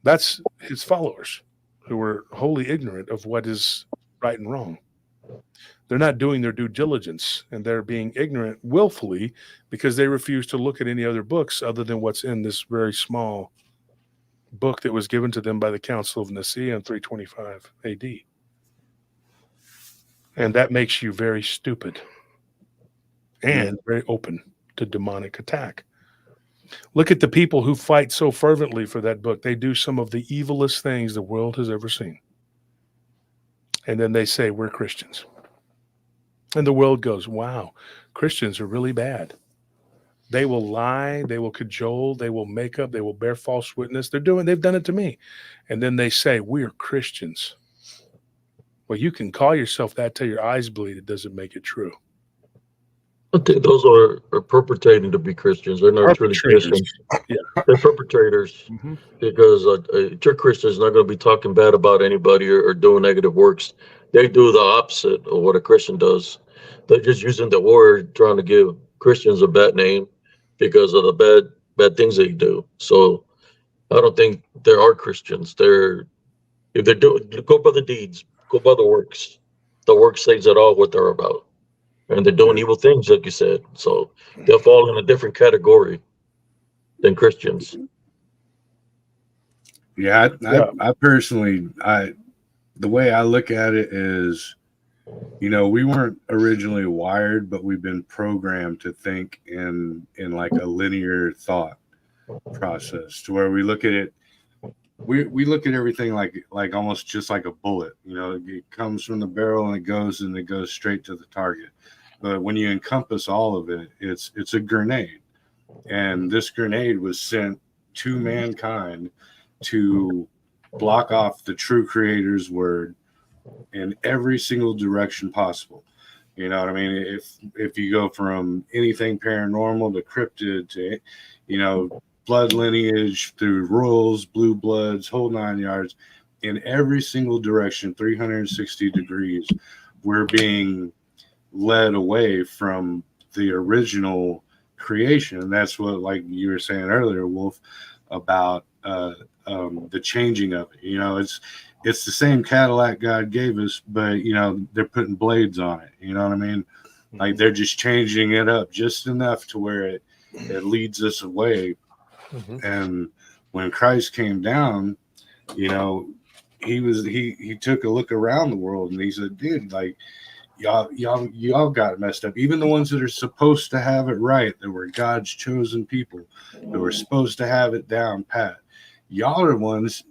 Speaker 4: That's his followers who are wholly ignorant of what is right and wrong. They're not doing their due diligence, and they're being ignorant willfully because they refuse to look at any other books other than what's in this very small book that was given to them by the Council of Nicaea in 325 AD. And that makes you very stupid and very open to demonic attack. Look at the people who fight so fervently for that book. They do some of the evilest things the world has ever seen. And then they say, we're Christians. And the world goes, wow, Christians are really bad. They will lie, they will cajole, they will make up, they will bear false witness. They've done it to me. And then they say, we're Christians. Well, you can call yourself that till your eyes bleed. It doesn't make it true.
Speaker 6: I think those are perpetrating to be Christians. They're not truly Christians.
Speaker 4: Yeah.
Speaker 6: They're perpetrators because a true Christian is not going to be talking bad about anybody or doing negative works. They do the opposite of what a Christian does. They're just using the word, trying to give Christians a bad name because of the bad things they do. So I don't think there are Christians. If they're doing, go by the deeds, go by the works. The work says it all what they're about. And they're doing evil things, like you said. So they'll fall in a different category than Christians.
Speaker 9: Yeah, I personally, the way I look at it is, we weren't originally wired, but we've been programmed to think in like a linear thought process, to where we look at it. We look at everything like almost just like a bullet. It comes from the barrel and it goes straight to the target. But when you encompass all of it, it's a grenade. And this grenade was sent to mankind to block off the true Creator's word in every single direction possible. You know what I mean? If you go from anything paranormal to cryptid to, blood lineage through royals, blue bloods, whole 9 yards, in every single direction, 360 degrees, we're being led away from the original creation. And that's what, like you were saying earlier, Wolf, about the changing of it. It's the same Cadillac God gave us, but they're putting blades on it. You know what I mean? Like they're just changing it up just enough to where it leads us away. And when Christ came down, he took a look around the world and he said, dude, like y'all got messed up. Even the ones that are supposed to have it right, that were God's chosen people, that were supposed to have it down pat. Y'all are ones,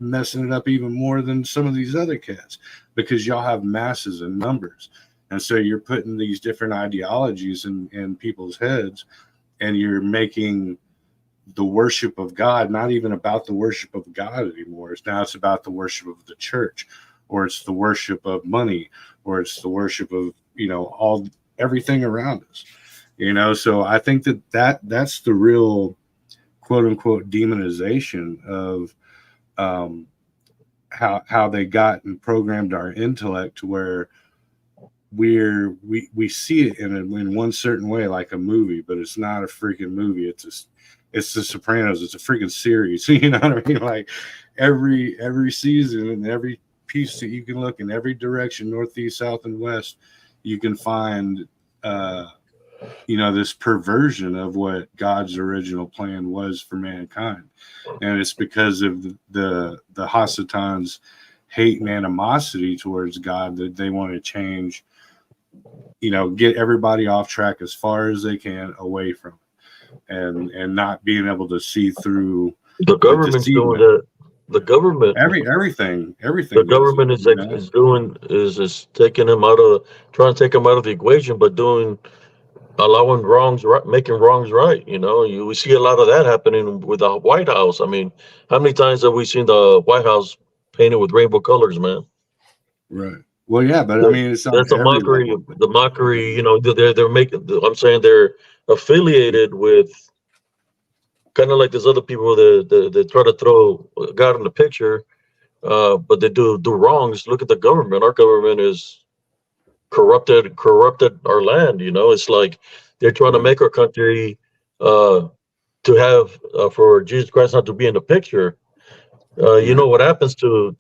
Speaker 9: messing it up even more than some of these other cats, because y'all have masses and numbers. And so you're putting these different ideologies in people's heads, and you're making the worship of God not even about the worship of God anymore. It's about the worship of the church, or it's the worship of money, or it's the worship of, everything around us. So I think that's the real quote unquote demonization of how they got and programmed our intellect to where we see it in one certain way, like a movie, but it's not a freaking movie. It's the Sopranos. It's a freaking series. You know what I mean? Like every season and every piece that you can look in every direction, northeast, south, and west, you can find this perversion of what God's original plan was for mankind. And it's because of the Hasatans' hate and animosity towards God that they want to change, get everybody off track as far as they can away from it, and not being able to see through
Speaker 6: the government's doing that. The government,
Speaker 9: everything.
Speaker 6: The government is taking them trying to take them out of the equation, but allowing wrongs right, making wrongs right. We see a lot of that happening with the White House. I mean, how many times have we seen the White House painted with rainbow colors, man?
Speaker 9: Right. Well, yeah, but I mean, it's
Speaker 6: that's a mockery.
Speaker 9: level.
Speaker 6: The mockery, they're making. I'm saying they're affiliated with kind of like there's other people that try to throw God in the picture, but they do wrongs. Look at the government. Our government is corrupted our land. It's like they're trying to make our country to have for Jesus Christ not to be in the picture. You know what happens to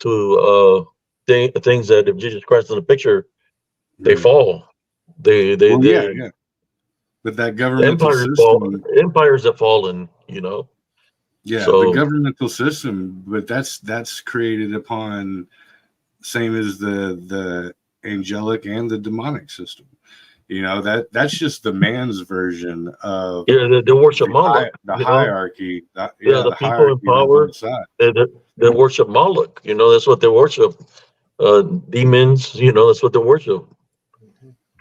Speaker 6: things that if Jesus Christ is in the picture, they fall. They
Speaker 9: yeah. But that governmental system,
Speaker 6: empires have fallen.
Speaker 9: Yeah,
Speaker 6: so,
Speaker 9: the governmental system, but that's created upon same as the angelic and the demonic system. That's just the man's version of
Speaker 6: they worship Moloch,
Speaker 9: the hierarchy.
Speaker 6: The people in power, they worship Moloch. That's what they worship. Demons. That's what they worship.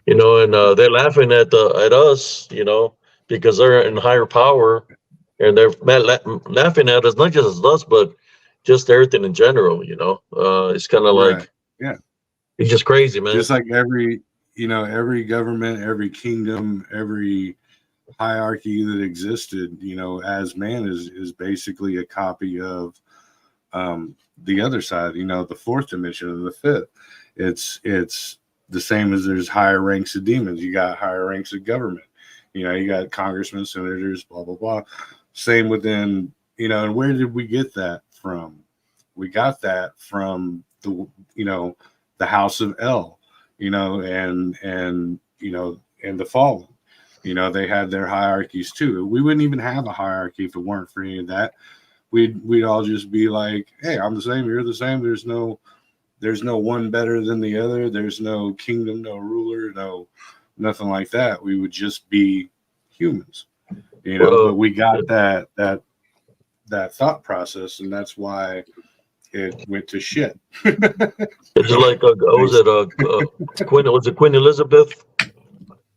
Speaker 6: And they're laughing at us. Because they're in higher power, and they're laughing at us, not just us, but just everything in general. It's kind of like, it's just crazy, man.
Speaker 9: Just like every government, every kingdom, every hierarchy that existed, as man is basically a copy of the other side, the fourth dimension and the fifth. It's the same as there's higher ranks of demons. You got higher ranks of government. You got congressmen, senators, blah, blah, blah. Same within, and where did we get that from? We got that from the House of El, and the fallen. They had their hierarchies too. We wouldn't even have a hierarchy if it weren't for any of that. We'd all just be like, hey, I'm the same, you're the same. There's no one better than the other. There's no kingdom, no ruler, nothing like that. We would just be humans, but we got that thought process, and that's why it went to shit.
Speaker 6: It's like was it Queen Elizabeth,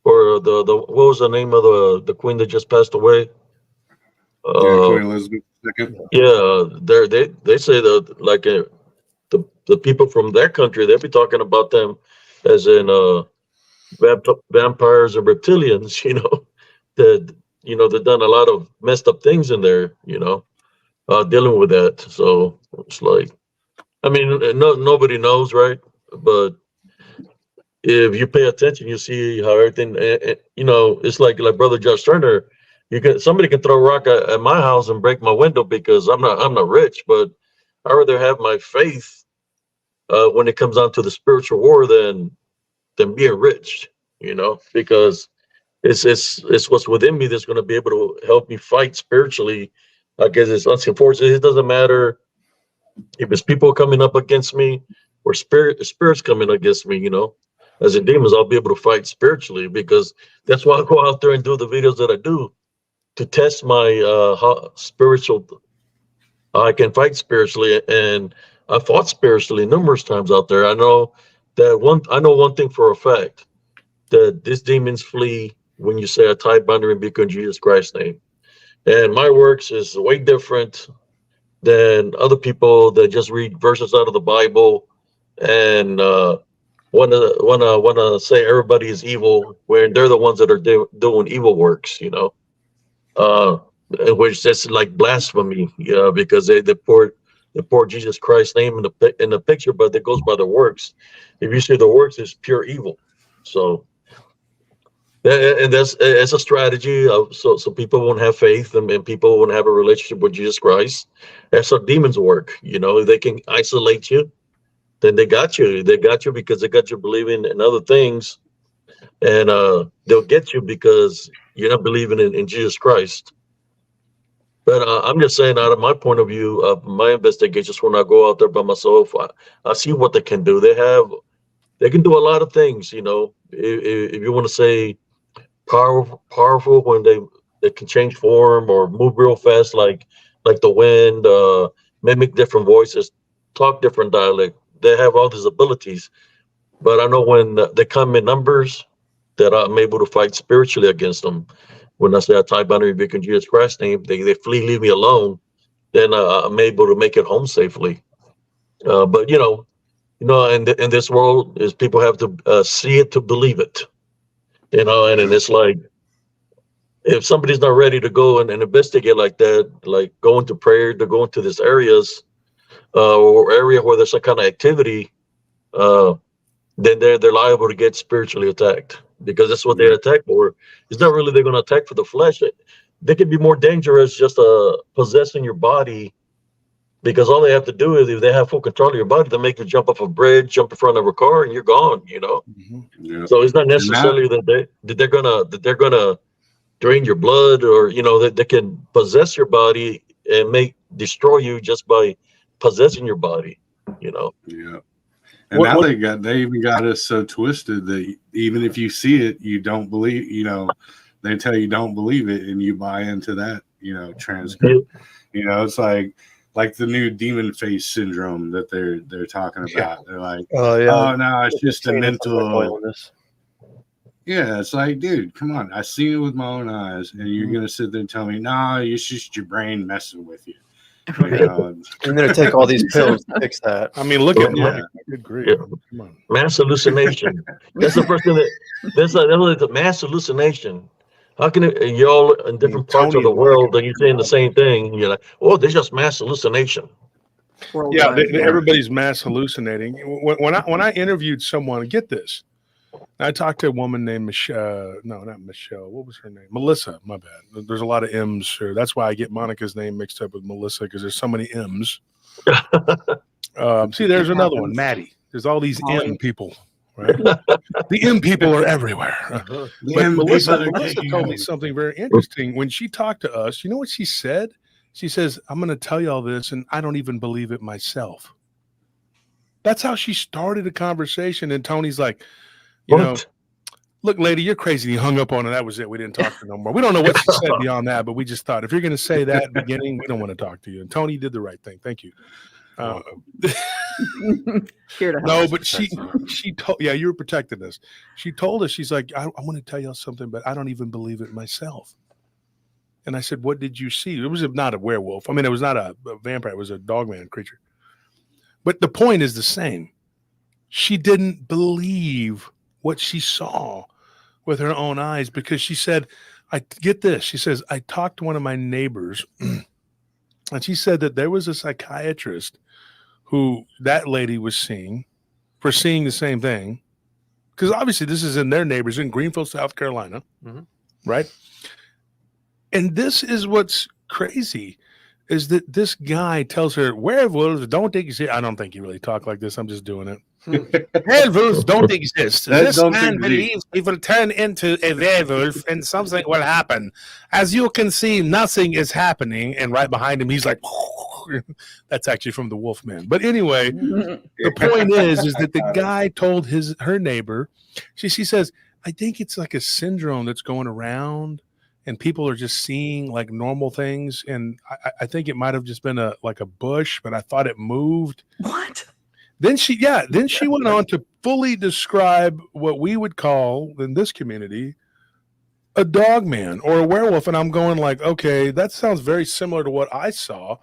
Speaker 6: or the what was the name of the queen that just passed away?
Speaker 9: Queen Elizabeth II.
Speaker 6: Yeah, they say that like the people from their country, they'll be talking about them as in vampires and reptilians. That they've done a lot of messed up things in there. Dealing with that. So it's like, I mean, nobody knows, right? But if you pay attention, you see how everything. It's like Brother Josh Turner. Somebody can throw a rock at my house and break my window because I'm not rich, but I rather have my faith when it comes down to the spiritual war than being rich. Because it's what's within me that's going to be able to help me fight spiritually. I guess it's unfortunate. It doesn't matter if it's people coming up against me or spirits coming against me. As a demons, I'll be able to fight spiritually, because that's why I go out there and do the videos that I do to test my spiritual. I can fight spiritually, and I fought spiritually numerous times out there. I know one thing for a fact, that these demons flee when you say a tie binder and beacon in Jesus Christ's name. And my works is way different than other people that just read verses out of the Bible and want to say everybody is evil when they're the ones that are doing evil works. Which that's like blasphemy. Because they pour Jesus Christ's name in the picture, but it goes by the works. If you see the works, it's pure evil. So, and that's it's a strategy of so people won't have faith and people won't have a relationship with Jesus Christ. That's how demons work. You know, they can isolate you. Then they got you. They got you because they got you believing in other things, and they'll get you because you're not believing in Jesus Christ. But I'm just saying, out of my point of view, of my investigations, when I go out there by myself, I see what they can do. They can do a lot of things. You know, if you want to say powerful when they can change form or move real fast, like the wind, mimic different voices, talk different dialect. They have all these abilities. But I know when they come in numbers, that I'm able to fight spiritually against them. When I say I tie boundary rebuke in Jesus Christ's name, they flee, leave me alone. Then I'm able to make it home safely. But in this world, is people have to see it to believe it. You know, and it's like if somebody's not ready to go and investigate like that, like go into prayer, to go into these areas or area where there's some kind of activity, then they're liable to get spiritually attacked because that's what they attack for. It's not really they're going to attack for the flesh. They can be more dangerous just possessing your body, because all they have to do is if they have full control of your body, they make you jump off a bridge, jump in front of a car, and you're gone. You know.
Speaker 9: Mm-hmm. Yeah.
Speaker 6: So it's not necessarily that they're gonna drain your blood, or that they can possess your body and destroy you just by possessing your body. You know.
Speaker 9: Yeah. And now they even got us so twisted that even if you see it, you don't believe, they tell you don't believe it and you buy into that, transcript. It's like the new demon face syndrome that they're talking about. Yeah. They're like, oh no, it's just a mental. Yeah, it's like, dude, come on. I seen it with my own eyes, and you're gonna sit there and tell me, no, it's just your brain messing with you.
Speaker 5: You're going to take all these pills to fix that.
Speaker 4: I mean, look at Mike. Good grief.
Speaker 6: Yeah. Come on. Mass hallucination. That's the first thing that's a mass hallucination. How can you're all in different parts of the world and you're saying the same thing? And you're like, oh, there's just mass hallucination.
Speaker 4: Yeah, everybody's mass hallucinating. When I interviewed someone, get this. I talked to a woman named Michelle. No, not Michelle. What was her name? Melissa. My bad. There's a lot of M's here. That's why I get Monica's name mixed up with Melissa, because there's so many M's. See, there's another one, Maddie. There's all these M people, right? The M people are everywhere. But Melissa told me something very interesting. When she talked to us, you know what she said? She says, I'm going to tell you all this, and I don't even believe it myself. That's how she started a conversation. And Tony's like, look, lady, you're crazy. He hung up on her. That was it. We didn't talk to her no more. We don't know what she said beyond that, but we just thought if you're going to say that at the beginning, we don't want to talk to you. And Tony did the right thing. Thank you.
Speaker 7: Here to help.
Speaker 4: No, but she told, you were protecting us. She told us, she's like, I want to tell you something, but I don't even believe it myself. And I said, what did you see? It was not a werewolf. I mean, it was not a vampire. It was a dogman creature. But the point is the same. She didn't believe what she saw with her own eyes, because she said, I get this. She says, I talked to one of my neighbors and she said that there was a psychiatrist who that lady was seeing for seeing the same thing. Because obviously this is in their neighbors in Greenville, South Carolina. Mm-hmm. Right. And this is what's crazy, is that this guy tells her werewolves don't exist. I don't think he really talked like this. I'm just doing it. Werewolves don't exist. This man believes he will turn into a werewolf and something will happen. As you can see, nothing is happening. And right behind him, he's like, that's actually from the Wolfman. But anyway, the point is that the guy told her neighbor, she says, I think it's like a syndrome that's going around and people are just seeing like normal things. And I think it might have just been like a bush, but I thought it moved.
Speaker 7: What?
Speaker 4: Then she went on to fully describe what we would call in this community a dog man or a werewolf. And I'm going like, okay, that sounds very similar to what I saw.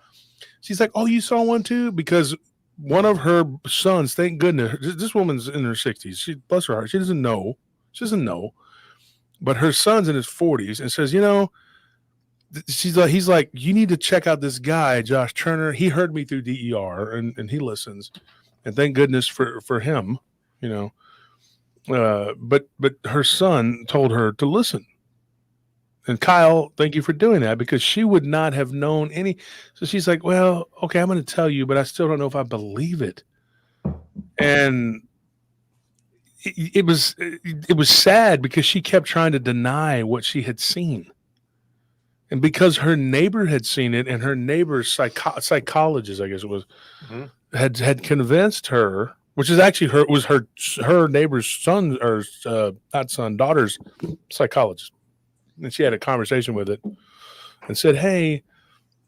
Speaker 4: She's like, oh, you saw one too? Because one of her sons, thank goodness, this woman's in her 60s. She, bless her heart, she doesn't know. But her son's in his 40s and says, he's like, you need to check out this guy, Josh Turner. He heard me through DER and he listens. And thank goodness for him, But her son told her to listen. And Kyle, thank you for doing that, because she would not have known any. So she's like, well, okay, I'm going to tell you, but I still don't know if I believe it. And it was sad because she kept trying to deny what she had seen. And because her neighbor had seen it, and her neighbor's psychologist, I guess it was, had convinced her, which is actually her neighbor's son, or not son, daughter's psychologist. And she had a conversation with it and said, hey,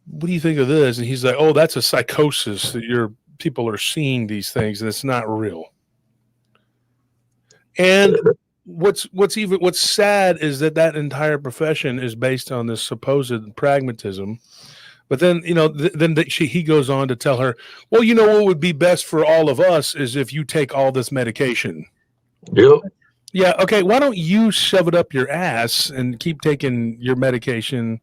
Speaker 4: what do you think of this? And he's like, oh, that's a psychosis, that your people are seeing these things and it's not real. And what's sad is that entire profession is based on this supposed pragmatism. But then, he goes on to tell her, well, what would be best for all of us is if you take all this medication.
Speaker 6: Yep.
Speaker 4: Yeah, okay, why don't you shove it up your ass and keep taking your medication,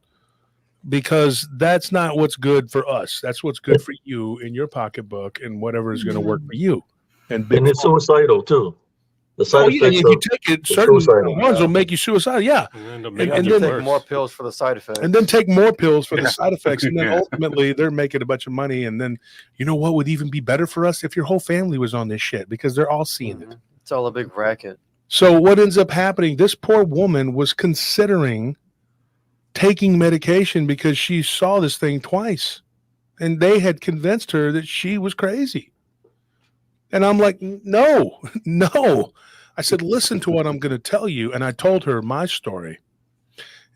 Speaker 4: because that's not what's good for us. That's what's good for you in your pocketbook and whatever is going to work for you. And
Speaker 6: it's suicidal too. The side effects.
Speaker 4: If you take it, certain ones will make you suicidal. Yeah,
Speaker 5: and then take more pills for the side effects.
Speaker 4: And then take more pills for the side effects. And then ultimately they're making a bunch of money. And then, what would even be better for us if your whole family was on this shit, because they're all seeing it.
Speaker 5: It's all a big racket.
Speaker 4: So what ends up happening, this poor woman was considering taking medication because she saw this thing twice, and they had convinced her that she was crazy. And I'm like, no. I said, listen to what I'm going to tell you. And I told her my story.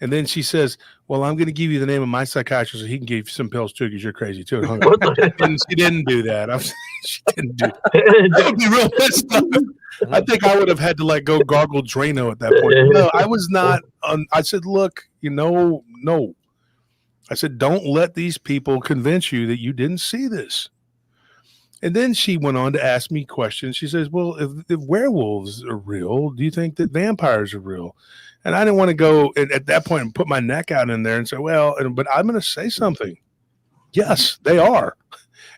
Speaker 4: And then she says, well, I'm going to give you the name of my psychiatrist so he can give you some pills too, because you're crazy too. And she didn't do that. She didn't do that. That would be real pissed off. I think I would have had to go gargle Drano at that point. No, I was not. I said, look, no. I said, don't let these people convince you that you didn't see this. And then she went on to ask me questions. She says, well, if werewolves are real, do you think that vampires are real? And I didn't want to go at that point and put my neck out in there and say, well, but I'm going to say something. Yes, they are.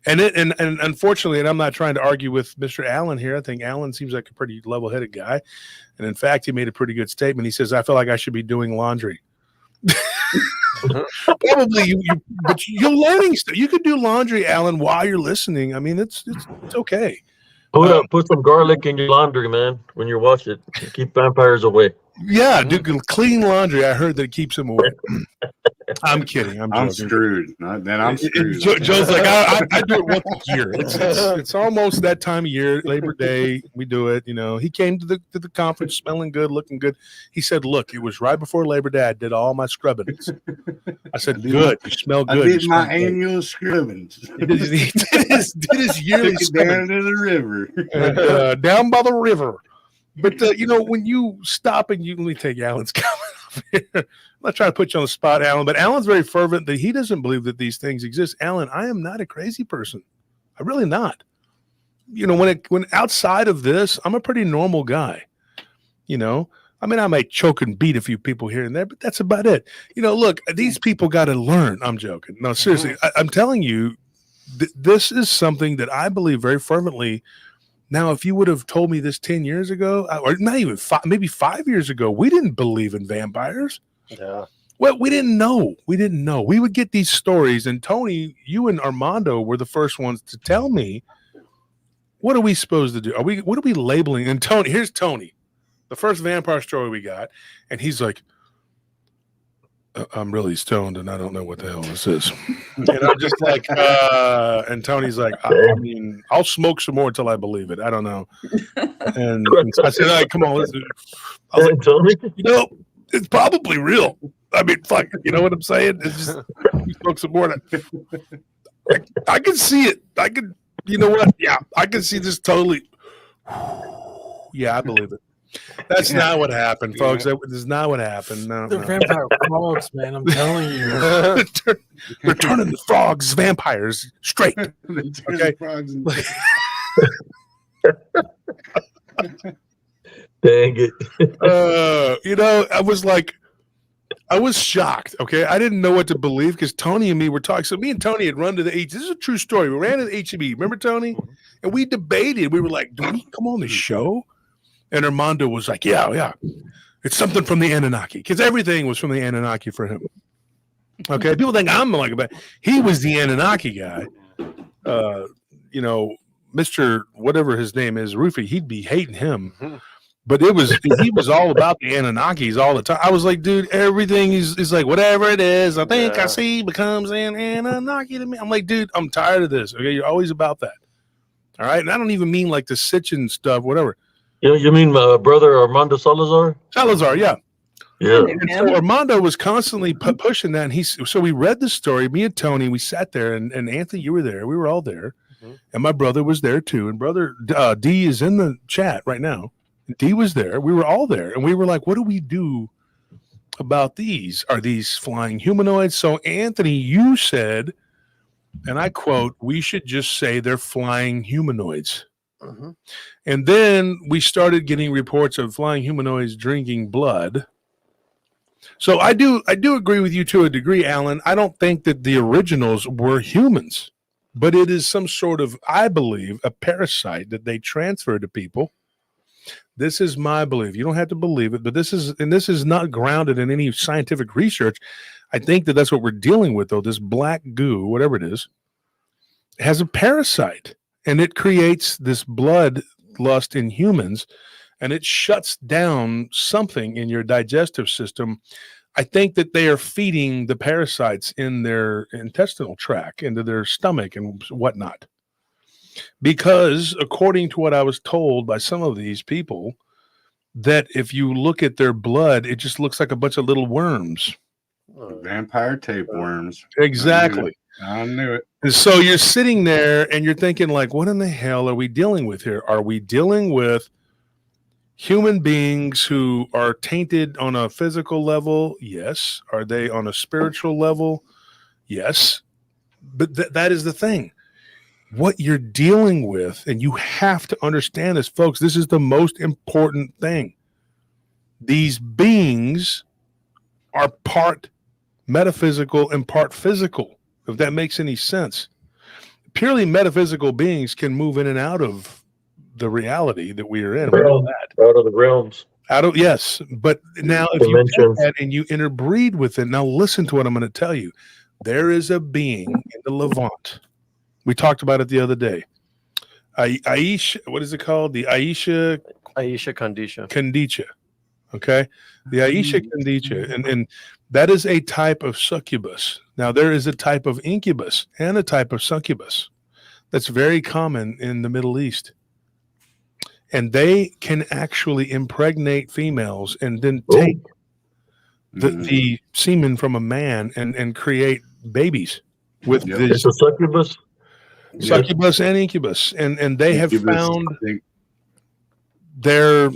Speaker 4: And unfortunately, and I'm not trying to argue with Mr. Allen here. I think Allen seems like a pretty level-headed guy. And in fact, he made a pretty good statement. He says, I feel like I should be doing laundry. Probably but you're learning stuff. You could do laundry, Alan, while you're listening. I mean, it's okay.
Speaker 6: Put some garlic in your laundry, man, when you wash it. Keep vampires away.
Speaker 4: Yeah, do clean laundry. I heard that it keeps them away. I'm kidding. I'm
Speaker 9: screwed. I'm screwed.
Speaker 4: Joe's like, I do it once a year. It's almost that time of year, Labor Day. We do it. He came to the conference smelling good, looking good. He said, look, it was right before Labor Day. I did all my scrubbings. I said, good. You smell good.
Speaker 9: I did my annual scrubbings.
Speaker 4: He did his yearly
Speaker 9: down to the river.
Speaker 4: And, down by the river. But, when you stop and let me take Alan's comment off here. I'm not trying to put you on the spot, Alan, but Alan's very fervent that he doesn't believe that these things exist. Alan, I am not a crazy person. I'm really not. When outside of this, I'm a pretty normal guy. I mean, I might choke and beat a few people here and there, but that's about it. Look, these people got to learn. I'm joking. No, seriously, I'm telling you, this is something that I believe very fervently. Now, if you would have told me this 10 years ago, or not even maybe 5 years ago, we didn't believe in vampires.
Speaker 5: Yeah.
Speaker 4: Well, we didn't know. We would get these stories. And Tony, you and Armando were the first ones to tell me, what are we supposed to do? What are we labeling? And Tony, here's Tony, the first vampire story we got. And he's like, I'm really stoned and I don't know what the hell this is. And I'm just like, and Tony's like, I mean, I'll smoke some more until I believe it. I don't know. And I said, all right, come on. I was like,
Speaker 6: Tony,
Speaker 4: it's probably real. I mean, fuck, you know what I'm saying? It's just, you smoke some more. I can see it. You know what? Yeah, I can see this totally. Yeah, I believe it. That's not what happened, folks. That is not what happened. No,
Speaker 10: they're vampire frogs, man. I'm telling you.
Speaker 4: They're turning the frogs vampires straight. Okay.
Speaker 6: Dang it.
Speaker 4: I was shocked. Okay. I didn't know what to believe because Tony and me were talking. So me and Tony had run to the H. This is a true story. We ran to the HEB. Remember, Tony? And we debated. We were like, do we come on the show? And Armando was like, yeah, it's something from the Anunnaki, because everything was from the Anunnaki for him. Okay, people think I'm like a bad. He was the Anunnaki guy. Mr. whatever his name is, Rufy, he'd be hating him. But he was all about the Anunnakis all the time. I was like, dude, everything is like, whatever it is, I think I see becomes an Anunnaki to me. I'm like, dude, I'm tired of this. Okay, you're always about that. All right, and I don't even mean like the Sitchin stuff, whatever.
Speaker 6: You mean brother Armando Salazar?
Speaker 4: Salazar, yeah.
Speaker 6: Yeah.
Speaker 4: And so Armando was constantly pushing that. And so we read the story, me and Tony, we sat there, and Anthony, you were there. We were all there. And my brother was there too. And brother D is in the chat right now. D was there. We were all there. And we were like, what do we do about these? Are these flying humanoids? So Anthony, you said, and I quote, we should just say they're flying humanoids. And then we started getting reports of flying humanoids drinking blood. So I do agree with you to a degree, Alan. I don't think that the originals were humans, but it is some sort of, I believe, a parasite that they transfer to people. This is my belief. You don't have to believe it, but this is not grounded in any scientific research. I think that that's what we're dealing with, though. This black goo, whatever it is, has a parasite, and it creates this blood lust in humans, and it shuts down something in your digestive system. I think that they are feeding the parasites in their intestinal tract, into their stomach and whatnot. Because according to what I was told by some of these people, that if you look at their blood, it just looks like a bunch of little worms.
Speaker 9: Vampire tapeworms.
Speaker 4: Exactly.
Speaker 9: I knew it.
Speaker 4: And so you're sitting there and you're thinking, like, what in the hell are we dealing with here? Are we dealing with human beings who are tainted on a physical level? Yes. Are they on a spiritual level? Yes. But that is the thing. What you're dealing with, and you have to understand this, folks, this is the most important thing. These beings are part metaphysical and part physical, if that makes any sense. Purely metaphysical beings can move in and out of the reality that we are in. We know that.
Speaker 6: Out of the realms.
Speaker 4: Yes. But now if you take that and you interbreed with it, now listen to what I'm going to tell you. There is a being in the Levant. We talked about it the other day. Aisha, what is it called? The Aisha Kandisha. Okay. The Aisha Kandisha. And that is a type of succubus. Now, there is a type of incubus and a type of succubus that's very common in the Middle East. And they can actually impregnate females and then take the semen from a man and create babies with this.
Speaker 6: It's a succubus?
Speaker 4: Succubus and incubus. And they have found their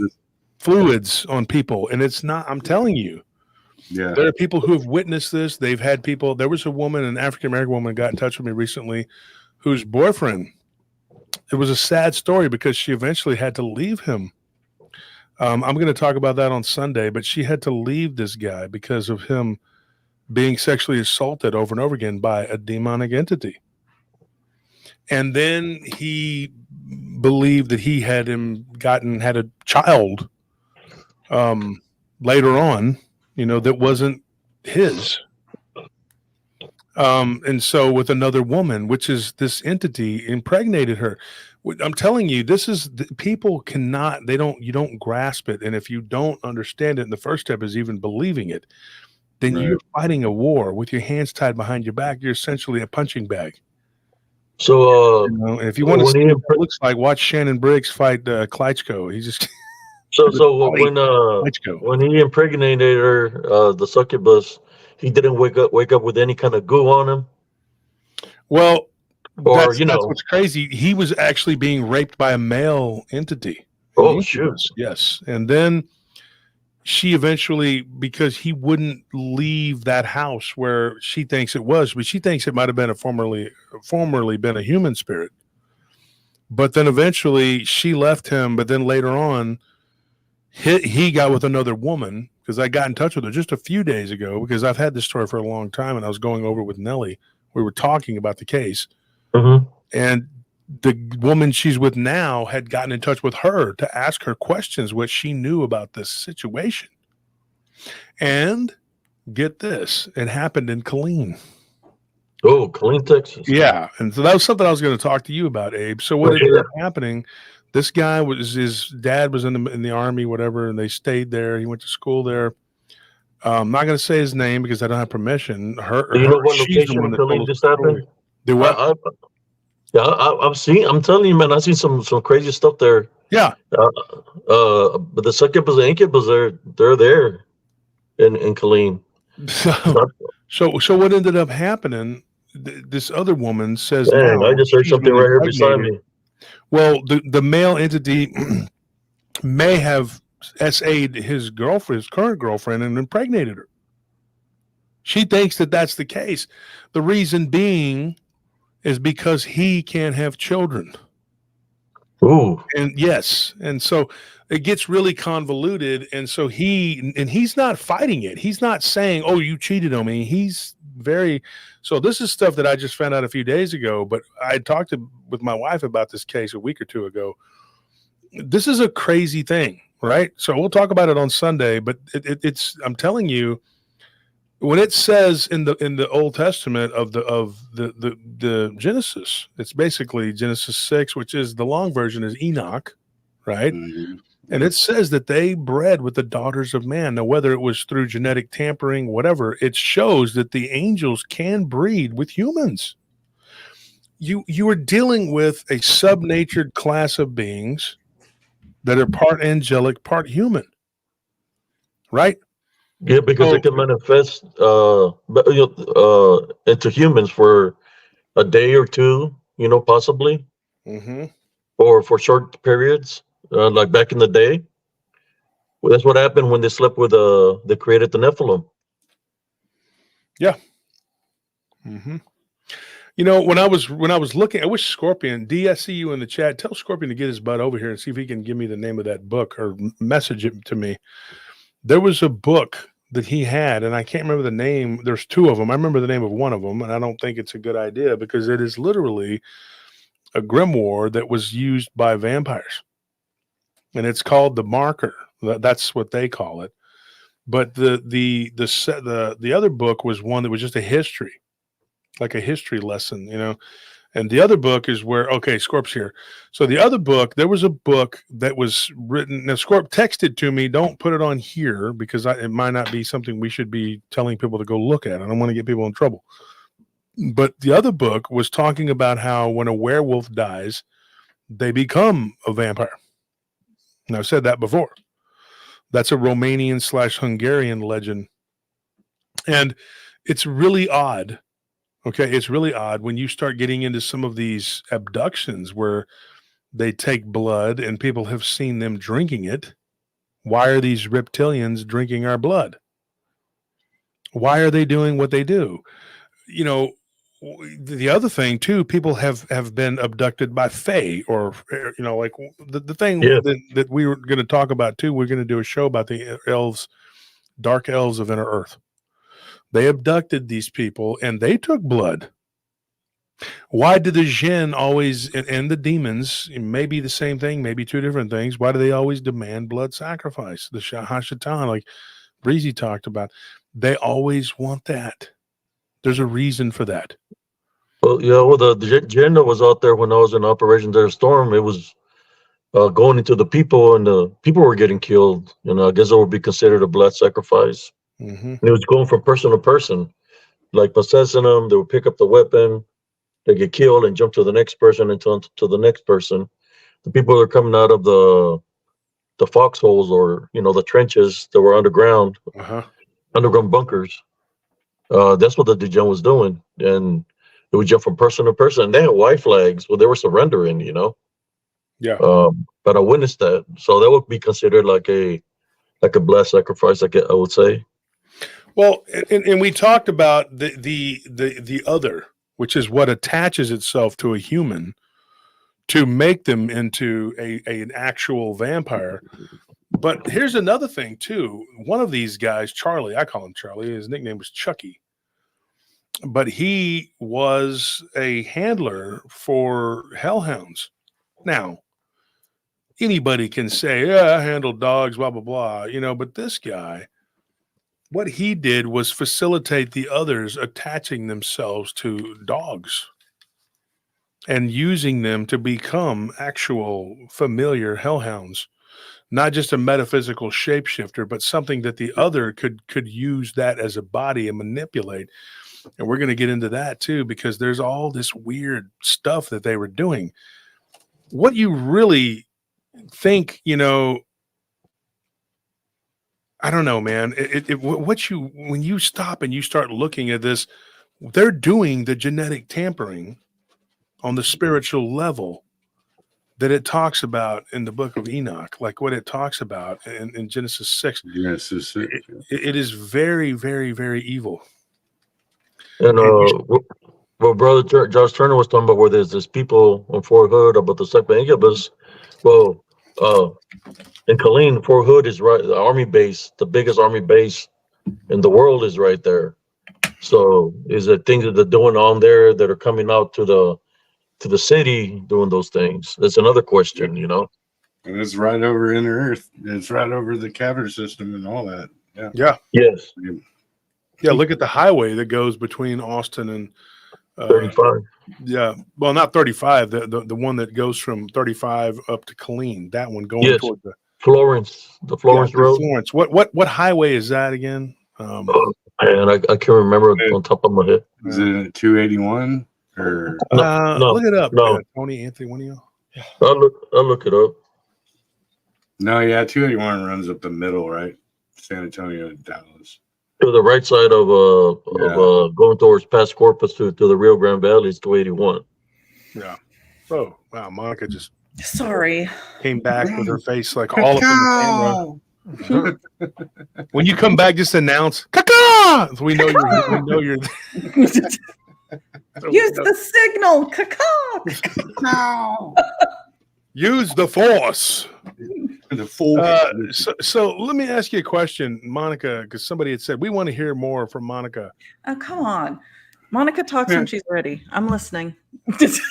Speaker 4: fluids on people. And it's not, I'm telling you.
Speaker 9: Yeah.
Speaker 4: There are people who have witnessed this. They've had people. There was a woman, an African-American woman, got in touch with me recently, whose boyfriend, it was a sad story because she eventually had to leave him. I'm going to talk about that on Sunday, but she had to leave this guy because of him being sexually assaulted over and over again by a demonic entity. And then he believed that he had had a child later on, that wasn't his. And so with another woman, which is this entity, impregnated her. I'm telling you, people cannot, you don't grasp it. And if you don't understand it, and the first step is even believing it, then you're fighting a war with your hands tied behind your back. You're essentially a punching bag.
Speaker 6: So,
Speaker 4: if you want to see what it looks like, watch Shannon Briggs fight Klitschko. He just
Speaker 6: So when he impregnated her, the succubus, he didn't wake up with any kind of goo on him.
Speaker 4: Well, that's what's crazy. He was actually being raped by a male entity.
Speaker 6: Oh, shoot!
Speaker 4: Yes, and then she eventually, because he wouldn't leave that house where she thinks it was, but she thinks it might have been formerly been a human spirit. But then eventually she left him. But then later on, he got with another woman, because I got in touch with her just a few days ago, because I've had this story for a long time, and I was going over with Nellie. We were talking about the case, and the woman she's with now had gotten in touch with her to ask her questions, what she knew about this situation. And get this, it happened in Killeen.
Speaker 6: Oh, Killeen, Texas.
Speaker 4: Yeah. And so that was something I was going to talk to you about, Abe. So what ended up happening, this guy was, his dad was in the army, whatever, and they stayed there. He went to school there. I'm not going to say his name because I don't have permission.
Speaker 6: Do you know what location in Killeen this happened?
Speaker 4: Do what?
Speaker 6: I've seen. I'm telling you, man. I've seen some crazy stuff there.
Speaker 4: Yeah.
Speaker 6: But the succubus and incubus, they're there in Killeen.
Speaker 4: So what ended up happening? This other woman says,
Speaker 6: "Dang, I just heard something right here beside me."
Speaker 4: Well, the male entity may have SA'd his girlfriend, his current girlfriend, and impregnated her. She thinks that that's the case. The reason being is because he can't have children.
Speaker 6: Ooh.
Speaker 4: And yes. And so it gets really convoluted. And so he's not fighting it. He's not saying, oh, you cheated on me. So this is stuff that I just found out a few days ago, but I talked with my wife about this case a week or two ago. This is a crazy thing, right? So we'll talk about it on Sunday, but it's, I'm telling you, when it says in the Old Testament of the Genesis, it's basically Genesis 6, which is the long version is Enoch, right? Mm-hmm. And it says that they bred with the daughters of man. Now, whether it was through genetic tampering, whatever, it shows that the angels can breed with humans. You are dealing with a subnatured class of beings that are part angelic, part human, right?
Speaker 6: Yeah, because it can manifest into humans for a day or two, possibly,
Speaker 4: mm-hmm.
Speaker 6: or for short periods, like back in the day. Well, that's what happened when they slept with they created the Nephilim.
Speaker 4: Yeah. Mm-hmm. When I was looking, I wish Scorpion, DSCU in the chat, tell Scorpion to get his butt over here and see if he can give me the name of that book or message it to me. There was a book that he had, and I can't remember the name. There's two of them. I remember the name of one of them, and I don't think it's a good idea because it is literally a grimoire that was used by vampires, and it's called The Marker. That's what they call it. But the other book was one that was just a history, like a history lesson, And the other book is where, okay, Scorp's here. So the other book, there was a book that was written. Now, Scorp texted to me, don't put it on here because it might not be something we should be telling people to go look at. I don't want to get people in trouble. But the other book was talking about how when a werewolf dies, they become a vampire. And I've said that before. That's a Romanian/Hungarian legend. And it's really odd. Okay, it's really odd when you start getting into some of these abductions where they take blood and people have seen them drinking it. Why are these reptilians drinking our blood? Why are they doing what they do? The other thing too, people have been abducted by fae or, like the thing that we were going to talk about too. We're going to do a show about the elves, dark elves of Inner Earth. They abducted these people and they took blood. Why do the jinn always, and the demons, it may be the same thing, maybe two different things. Why do they always demand blood sacrifice? The Hashatan, like Breezy talked about, they always want that. There's a reason for that.
Speaker 6: Well, yeah, the jinn that was out there when I was in Operation Desert Storm, it was going into the people and the people were getting killed. I guess it would be considered a blood sacrifice.
Speaker 4: Mm-hmm.
Speaker 6: And it was going from person to person, like possessing them. They would pick up the weapon, they get killed, and jump to the next person and to the next person. The people that are coming out of the foxholes or the trenches that were underground, underground bunkers. That's what the djinn was doing, and it would jump from person to person. And they had white flags. Well, they were surrendering,
Speaker 4: Yeah.
Speaker 6: But I witnessed that, so that would be considered like a blood sacrifice, I would say.
Speaker 4: Well, and we talked about the other, which is what attaches itself to a human to make them into an actual vampire. But here's another thing too. One of these guys, Charlie, I call him Charlie. His nickname was Chucky. but he was a handler for hellhounds. Now, anybody can say, yeah, I handled dogs, blah, blah, blah, but this guy, what he did was facilitate the others attaching themselves to dogs and using them to become actual familiar hellhounds, not just a metaphysical shapeshifter, but something that the other could use that as a body and manipulate. And we're going to get into that too, because there's all this weird stuff that they were doing. What you really think, I don't know, man. When you stop and you start looking at this, they're doing the genetic tampering on the spiritual level that it talks about in the book of Enoch, like what it talks about in Genesis 6.
Speaker 9: Genesis 6.
Speaker 4: It is very, very, very evil.
Speaker 6: And well, brother Josh Turner was talking about where there's people on Fort Hood about the second incubus. Well, in Killeen, Fort Hood is right. The army base, the biggest army base in the world, is right there. So, is there things that they're doing on there that are coming out to the city doing those things? That's another question,
Speaker 9: And it's right over inner Earth. It's right over the cavern system and all that. Yeah.
Speaker 4: Yeah.
Speaker 6: Yes.
Speaker 4: Yeah. Look at the highway that goes between Austin and
Speaker 6: 35.
Speaker 4: Yeah. Well, not 35. The one that goes from 35 up to Killeen. That one going toward the
Speaker 6: Florence Road.
Speaker 4: Florence. What highway is that again?
Speaker 6: Man, I can't remember on top of my head.
Speaker 9: Is it 281 or
Speaker 6: no,
Speaker 4: look it up?
Speaker 6: No.
Speaker 4: Tony, Anthony, one of you.
Speaker 6: I'll look it up.
Speaker 9: No, yeah, 281 runs up the middle, right? San Antonio to Dallas.
Speaker 6: To the right side of going towards past Corpus to the Rio Grande Valley is 281.
Speaker 4: Yeah. Oh wow, Monica just
Speaker 7: came
Speaker 4: back with her face like all up in the camera. When you come back, just announce "Caca!" So we know you're.
Speaker 7: Use the signal, caca.
Speaker 4: Use the force.
Speaker 9: The force.
Speaker 4: So let me ask you a question, Monica, because somebody had said we want to hear more from Monica.
Speaker 7: Oh, come on. Monica talks when she's ready. I'm listening.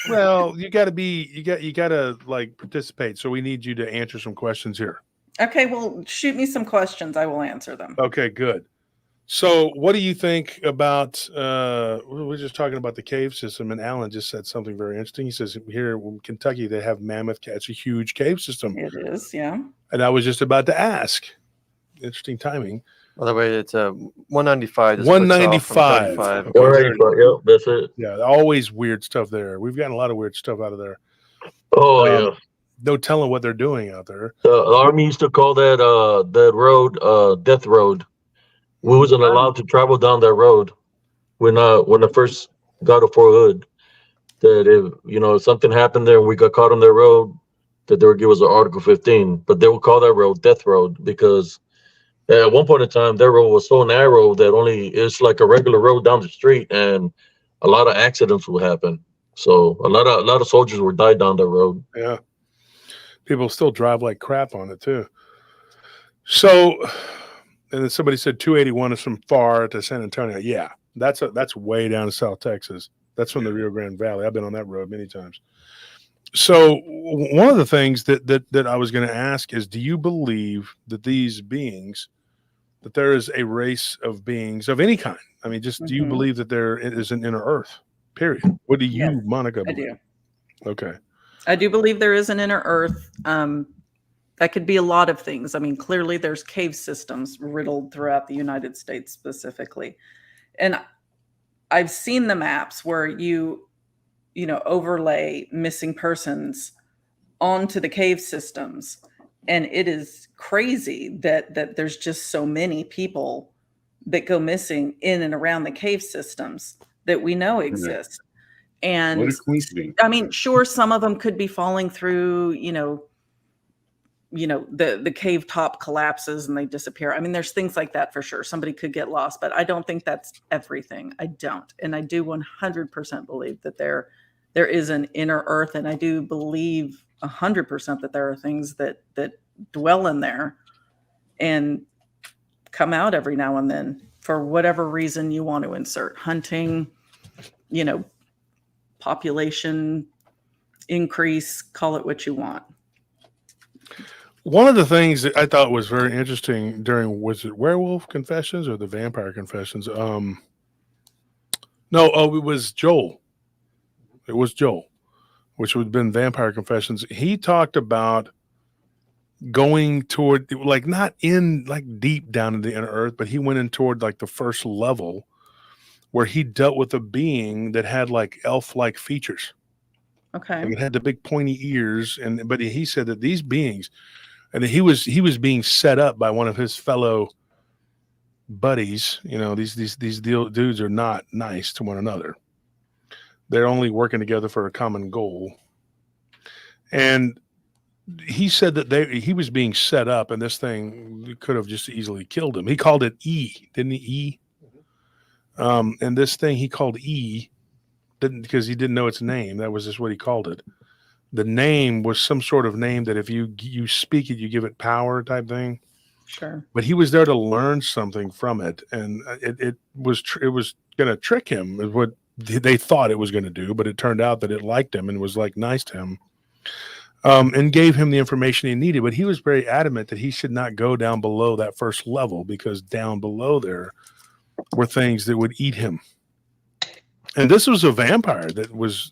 Speaker 4: Well, you got to like participate. So we need you to answer some questions here.
Speaker 7: Okay, well, shoot me some questions. I will answer them.
Speaker 4: Okay, good. So what do you think about, we're just talking about the cave system, and Alan just said something very interesting. He says here in Kentucky, they have Mammoth Cave. It's a huge cave system.
Speaker 7: It is, yeah.
Speaker 4: And I was just about to ask. Interesting timing.
Speaker 5: By the way, it's 195.
Speaker 4: 195.
Speaker 6: 195, yeah, that's it.
Speaker 4: Yeah, always weird stuff there. We've gotten a lot of weird stuff out of there.
Speaker 6: Oh, yeah.
Speaker 4: No telling what they're doing out there.
Speaker 6: The Army used to call that road Death Road. We wasn't allowed to travel down that road when I first got to Fort Hood. That if something happened there and we got caught on that road, that they would give us an Article 15. But they would call that road Death Road because at one point in time that road was so narrow that it's like a regular road down the street, and a lot of accidents would happen. So a lot of soldiers would die down that road.
Speaker 4: Yeah, people still drive like crap on it too. So. And then somebody said 281 is from far to San Antonio. Yeah, that's way down in South Texas. That's from the Rio Grande Valley. I've been on that road many times. So one of the things that I was going to ask is, do you believe that these beings, that there is a race of beings of any kind? I mean, just do you believe that there is an inner Earth? Period. What do you, Monica, believe?
Speaker 7: I do.
Speaker 4: Okay.
Speaker 7: I do believe there is an inner Earth. That could be a lot of things. I mean, clearly there's cave systems riddled throughout the United States specifically. And I've seen the maps where you overlay missing persons onto the cave systems. And it is crazy that there's just so many people that go missing in and around the cave systems that we know exist. And
Speaker 9: what a coincidence.
Speaker 7: I mean, sure, some of them could be falling through, the cave top collapses and they disappear. I mean, there's things like that for sure. Somebody could get lost, but I don't think that's everything. I don't. And I do 100% believe that there is an inner Earth. And I do believe 100% that there are things that dwell in there and come out every now and then for whatever reason you want to insert. Hunting, you know, population increase, call it what you want.
Speaker 4: One of the things that I thought was very interesting was it Werewolf Confessions or the Vampire Confessions? No, it was Joel. It was Joel, which would have been Vampire Confessions. He talked about going toward, like, not in, like, deep down in the inner earth, but he went in toward, like, the first level where he dealt with a being that had, like, elf-like features.
Speaker 7: Okay.
Speaker 4: Like, it had the big pointy ears, but he said that these beings, and he was being set up by one of his fellow buddies. You know, these dudes are not nice to one another. They're only working together for a common goal. And he said that he was being set up, and this thing could have just easily killed him. He called it E, didn't he? E. And this thing he called E, didn't, because he didn't know its name. That was just what he called it. The name was some sort of name that if you speak it, you give it power type thing.
Speaker 7: Sure.
Speaker 4: But he was there to learn something from it, and it was going to trick him, is what they thought it was going to do. But it turned out that it liked him and was, like, nice to him, and gave him the information he needed. But he was very adamant that he should not go down below that first level, because down below there were things that would eat him. And this was a vampire that was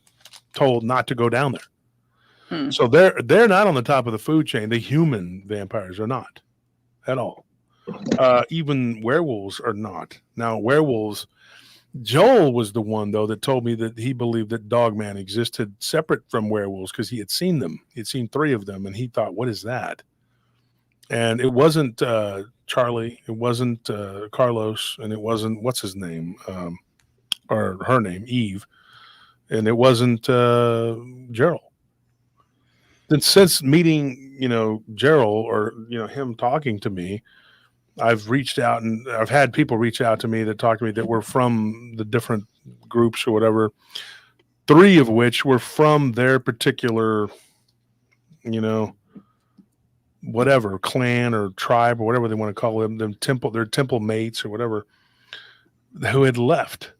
Speaker 4: told not to go down there. So they're not on the top of the food chain. The human vampires are not at all. Even werewolves are not. Now, werewolves, Joel was the one, though, that told me that he believed that Dogman existed separate from werewolves, because he had seen them. He had seen 3 of them, and he thought, what is that? And it wasn't Charlie. It wasn't Carlos. And it wasn't, what's his name? Or her name, Eve. And it wasn't Gerald. Then since meeting, Gerald, or, him talking to me, I've reached out, and I've had people reach out to me that talk to me that were from the different groups or whatever, 3 of which were from their particular, whatever, clan or tribe or whatever they want to call them, their temple mates or whatever, who had left.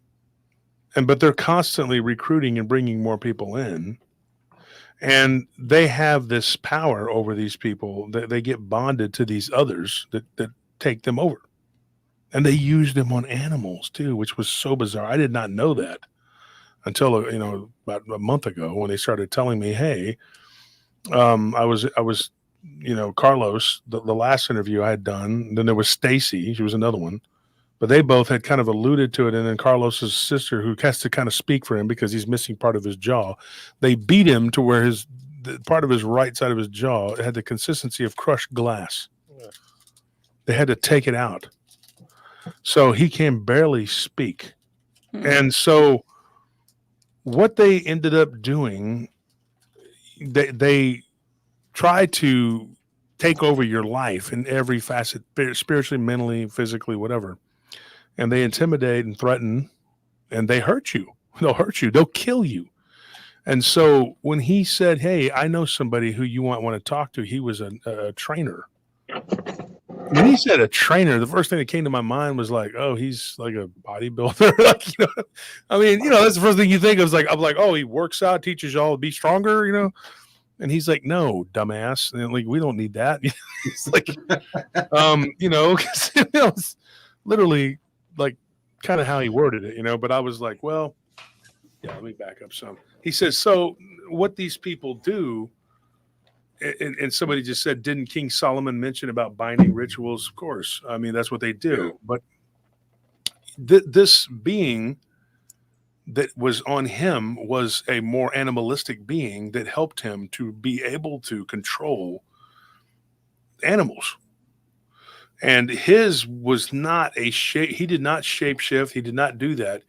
Speaker 4: But they're constantly recruiting and bringing more people in. And they have this power over these people that they get bonded to these others that take them over. And they use them on animals too, which was so bizarre. I did not know that until, about a month ago, when they started telling me, hey, I was, Carlos, the last interview I had done, then there was Stacy, she was another one, but they both had kind of alluded to it. And then Carlos's sister, who has to kind of speak for him because he's missing part of his jaw, they beat him to where the part of his right side of his jaw had the consistency of crushed glass. They had to take it out. So he can barely speak. And so what they ended up doing, they try to take over your life in every facet, spiritually, mentally, physically, whatever. And they intimidate and threaten, and they hurt you. They'll hurt you. They'll kill you. And so when he said, hey, I know somebody who you might want to talk to, he was a trainer. When he said a trainer, the first thing that came to my mind was like, oh, he's like a bodybuilder. That's the first thing you think of. I'm like, oh, he works out, teaches y'all to be stronger, And he's like, no, dumbass. And like, we don't need that. It's like, it's literally like kind of how he worded it, but I was like, well, yeah, let me back up some. He says, so what these people do, and somebody just said, didn't King Solomon mention about binding rituals? Of course. I mean, that's what they do. But this being that was on him was a more animalistic being that helped him to be able to control animals. And his was not he did not shapeshift. He did not do that.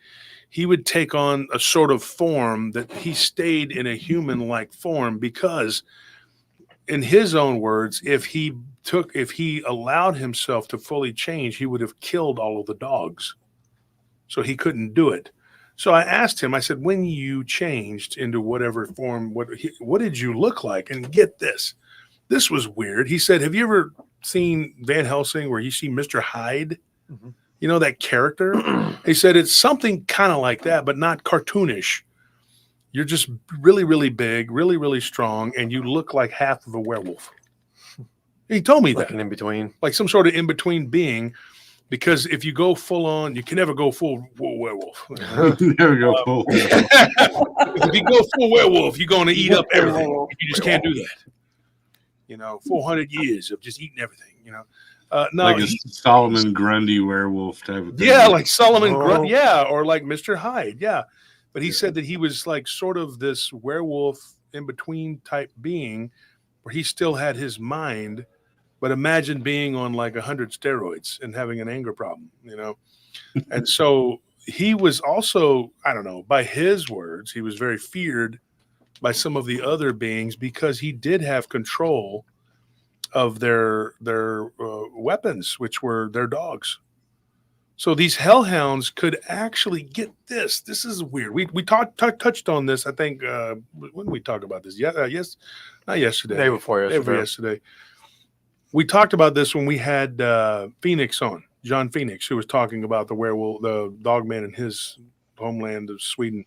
Speaker 4: He would take on a sort of form that he stayed in a human-like form, because in his own words, if he allowed himself to fully change, he would have killed all of the dogs. So he couldn't do it. So I asked him, I said, when you changed into whatever form, what did you look like? And get this. This was weird. He said, have you ever seen Van Helsing where you see Mr. Hyde? Mm-hmm. You know, that character? He said it's something kind of like that, but not cartoonish. You're just really, really big, really, really strong, and you look like half of a werewolf. He told me
Speaker 5: Like
Speaker 4: that.
Speaker 5: an in-between.
Speaker 4: Like some sort of in-between being, because if you go full on, you can never go full werewolf.
Speaker 9: Never go full.
Speaker 4: If you go full werewolf, you're going to eat up everything. You just can't do that. You know, 400 years of just eating everything, you know. No,
Speaker 9: Like a Solomon Grundy werewolf type of thing.
Speaker 4: yeah, like Solomon Grunt, yeah, or like Mr. Hyde, yeah. But he said that he was like sort of this werewolf in between type being, where he still had his mind, but imagine being on like 100 steroids and having an anger problem, you know. And so he was also, I don't know, by his words, he was very feared by some of the other beings because he did have control of their weapons, which were their dogs. So these hellhounds could actually get this. This is weird. We touched on this. I think when did we talk about this? Yeah, yes, not yesterday.
Speaker 5: Day before yesterday.
Speaker 4: Yesterday. We talked about this when we had Phoenix on, John Phoenix, who was talking about the werewolf, the dogman in his homeland of Sweden.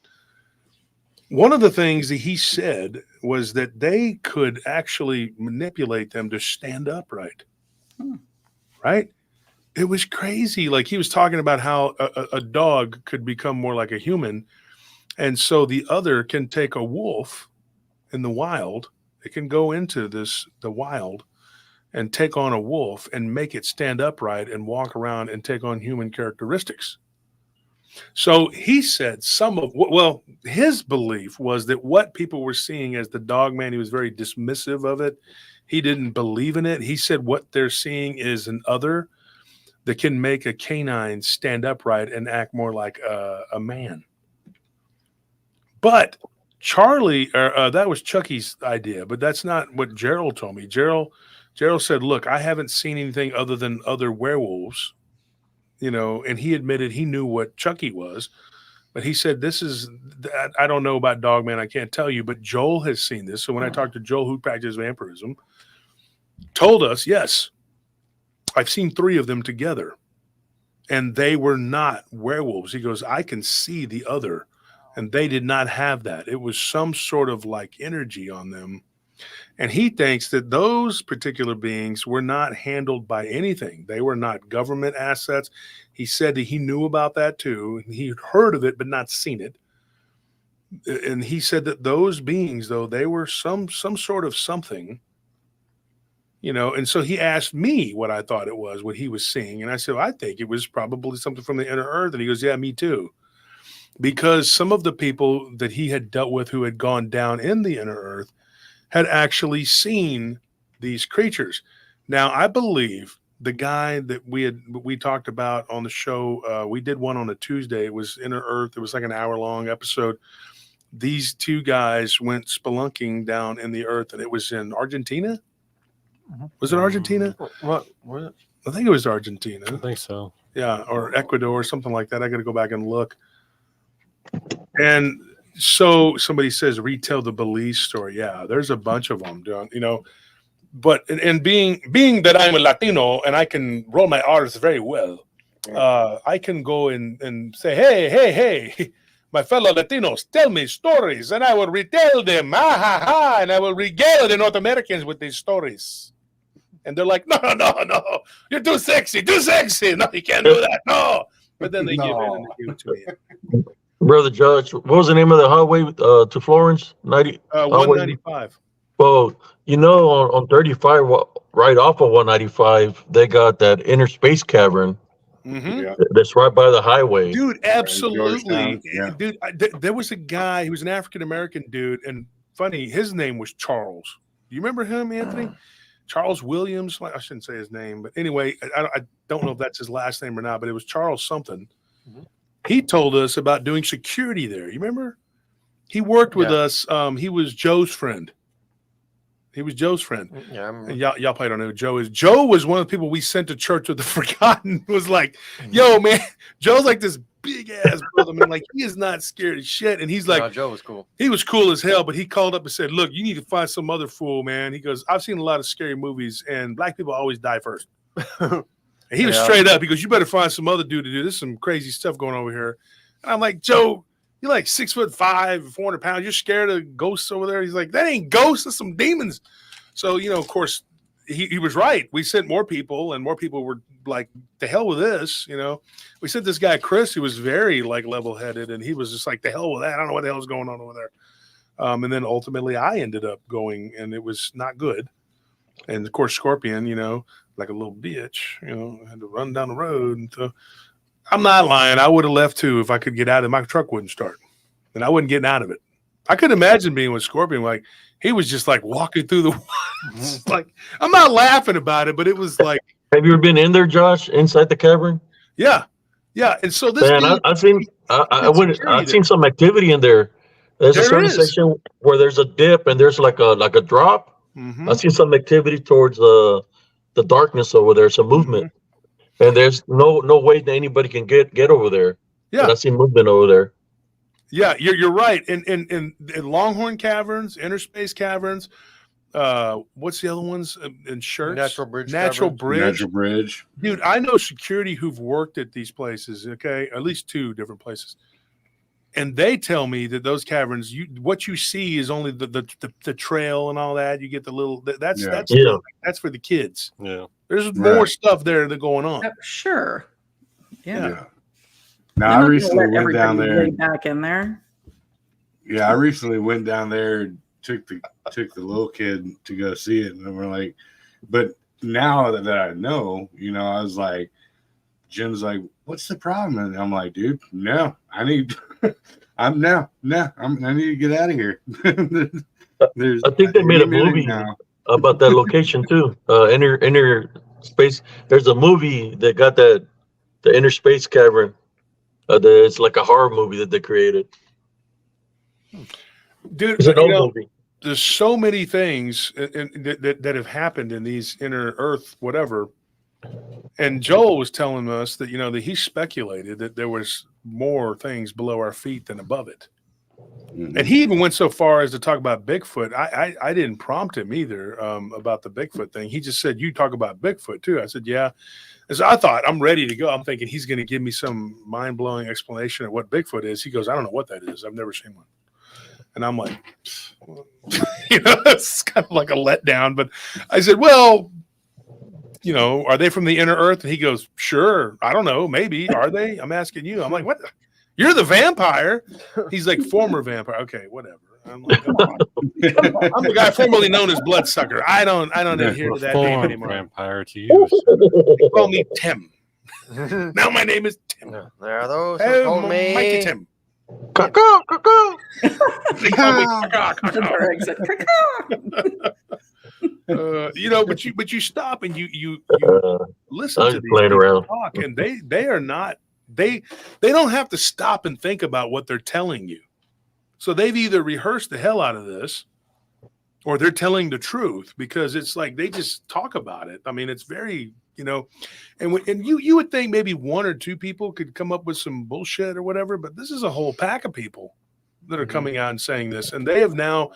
Speaker 4: One of the things that he said was that they could actually manipulate them to stand upright. Right? It was crazy. Like he was talking about how a dog could become more like a human. And so the other can take a wolf in the wild. It can go into the wild and take on a wolf and make it stand upright and walk around and take on human characteristics. So he said his belief was that what people were seeing as the dog man, he was very dismissive of it. He didn't believe in it. He said what they're seeing is an other that can make a canine stand upright and act more like a man. But Charlie, that was Chucky's idea, but that's not what Gerald told me. Gerald said, look, I haven't seen anything other than other werewolves, you know, and he admitted he knew what Chucky was, but he said, I don't know about Dogman. I can't tell you, but Joel has seen this. So when I talked to Joel, who practiced vampirism, told us, yes, I've seen 3 of them together and they were not werewolves. He goes, I can see the other, and they did not have that. It was some sort of like energy on them. And he thinks that those particular beings were not handled by anything. They were not government assets. He said that he knew about that too. He had heard of it, but not seen it. And he said that those beings, though, they were some sort of something, you know. And so he asked me what I thought it was, what he was seeing. And I said, well, I think it was probably something from the inner earth. And he goes, yeah, me too. Because some of the people that he had dealt with who had gone down in the inner earth had actually seen these creatures. Now, I believe the guy that we talked about on the show, we did one on a Tuesday. It was Inner Earth. It was like an hour-long episode. These 2 guys went spelunking down in the earth, and it was in Argentina. Was it Argentina?
Speaker 5: What?
Speaker 4: I think it was Argentina.
Speaker 8: I think so.
Speaker 4: Yeah, or Ecuador, something like that. I got to go back and look. And so somebody says, retell the Belize story. Yeah, there's a bunch of them, you know. But and being that I'm a Latino and I can roll my R's very well, I can go and say, hey, my fellow Latinos, tell me stories, and I will retell them, and I will regale the North Americans with these stories. And they're like, no, you're too sexy. No, you can't do that. No. But then they give in and they give it to me.
Speaker 6: Brother Judge, what was the name of the highway to Florence?
Speaker 4: 195.
Speaker 6: Well, you know, on 35, right off of 195, they got that inner space cavern.
Speaker 4: Mm-hmm.
Speaker 6: That's right by the highway.
Speaker 4: Dude, absolutely.
Speaker 9: Yeah.
Speaker 4: Dude, there was a guy, he was an African-American dude, and funny, his name was Charles. You remember him, Anthony? Charles Williams? I shouldn't say his name, but anyway, I don't know if that's his last name or not, but it was Charles something. Mm-hmm. He told us about doing security there. You remember? He worked with us. He was Joe's friend. Yeah, I remember. Y'all probably don't know who Joe is. Joe was one of the people we sent to Church of the Forgotten. Was like, yo, man, Joe's like this big ass brother, man. Like, he is not scared of shit. And he's like,
Speaker 5: Joe was cool.
Speaker 4: He was cool as hell, but he called up and said, look, you need to find some other fool, man. He goes, I've seen a lot of scary movies, and black people always die first. And he was straight up. He goes, "You better find some other dude to do this. Some crazy stuff going over here." And I'm like, "Joe, you're like 6'5", 400 pounds. You're scared of ghosts over there?" He's like, "That ain't ghosts. That's some demons." So, of course, he was right. We sent more people, and more people were like, "The hell with this." We sent this guy, Chris, who was very like level-headed, and he was just like, "The hell with that. I don't know what the hell is going on over there." And then ultimately I ended up going, and it was not good. And of course, Scorpion, like a little bitch, had to run down the road. And so I'm not lying. I would have left too if I could get out of it. My truck wouldn't start, and I wasn't getting out of it. I couldn't imagine being with Scorpion. Like, he was just like walking through the woods. Like, I'm not laughing about it, but it was like.
Speaker 6: Have you ever been in there, Josh, inside the cavern?
Speaker 4: Yeah. And so this.
Speaker 6: Man, I've seen some activity in there. There's a certain section where there's a dip and there's like a drop.
Speaker 4: Mm-hmm.
Speaker 6: I see some activity towards the darkness over there, some movement, and there's no way that anybody can get over there.
Speaker 4: Yeah,
Speaker 6: but I see movement over there.
Speaker 4: Yeah, you're right. In Longhorn Caverns, Inner Space Caverns, what's the other ones? In Shirts, Natural Bridge. Dude, I know security who've worked at these places. Okay, at least 2 different places. And they tell me that those caverns, what you see is only the trail and all that. You get the little that's for the kids.
Speaker 8: Yeah,
Speaker 4: there's more stuff there that's going on.
Speaker 7: Sure. Yeah.
Speaker 9: Now I recently went down there.
Speaker 7: Back in there.
Speaker 9: Yeah, I recently went down there. Took the little kid to go see it, and we're like, but now that I know, I was like, Jim's like, "What's the problem?" And I'm like, "Dude, no, I need." I need to get out of here.
Speaker 6: I think they made a movie about that location too. Inner Space. There's a movie that got the Inner Space Cavern. It's like a horror movie that they created.
Speaker 4: Dude,
Speaker 6: it's an old movie.
Speaker 4: There's so many things that have happened in these inner Earth, whatever. And Joel was telling us that that he speculated that there was more things below our feet than above it. Mm-hmm. And he even went so far as to talk about Bigfoot. I didn't prompt him either about the Bigfoot thing. He just said, "You talk about Bigfoot too." I said, "Yeah." And so I thought, I'm ready to go. I'm thinking he's going to give me some mind-blowing explanation of what Bigfoot is. He goes, "I don't know what that is. I've never seen one." And I'm like, it's kind of like a letdown. But I said, "Well, are they from the inner Earth?" And he goes, "Sure. I don't know. Maybe. Are they? I'm asking you." I'm like, "What? You're the vampire." He's like, "Former vampire." Okay, whatever. I'm like, "Come on." I'm the guy formerly known as Bloodsucker. I don't adhere to that name anymore.
Speaker 8: Vampire to you.
Speaker 4: They call me Tim. Now my name is Tim.
Speaker 5: There are those who call me
Speaker 4: Mikey Tim.
Speaker 6: Cuckoo.
Speaker 4: They call me but you stop and you listen to these people talk, and they are not they don't have to stop and think about what they're telling you. So they've either rehearsed the hell out of this, or they're telling the truth, because it's like they just talk about it. I mean, it's very and you would think maybe 1 or 2 people could come up with some bullshit or whatever, but this is a whole pack of people that are coming out and saying this, and they have now.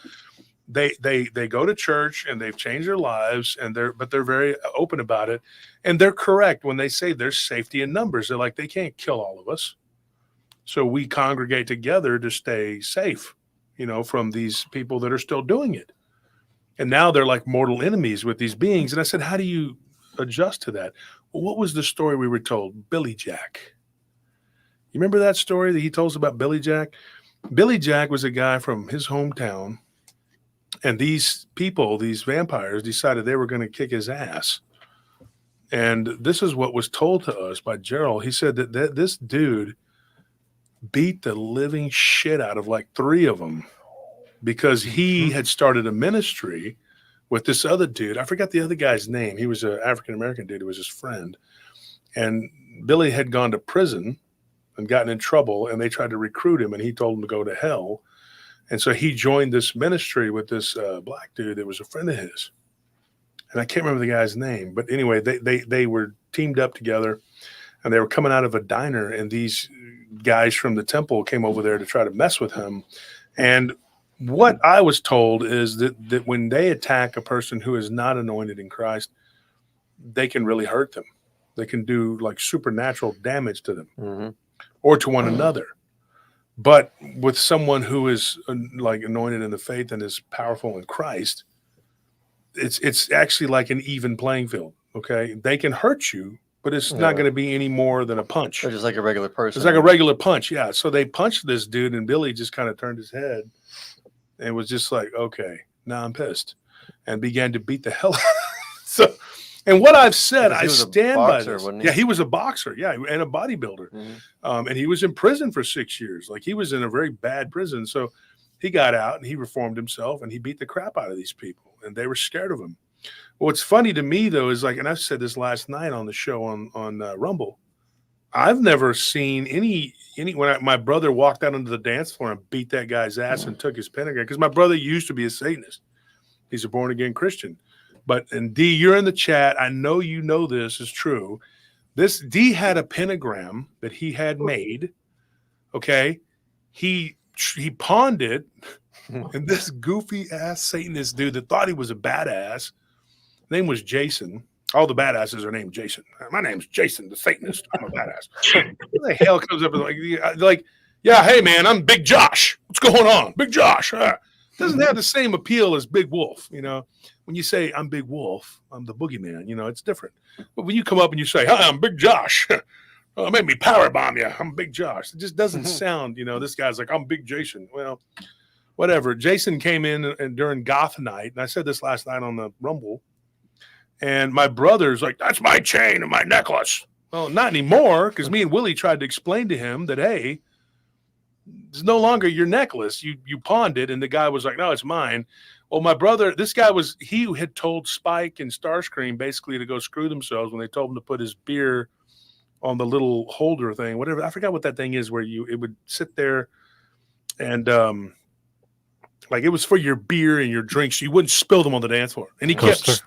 Speaker 4: They go to church and they've changed their lives, and they're very open about it, and they're correct when they say there's safety in numbers. They're like, they can't kill all of us, so we congregate together to stay safe, from these people that are still doing it. And now they're like mortal enemies with these beings. And I said, how do you adjust to that? Well, what was the story we were told? Billy Jack. You remember that story that he told us about Billy Jack? Billy Jack was a guy from his hometown. And these people, these vampires, decided they were going to kick his ass. And this is what was told to us by Gerald. He said that this dude beat the living shit out of like 3 of them because he had started a ministry with this other dude. I forgot the other guy's name. He was an African-American dude who was his friend. And Billy had gone to prison and gotten in trouble, and they tried to recruit him, and he told them to go to hell. And so he joined this ministry with this black dude that was a friend of his. And I can't remember the guy's name. But anyway, they were teamed up together, and they were coming out of a diner, and these guys from the temple came over there to try to mess with him. And what I was told is that when they attack a person who is not anointed in Christ, they can really hurt them. They can do like supernatural damage to them
Speaker 5: Mm-hmm.
Speaker 4: or to one another. But with someone who is like anointed in the faith and is powerful in Christ, it's actually like an even playing field. Okay, they can hurt you, but it's not going to be any more than a punch.
Speaker 5: They're just like a regular person.
Speaker 4: It's like a regular punch, yeah. So they punched this dude, and Billy just kind of turned his head and was just like, "Okay, now I'm pissed," and began to beat the hell out. So, and what I've said, I stand by this. Yeah, he was a boxer, yeah, and a bodybuilder, and he was in prison for 6 years. Like he was in a very bad prison. So he got out and he reformed himself, and he beat the crap out of these people, and they were scared of him. What's funny to me though is like, and I said this last night on the show on Rumble, I've never seen any when my brother walked out onto the dance floor and beat that guy's ass and took his pentagram, because my brother used to be a Satanist. He's a born again Christian. But and D, you're in the chat. I know you know this is true. This D had a pentagram that he had made. Okay, he pawned it, and this goofy ass Satanist dude that thought he was a badass. Name was Jason. All the badasses are named Jason. My name's Jason, the Satanist. I'm a badass. What the hell comes up and like, yeah, hey man, I'm Big Josh. What's going on, Big Josh? Doesn't have the same appeal as Big Wolf. You know, when you say I'm Big Wolf, I'm the boogeyman. You know, it's different. But when you come up and you say, "Hi, I'm Big Josh," make me power bomb you. I'm Big Josh. It just doesn't sound. You know, this guy's like, I'm Big Jason. Well, whatever. Jason came in and during Goth night, and I said this last night on the Rumble. And my brother's like, that's my chain and my necklace. Well, not anymore, because me and Willie tried to explain to him that, hey, it's no longer your necklace. You pawned it. And the guy was like, no, it's mine. Well, my brother, he had told Spike and Starscream basically to go screw themselves when they told him to put his beer on the little holder thing, whatever. I forgot what that thing is where it would sit there and like it was for your beer and your drinks. So you wouldn't spill them on the dance floor. And he kept...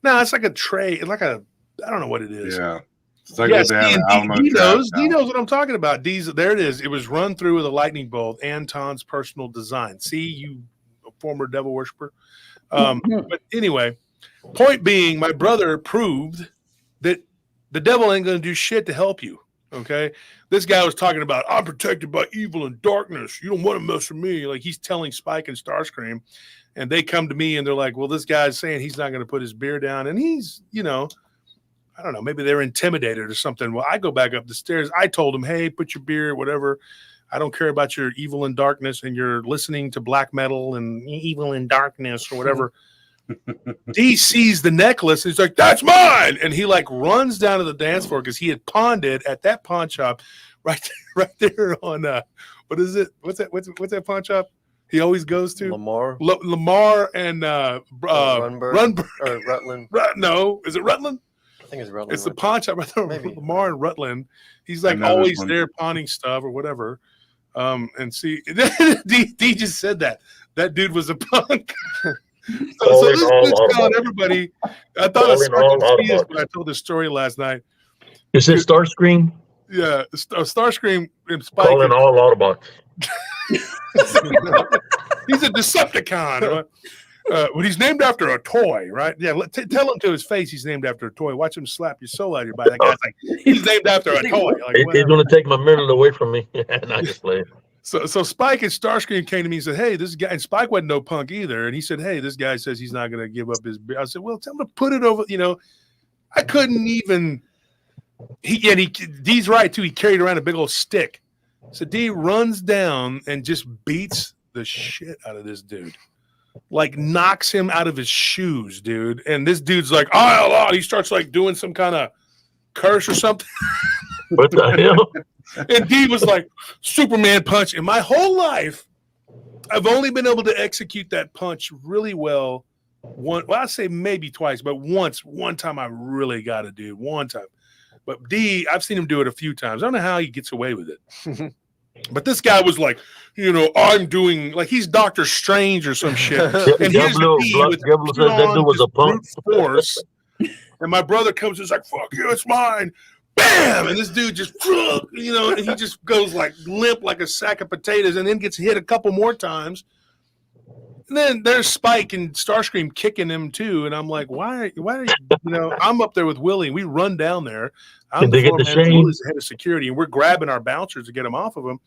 Speaker 4: No, it's like a tray. It's like I don't know what it is.
Speaker 9: Yeah. It's like
Speaker 4: he knows what I'm talking about. There it is. It was run through with a lightning bolt. Anton's personal design. See, you former devil worshiper. But anyway, point being, my brother proved that the devil ain't going to do shit to help you. Okay. This guy was talking about, I'm protected by evil and darkness. You don't want to mess with me. Like he's telling Spike and Starscream. And they come to me and they're like, well, this guy's saying he's not going to put his beer down. And he's, you know, I don't know, maybe they're intimidated or something. Well, I go back up the stairs. I told him, hey, put your beer, whatever. I don't care about your evil and darkness and you're listening to black metal and evil and darkness or whatever. D sees the necklace and he's like, that's mine. And he like runs down to the dance floor because he had pawned it at that pawn shop right there on, what is it? What's that pawn shop? He always goes to Lamar and Rutland. No, is it Rutland?
Speaker 5: I think it's Rutland.
Speaker 4: It's the pawn shop right there. Lamar and Rutland. He's like always there pawning stuff or whatever. And see, D just said that dude was a punk. so this dude's telling everybody. I thought it was when I told this story last night.
Speaker 6: Is it Starscream?
Speaker 4: Yeah, Starscream and Spike.
Speaker 6: Calling all Autobots.
Speaker 4: He's a Decepticon. But he's named after a toy, right? Yeah, tell him to his face he's named after a toy. Watch him slap your soul out of your body. That guy's like, he's named after a toy. Like,
Speaker 6: he's going to take my middle away from me. Not just playing.
Speaker 4: So Spike and Starscream came to me and said, hey, this guy, and Spike wasn't no punk either. And he said, hey, this guy says he's not going to give up his beer. I said, well, tell him to put it over. You know, I couldn't even. D's right, too. He carried around a big old stick. So D runs down and just beats the shit out of this dude. Like knocks him out of his shoes, dude. And this dude's like, oh, he starts like doing some kind of curse or something.
Speaker 6: What the hell?
Speaker 4: And D was like, Superman punch. In my whole life, I've only been able to execute that punch really well. I'd say maybe twice, but one time I really got it, dude. One time. But D, I've seen him do it a few times. I don't know how he gets away with it. But this guy was like, you know, I'm doing like he's Doctor Strange or some shit. And here's that dude was a punk force. And my brother comes and is like, fuck you, it's mine. Bam! And this dude just, you know, and he just goes like limp like a sack of potatoes and then gets hit a couple more times. And then there's Spike and Starscream kicking him too, and I'm like, why? I'm up there with Willie. We run down there. I'm the floor man. Willie's the head of security, and we're grabbing our bouncers to get him off of him.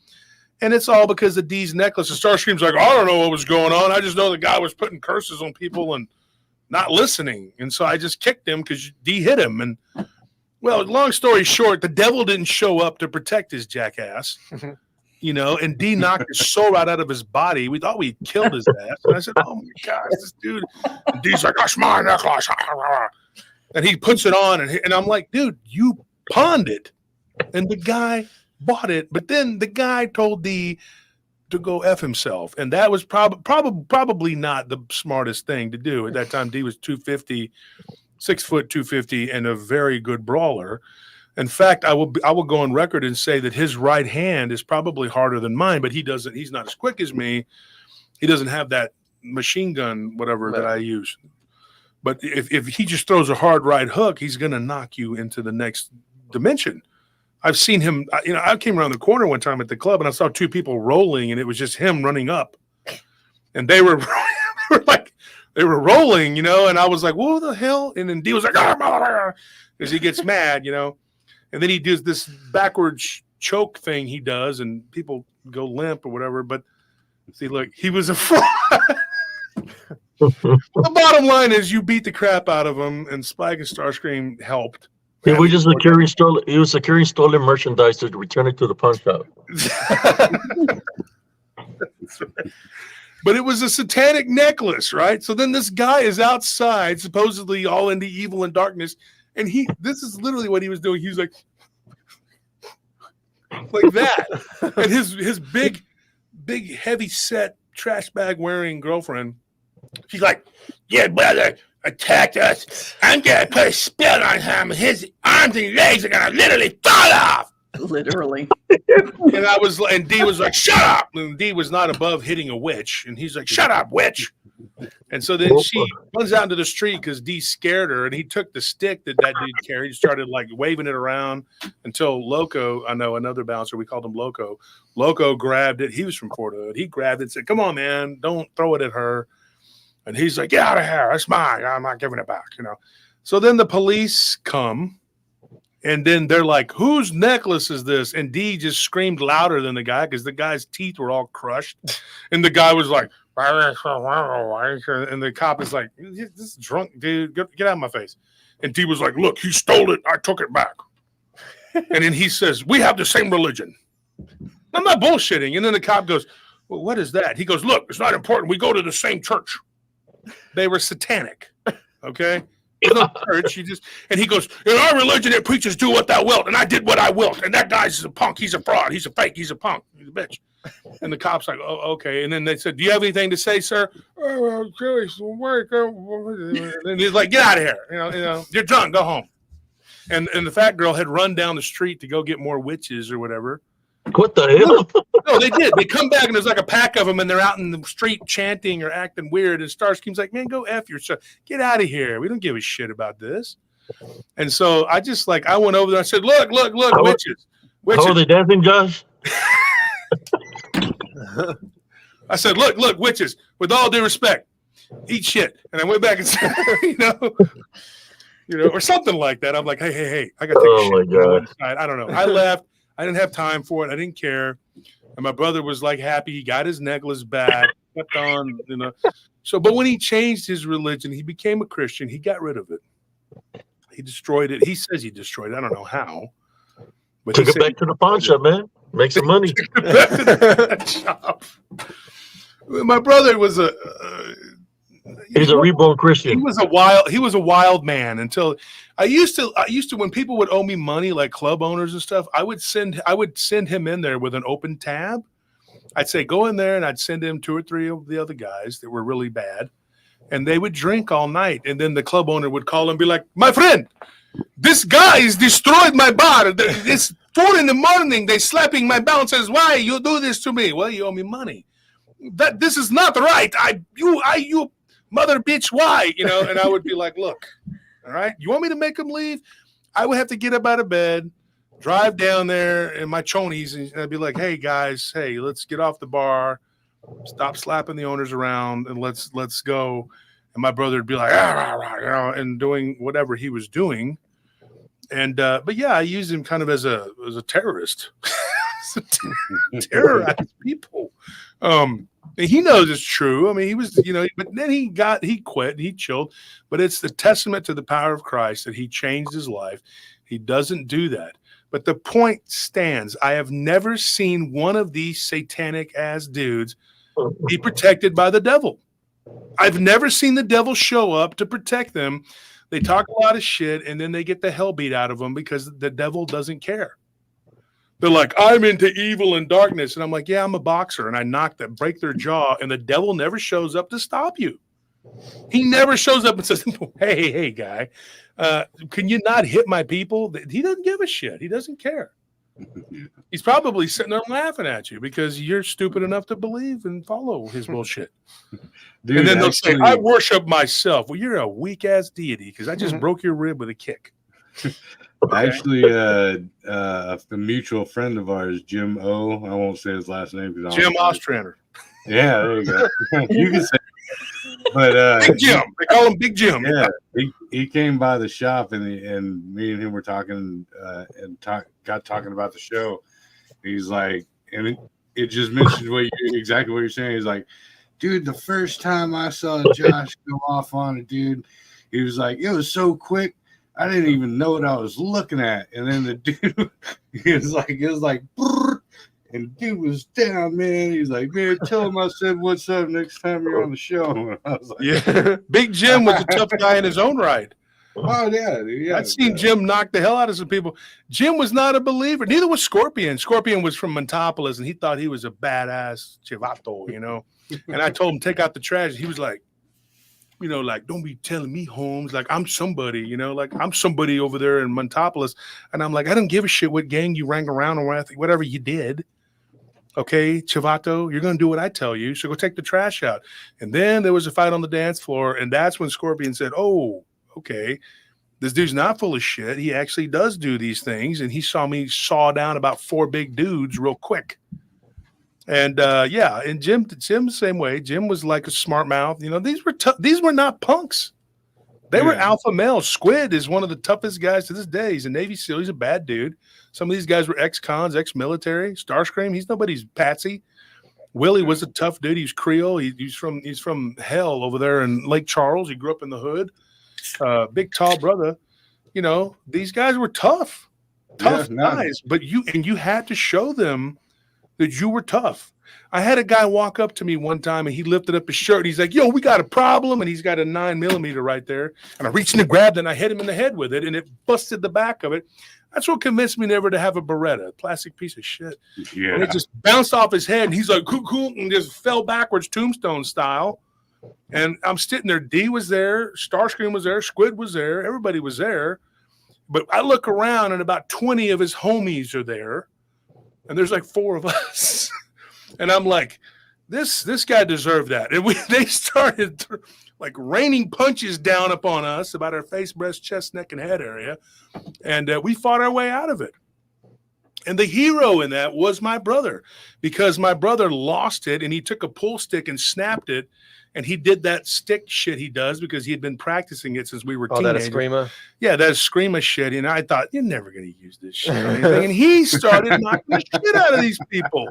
Speaker 4: And it's all because of Dee's necklace. And Starscream's like, I don't know what was going on. I just know the guy was putting curses on people and not listening. And so I just kicked him because Dee hit him. And well, long story short, the devil didn't show up to protect his jackass. And Dee knocked his soul right out of his body. We thought we killed his ass. And I said, oh my gosh, this dude. And Dee's like, that's my necklace. And he puts it on. And I'm like, dude, you pawned it. And the guy bought it. But then the guy told Dee to go F himself. And that was probably not the smartest thing to do. At that time, Dee was 250, 6 foot 250, and a very good brawler. In fact, I will go on record and say that his right hand is probably harder than mine, but he's not as quick as me. He doesn't have that machine gun, whatever that I use. But if he just throws a hard right hook, he's going to knock you into the next dimension. I've seen him, I came around the corner one time at the club and I saw two people rolling and it was just him running up. And they were rolling, and I was like, what the hell? And then Dee was like, as he gets mad, And then he does this backwards choke thing he does, and people go limp or whatever. But see, look, he was a fraud. The bottom line is you beat the crap out of him, and Spike and Starscream helped.
Speaker 6: He was just securing stolen merchandise to return it to the pawn shop.
Speaker 4: But it was a satanic necklace, right? So then this guy is outside, supposedly all into evil and darkness. And this is literally what he was doing. He was like that. And his big, heavy set trash bag wearing girlfriend, she's like, your brother attacked us. I'm going to put a spell on him. His arms and legs are going to literally fall off.
Speaker 7: Literally.
Speaker 4: And Dee was like, shut up. And Dee was not above hitting a witch. And he's like, shut up, witch. And so then she runs out into the street because Dee scared her, and he took the stick that dude carried, started like waving it around until Loco, I know another bouncer, we called him Loco. Loco grabbed it. He was from Fort Hood. He grabbed it and said, come on, man, don't throw it at her. And he's like, get out of here. That's mine. I'm not giving it back, So then the police come, and then they're like, whose necklace is this? And Dee just screamed louder than the guy because the guy's teeth were all crushed. And the guy was like, and the cop is like, this drunk dude, get out of my face. And Dee was like, look, he stole it. I took it back. And then he says, we have the same religion. I'm not bullshitting. And then the cop goes, well, what is that? He goes, look, it's not important. We go to the same church. They were satanic. Okay. There's no church. And he goes, in our religion, it preaches do what thou wilt. And I did what I wilt. And that guy's a punk. He's a fraud. He's a fake. He's a punk. He's a bitch. And the cop's like, oh, okay. And then they said, do you have anything to say, sir? Oh, and he's like, get out of here. You're drunk. Go home. And the fat girl had run down the street to go get more witches or whatever.
Speaker 6: What the hell?
Speaker 4: No, they did. They come back and there's like a pack of them and they're out in the street chanting or acting weird. And Starscream's like, man, go F yourself. Get out of here. We don't give a shit about this. And so I went over there. I said, look, witches.
Speaker 6: How are they dancing, Josh?
Speaker 4: I said, look, witches, with all due respect, eat shit. And I went back and said, or something like that. I'm like, hey, I got to take a shit.
Speaker 6: Oh, my God.
Speaker 4: I don't know. I left. I didn't have time for it. I didn't care. And my brother was like happy. He got his necklace back, kept on, So, but when he changed his religion, he became a Christian. He got rid of it. He destroyed it. He says he destroyed it. I don't know how. But
Speaker 6: took it back to the pawn shop, man. Make some money.
Speaker 4: My brother was
Speaker 6: he's a reborn Christian.
Speaker 4: He was a wild man until I used to when people would owe me money, like club owners and stuff, I would send him in there with an open tab. I'd say, go in there, and I'd send him 2 or 3 of the other guys that were really bad, and they would drink all night. And then the club owner would call and be like, my friend, this guy has destroyed my bar. It's 4 a.m. They slapping my bouncers. Why you do this to me? Well, you owe me money. This is not right. You mother bitch. Why? And I would be like, look, all right, you want me to make him leave? I would have to get up out of bed, drive down there in my chonies, and I'd be like, hey guys, let's get off the bar. Stop slapping the owners around and let's go. And my brother would be like, ah, rah, rah, rah, and doing whatever he was doing. And but yeah, I used him kind of as a terrorist, terrorize people. And he knows it's true. I mean, he was, but then he quit, he chilled. But it's the testament to the power of Christ that he changed his life. He doesn't do that. But the point stands. I have never seen one of these satanic ass dudes be protected by the devil. I've never seen the devil show up to protect them. They talk a lot of shit, and then they get the hell beat out of them because the devil doesn't care. They're like, I'm into evil and darkness. And I'm like, yeah, I'm a boxer. And I break their jaw, and the devil never shows up to stop you. He never shows up and says, hey, guy, can you not hit my people? He doesn't give a shit. He doesn't care. He's probably sitting there laughing at you because you're stupid enough to believe and follow his bullshit. Dude, and then they'll say, I worship myself. Well, you're a weak-ass deity because I just broke your rib with a kick.
Speaker 9: Actually, a mutual friend of ours, Jim O. I won't say his last name.
Speaker 4: Jim Ostrander.
Speaker 9: Yeah, there you go. You can say but
Speaker 4: Big Jim. They call him Big Jim.
Speaker 9: Yeah, he came by the shop and me and him were talking got talking about the show. He's like, and it just mentioned exactly what you're saying. He's like, dude, the first time I saw Josh go off on it, dude, he was like, it was so quick, I didn't even know what I was looking at. And then the dude, it was like, brrr, and dude was down, man. He's like, man, tell him I said what's up next time you're on the show. And I was like,
Speaker 4: yeah, Big Jim was a tough guy in his own right.
Speaker 9: Oh yeah.
Speaker 4: I've seen Jim knock the hell out of some people. Jim was not a believer. Neither was Scorpion. Scorpion was from Montopolis, and he thought he was a badass chivato, And I told him, take out the trash. He was like, like, don't be telling me, Holmes, like I'm somebody, like I'm somebody over there in Montopolis. And I'm like, I don't give a shit what gang you rang around or whatever you did. Okay, chivato, you're going to do what I tell you. So go take the trash out. And then there was a fight on the dance floor. And that's when Scorpion said, oh, okay, this dude's not full of shit. He actually does do these things. And he saw me saw down about 4 big dudes real quick. And and Jim the same way. Jim was like a smart mouth. These were not punks. They were alpha males. Squid is one of the toughest guys to this day. He's a Navy SEAL. He's a bad dude. Some of these guys were ex-cons, ex-military. Starscream, he's nobody's patsy. Willie was a tough dude. He's Creole. He's from hell over there in Lake Charles. He grew up in the hood. Big tall brother. These guys were tough guys. But you had to show them that you were tough. I had a guy walk up to me one time and he lifted up his shirt and he's like, yo, we got a problem. And he's got a 9mm right there. And I reached in and grabbed it and I hit him in the head with it and it busted the back of it. That's what convinced me never to have a Beretta, a plastic piece of shit. Yeah. And it just bounced off his head and he's like, cool, and just fell backwards tombstone style. And I'm sitting there. D was there. Starscream was there. Squid was there. Everybody was there. But I look around and about 20 of his homies are there. And there's like 4 of us. And I'm like, this guy deserved that. And they started like raining punches down upon us about our face, breast, chest, neck, and head area. And we fought our way out of it. And the hero in that was my brother, because my brother lost it and he took a pool stick and snapped it. And he did that stick shit he does because he had been practicing it since we were teenagers.
Speaker 5: That screamer?
Speaker 4: Yeah, that screamer shit. And I thought, you're never going to use this shit or anything. And he started knocking the shit out of these people.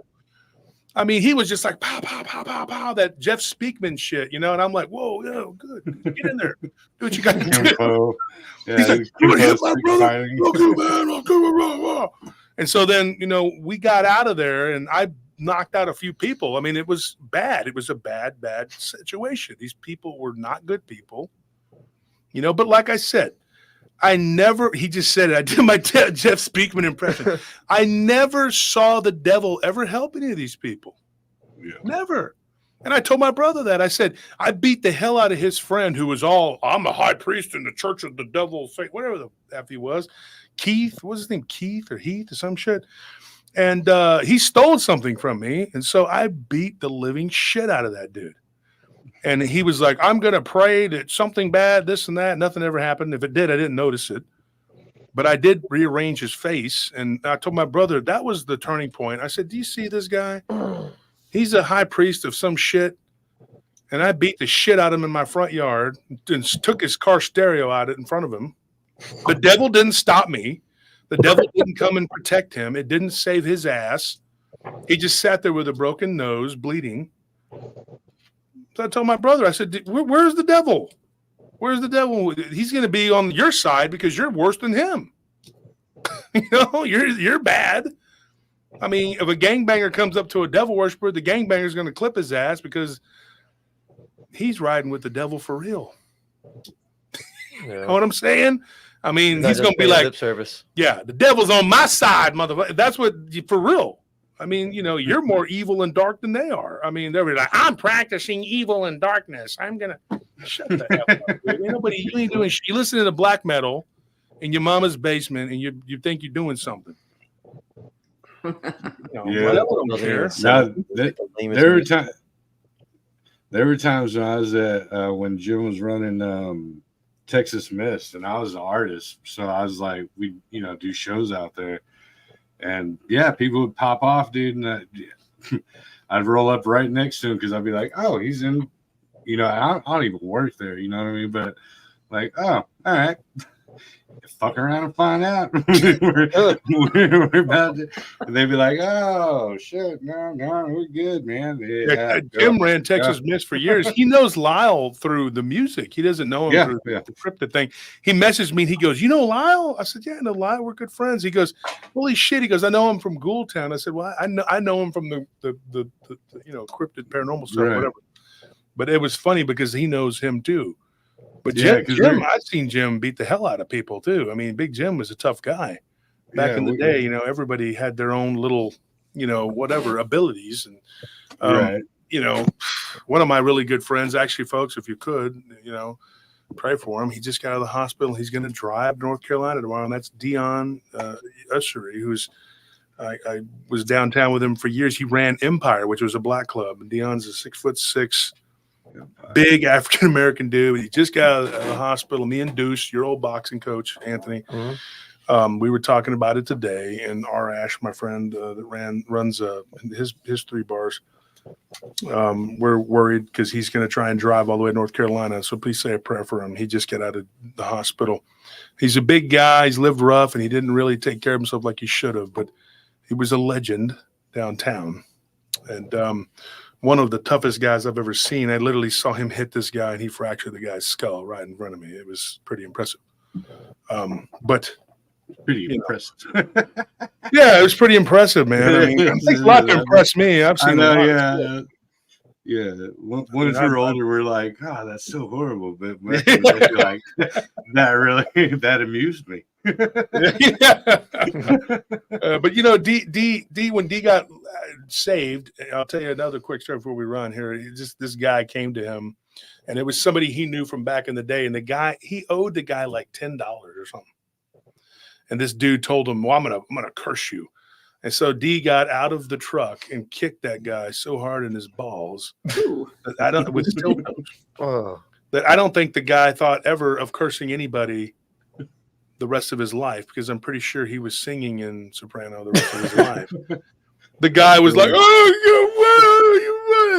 Speaker 4: I mean, he was just like, pow, pow, pow, pow, pow, that Jeff Speakman shit, And I'm like, whoa, yo, good. Get in there. Do what you got to do.
Speaker 9: Yeah,
Speaker 4: he's like, you want to hit my brother? Okay, man. And so then, we got out of there and I knocked out a few people. I mean, it was bad. It was a bad situation. These people were not good people, but like I said, he just said it. I did my Jeff Speakman impression. I never saw the devil ever help any of these people. Yeah. Never. And I told my brother that. I said, I beat the hell out of his friend who was I'm a high priest in the church of the devil, whatever the F he was. Keith, what's his name? Keith or Heath or some shit. And he stole something from me. And so I beat the living shit out of that dude. And he was like, I'm going to pray that something bad, this and that. Nothing ever happened. If it did, I didn't notice it. But I did rearrange his face. And I told my brother, that was the turning point. I said, do you see this guy? He's a high priest of some shit. And I beat the shit out of him in my front yard and took his car stereo out in front of him. The devil didn't stop me. The devil didn't come and protect him. It didn't save his ass. He just sat there with a broken nose, bleeding. So I told my brother, I said, where's the devil? Where's the devil? He's going to be on your side because you're worse than him. You're bad. I mean, if a gangbanger comes up to a devil worshiper, the gangbanger's going to clip his ass because he's riding with the devil for real.
Speaker 5: Yeah.
Speaker 4: You know what I'm saying? I mean, he's going to be like,
Speaker 5: lip service.
Speaker 4: Yeah, the devil's on my side, motherfucker. That's what, for real. I mean, you're more evil and dark than they are. I mean, they're like, I'm practicing evil and darkness. I'm going to shut the hell up, dude. Ain't nobody, you ain't doing shit. You listen to black metal in your mama's basement and you think you're doing something.
Speaker 9: Yeah. There were times when I was at when Jim was running Texas Mist, and I was an artist, so I was like, we do shows out there, and yeah, people would pop off, dude, and I'd roll up right next to him because I'd be like, oh, he's in, I don't even work there, you know what I mean, but like, oh, all right. Fuck around and find out. we're about to, and they'd be like, "Oh shit, no, we're good, man." Yeah,
Speaker 4: Jim ran Texas Mist for years. He knows Lyle through the music. He doesn't know him through the cryptid thing. He messaged me and he goes, "You know Lyle?" I said, "Yeah, I know Lyle. We're good friends." He goes, "Holy shit!" He goes, "I know him from Ghoultown." I said, "Well, I know him from the cryptid paranormal stuff, whatever." But it was funny because he knows him too. But Jim, I've seen Jim beat the hell out of people too. I mean, Big Jim was a tough guy back in the day. Everybody had their own little, whatever abilities. And, one of my really good friends, actually, folks, if you could, pray for him. He just got out of the hospital. He's going to drive to North Carolina tomorrow. And that's Dion Ussery, who's, I was downtown with him for years. He ran Empire, which was a black club. And Dion's a 6'6", big African-American dude. He just got out of the hospital. Me and Deuce, your old boxing coach, Anthony, we were talking about it today. And R. Ash, my friend that runs his 3 bars, we're worried because he's going to try and drive all the way to North Carolina. So please say a prayer for him. He just got out of the hospital. He's a big guy. He's lived rough, and he didn't really take care of himself like he should have. But he was a legend downtown. And one of the toughest guys I've ever seen. I literally saw him hit this guy, and he fractured the guy's skull right in front of me. It was pretty impressive. But
Speaker 9: pretty impressive.
Speaker 4: Yeah, it was pretty impressive, man. I mean, it takes a lot to impress me. I've seen a lot.
Speaker 9: Yeah. Once we're older, we're like, oh, that's so horrible. But like, that amused me.
Speaker 4: But D when D got saved, I'll tell you another quick story before we run here. This guy came to him, and it was somebody he knew from back in the day, and he owed the guy like $10 or something. And this dude told him, "Well, I'm gonna curse you." And so D got out of the truck and kicked that guy so hard in his balls that I don't think the guy thought ever of cursing anybody the rest of his life, because I'm pretty sure he was singing in soprano the rest of his life. The guy was like, "Oh,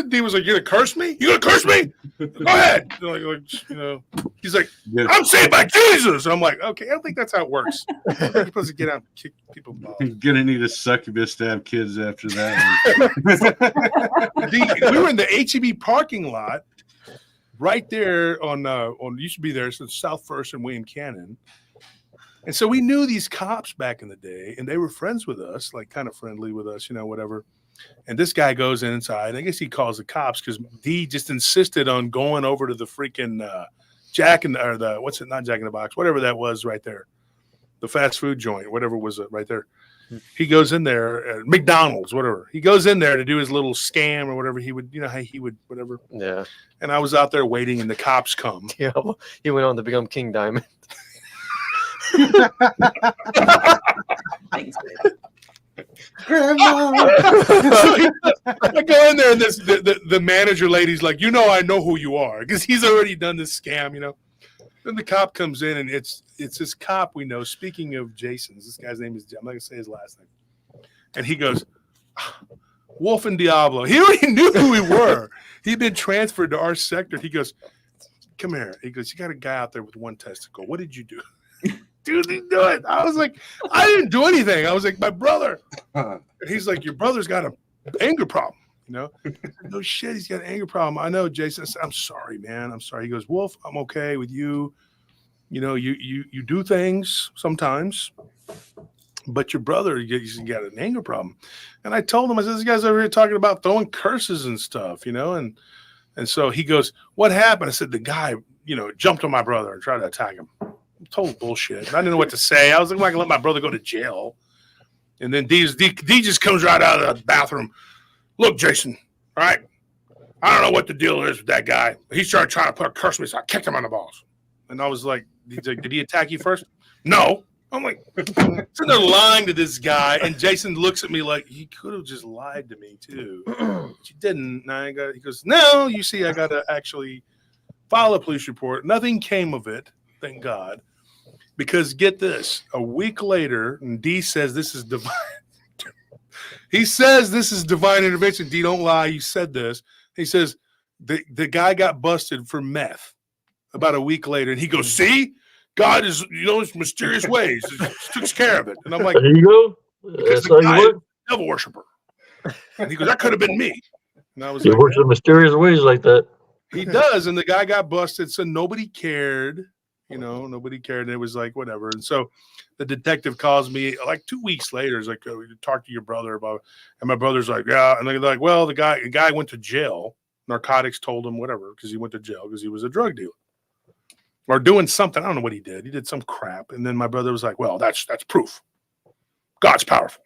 Speaker 4: D was like, you're gonna curse me? You gonna curse me? Go ahead." He's like, "I'm saved by Jesus." And I'm like, okay, I don't think that's how it works. I think you're supposed to get out and kick people's balls.
Speaker 9: You're gonna need a succubus to have kids after that.
Speaker 4: We were in the HEB parking lot right there on used to be there since South First and William Cannon. And so we knew these cops back in the day, and they were friends with us, like kind of friendly with us, whatever. And this guy goes inside. I guess he calls the cops because he just insisted on going over to the freaking not Jack in the Box, whatever that was right there, the fast food joint, whatever was right there. He goes in there, McDonald's, whatever. He goes in there to do his little scam or whatever he would, how he would, whatever.
Speaker 5: Yeah. And
Speaker 4: I was out there waiting, and the cops come.
Speaker 5: Yeah, well, he went on to become King Diamond.
Speaker 7: Thanks,
Speaker 4: Grandma. I go in there, and the manager lady's like, I know who you are, because he's already done this scam, Then the cop comes in, and it's this cop we know. Speaking of Jason's, this guy's name is, I'm not gonna say his last name, and he goes, Wolf and Diablo. He already knew who we were. He'd been transferred to our sector. He goes, come here. He goes, you got a guy out there with one testicle. What did you do? Dude, he do it. I was like, I didn't do anything. I was like, my brother. And he's like, your brother's got an anger problem. You know, no shit, he's got an anger problem. I know, Jason. I said, I'm sorry, man. I'm sorry. He goes, Wolf, I'm okay with you. You know, you do things sometimes, but your brother, he's got an anger problem. And I told him, I said, this guy's over here talking about throwing curses and stuff, you know, and so he goes, what happened? I said, the guy, you know, jumped on my brother and tried to attack him. Total bullshit. I didn't know what to say. I was like, I'm not gonna let my brother go to jail. And then D just comes right out of the bathroom. Look, Jason, all right, I don't know what the deal is with that guy. He started trying to put a curse on me, so I kicked him on the balls. And I was like, did he attack you first? No. I'm like, sitting there lying to this guy, and Jason looks at me like, he could have just lied to me, too. But you didn't. He goes, no, you see, I got to actually file a police report. Nothing came of it, thank God. Because get this, a week later, and D says this is divine. He says this is divine intervention. D, don't lie. You said this. He says the guy got busted for meth about a week later. And he goes, see, God is, you know, his mysterious ways. He takes care of it. And I'm like,
Speaker 6: there you go.
Speaker 4: Because the guy is a devil worshiper. And he goes, that could have been me. And I was
Speaker 6: like, works in mysterious ways like that.
Speaker 4: He does. And the guy got busted. So nobody cared. You know, nobody cared. And it was like, whatever. And so the detective calls me like 2 weeks later. He's like, oh, talk to your brother about, and my brother's like, yeah. And they're like, well, the guy went to jail. Narcotics told him whatever, because he went to jail because he was a drug dealer or doing something. I don't know what he did. He did some crap. And then my brother was like, well, that's proof. God's powerful.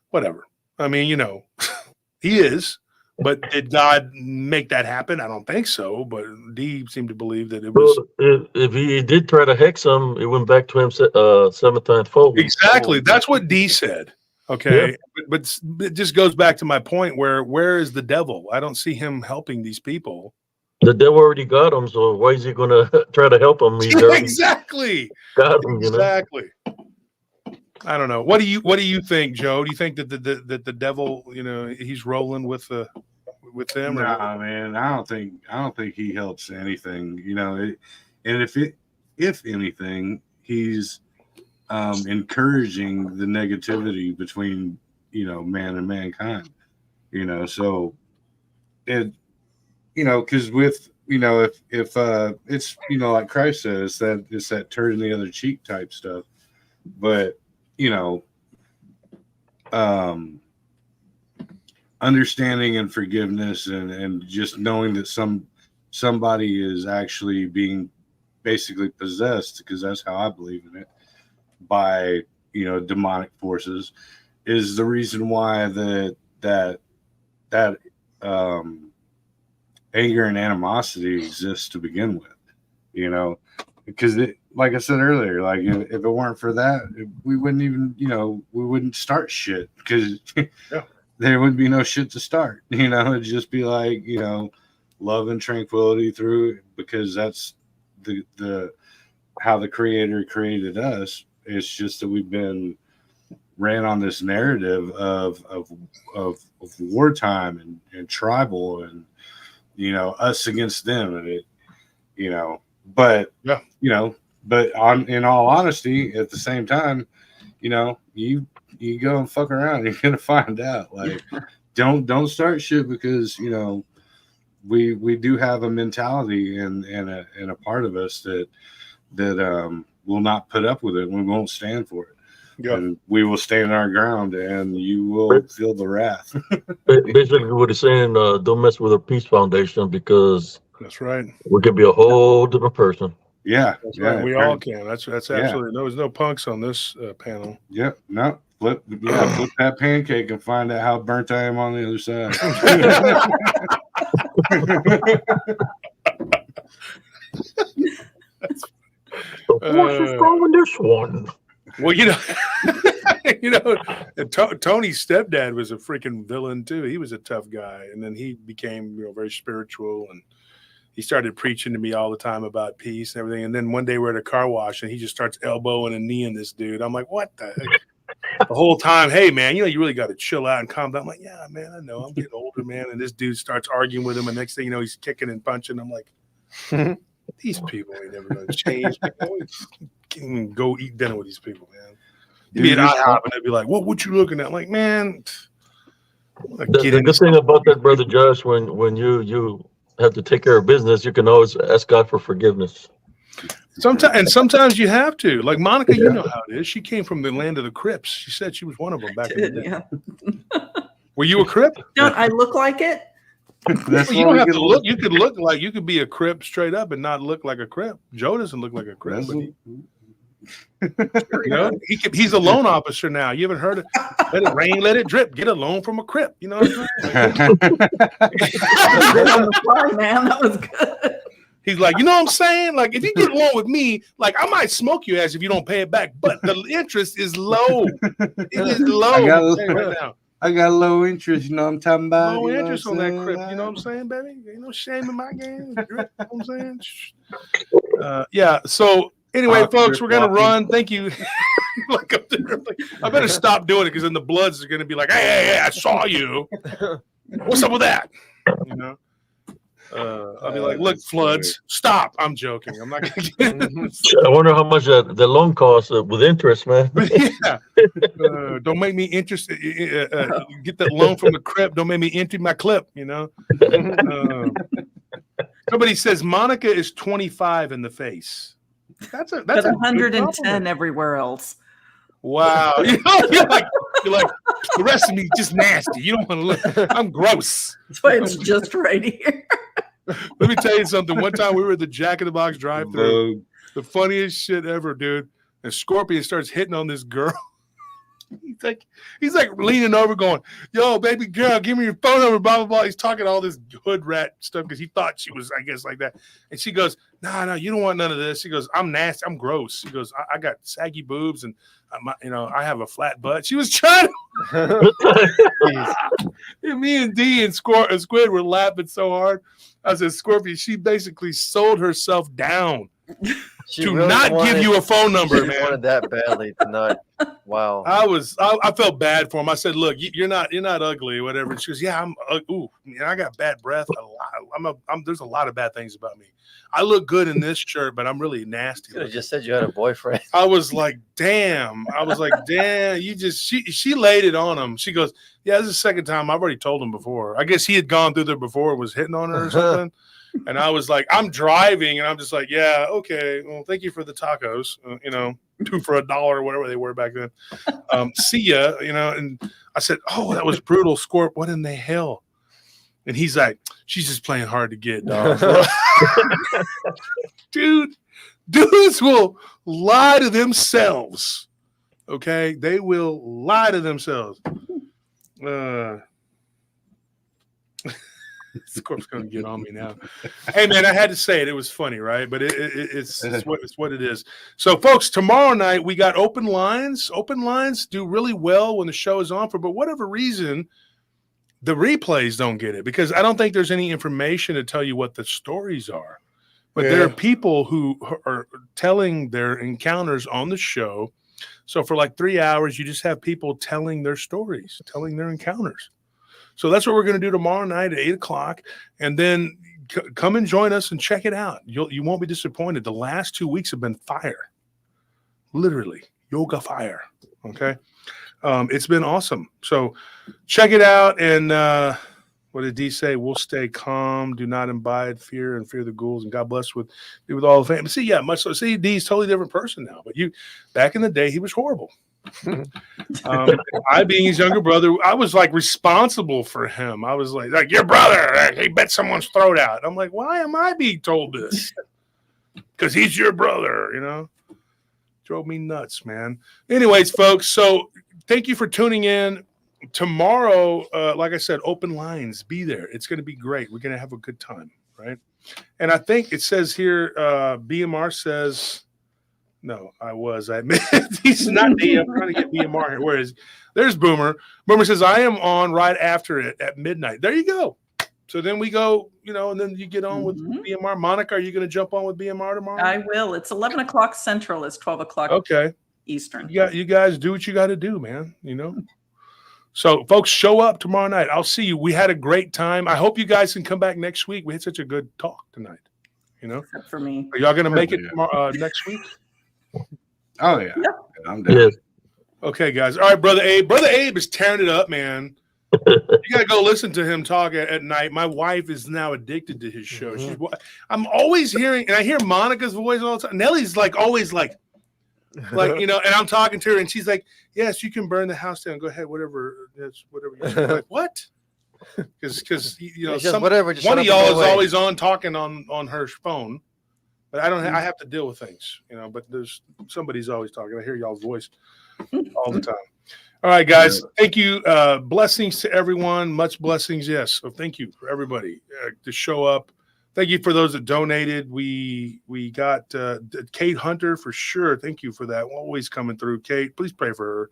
Speaker 4: Whatever. I mean, you know, he is. But did God make that happen? I don't think so. But D seemed to believe that it was.
Speaker 6: Well, if he did try to hex him, it went back to him seventh times fold.
Speaker 4: Exactly. That's what D said. Okay. Yeah. But it just goes back to my point where is the devil? I don't see him helping these people.
Speaker 6: The devil already got him, so why is he going to try to help him?
Speaker 4: Exactly.
Speaker 6: Got him,
Speaker 4: exactly. You know? I don't know. What do you think, Joe? Do you think that the devil, you know, he's rolling with them?
Speaker 9: Nah, man, I don't think he helps anything. You know, and if anything, he's encouraging the negativity between, you know, man and mankind. You know, so it, you know, because with, you know, if it's, you know, like Christ says, it's that turn the other cheek type stuff. But, you know, understanding and forgiveness and just knowing that somebody is actually being basically possessed, because that's how I believe in it, by, you know, demonic forces, is the reason why that anger and animosity exists to begin with, you know, because like I said earlier, like if it weren't for that, we wouldn't even, you know, we wouldn't start shit, because there would be no shit to start, you know. It'd just be like, you know, love and tranquility through it, because that's the how the Creator created us. It's just that we've been ran on this narrative of wartime and tribal, and, you know, us against them, and it, you know, but you know, but in all honesty, at the same time, you know, you go and fuck around, you're gonna find out. Like, don't start shit, because, you know, we do have a mentality and a part of us that will not put up with it. We won't stand for it. Yeah. And we will stand our ground, and you will feel the wrath.
Speaker 6: Basically, what he's saying, don't mess with our peace foundation, because
Speaker 4: that's right.
Speaker 6: We could be a whole different person.
Speaker 9: Yeah,
Speaker 4: that's right. We all can. That's absolutely. There's no punks on this panel.
Speaker 9: Yep. No. Flip that pancake and find out how burnt I am on the other side.
Speaker 6: What's wrong with this one?
Speaker 4: Well, you know, Tony's stepdad was a freaking villain too. He was a tough guy, and then he became, you know, very spiritual, and he started preaching to me all the time about peace and everything. And then one day we're at a car wash, and he just starts elbowing and kneeing this dude. I'm like, what the heck? the whole time, hey man, you really got to chill out and calm down. I'm like, yeah, man, I know. I'm getting older, man. And this dude starts arguing with him, and next thing you know, he's kicking and punching. I'm like, these people ain't never gonna change. Can't go eat dinner with these people, man. You'd be at IHOP and they'd be like, what you looking at? I'm like, man.
Speaker 6: The good thing about that, Brother Josh, when you have to take care of business, you can always ask God for forgiveness.
Speaker 4: Sometimes you have to. Like Monica, you know how it is. She came from the land of the Crips. She said she was one of them back in the day.
Speaker 7: Yeah.
Speaker 4: Were you a Crip?
Speaker 7: Don't I look like it?
Speaker 4: Well, you don't have to look. You could look like you could be a Crip straight up and not look like a Crip. Joe doesn't look like a Crip. He's a loan officer now. You haven't heard it? Let it rain, let it drip. Get a loan from a Crip. You know what I'm saying?
Speaker 7: On the fly, man, that was good.
Speaker 4: He's like, you know what I'm saying? Like, if you get a loan with me, like, I might smoke your ass if you don't pay it back, but the interest is low. It is low.
Speaker 11: I got low interest, you know what I'm talking about?
Speaker 4: Low interest on that Crip, you know what I'm saying, baby? Ain't no shame in my game. You know what I'm saying? Yeah, so anyway, folks, we're going to run. Thank you. Like up there, I better stop doing it because then the Bloods are going to be like, hey, I saw you. What's up with that? You know? I'll be like, look, Floods, stop. I'm joking. I'm not going to
Speaker 6: I wonder how much the loan costs with interest, man.
Speaker 4: Yeah. Don't make me interested. Get that loan from the Crip. Don't make me empty my clip, you know? Somebody says Monica is 25 in the face. That's
Speaker 7: 110 everywhere else.
Speaker 4: Wow. You're like the rest of me just nasty. You don't want to look. I'm gross.
Speaker 7: That's why it's just right here.
Speaker 4: Let me tell you something. One time we were at the Jack in the Box drive-thru. The funniest shit ever, dude. And Scorpion starts hitting on this girl. He's like leaning over going, yo, baby girl, give me your phone number, blah, blah, blah. He's talking all this hood rat stuff because he thought she was, I guess, like that. And she goes, no, you don't want none of this. She goes, I'm nasty. I'm gross. She goes, I got saggy boobs and, I have a flat butt. She was trying to. And me and D and Squid were laughing so hard. I said, Scorpion, she basically sold herself down to really not give you a phone number, man.
Speaker 5: Wanted that badly tonight. Wow.
Speaker 4: I felt bad for him. I said, look, you're not ugly or whatever. And she goes, yeah, I got bad breath. There's a lot of bad things about me. I look good in this shirt, but I'm really nasty.
Speaker 5: You just said you had a boyfriend.
Speaker 4: I was like, damn. She laid it on him. She goes, yeah, this is the second time. I've already told him before. I guess he had gone through there before, was hitting on her or something. And I was like, I'm driving, and I'm just like, yeah, okay. Well, thank you for the tacos. $2 for $1 or whatever they were back then. See ya, And I said, oh, that was brutal, Scorp. What in the hell? And he's like, she's just playing hard to get, dog. Dudes will lie to themselves. Okay, they will lie to themselves. Scorp's gonna get on me now. Hey man, I had to say it. It was funny, right? But it's what it is. So, folks, tomorrow night we got open lines. Open lines do really well when the show is on. For but whatever reason, the replays don't get it because I don't think there's any information to tell you what the stories are. But there are people who are telling their encounters on the show. So for like 3 hours, you just have people telling their stories, telling their encounters. So that's what we're going to do tomorrow night at 8:00. And then come and join us and check it out. You won't be disappointed. The last 2 weeks have been fire. Literally, yoga fire. Okay. It's been awesome. So check it out. And what did D say? We'll stay calm, do not imbibe fear and fear the ghouls. And God bless with all the family. See, yeah, much so. See, D's totally different person now. But back in the day, he was horrible. I, being his younger brother, I was like responsible for him. I was like your brother, he bet someone's throat out. I'm like, why am I being told this? Because he's your brother, Drove me nuts, man. Anyways, folks, so thank you for tuning in. Tomorrow, like I said, open lines. Be there. It's going to be great. We're going to have a good time, right? And I think it says here, BMR says, no, I admit he's not D. I'm trying to get BMR here. Where is? There's Boomer. Boomer says, I am on right after it at midnight. There you go. So then we go, and then you get on with BMR. Monica, are you going to jump on with BMR tomorrow?
Speaker 7: I will. It's 11 o'clock Central. It's 12 o'clock.
Speaker 4: Okay.
Speaker 7: Eastern.
Speaker 4: You guys do what you got to do, man. You know. So, folks, show up tomorrow night. I'll see you. We had a great time. I hope you guys can come back next week. We had such a good talk tonight. You know,
Speaker 7: except for me.
Speaker 4: Are y'all going to make it tomorrow, next week?
Speaker 9: Oh yeah,
Speaker 7: Yep.
Speaker 9: I'm down.
Speaker 6: Yes.
Speaker 4: Okay, guys. All right, Brother Abe. Brother Abe is tearing it up, man. You got to go listen to him talk at night. My wife is now addicted to his show. I'm always hearing, and I hear Monica's voice all the time. Nellie's like always like, you know, and I'm talking to her, and she's like, "Yes, you can burn the house down. Go ahead, whatever. That's whatever." You say. Like, what? Because you know,
Speaker 5: It's just whatever. Just
Speaker 4: one
Speaker 5: shut
Speaker 4: of
Speaker 5: up and
Speaker 4: y'all
Speaker 5: go
Speaker 4: is
Speaker 5: away.
Speaker 4: always on talking on her phone, but I don't. I have to deal with things, you know. But there's somebody's always talking. I hear y'all's voice all the time. All right, guys. Thank you. Blessings to everyone. Much blessings. Yes. So thank you for everybody to show up. Thank you for those that donated. We got Kate Hunter for sure. Thank you for that. Always coming through, Kate. Please pray for her.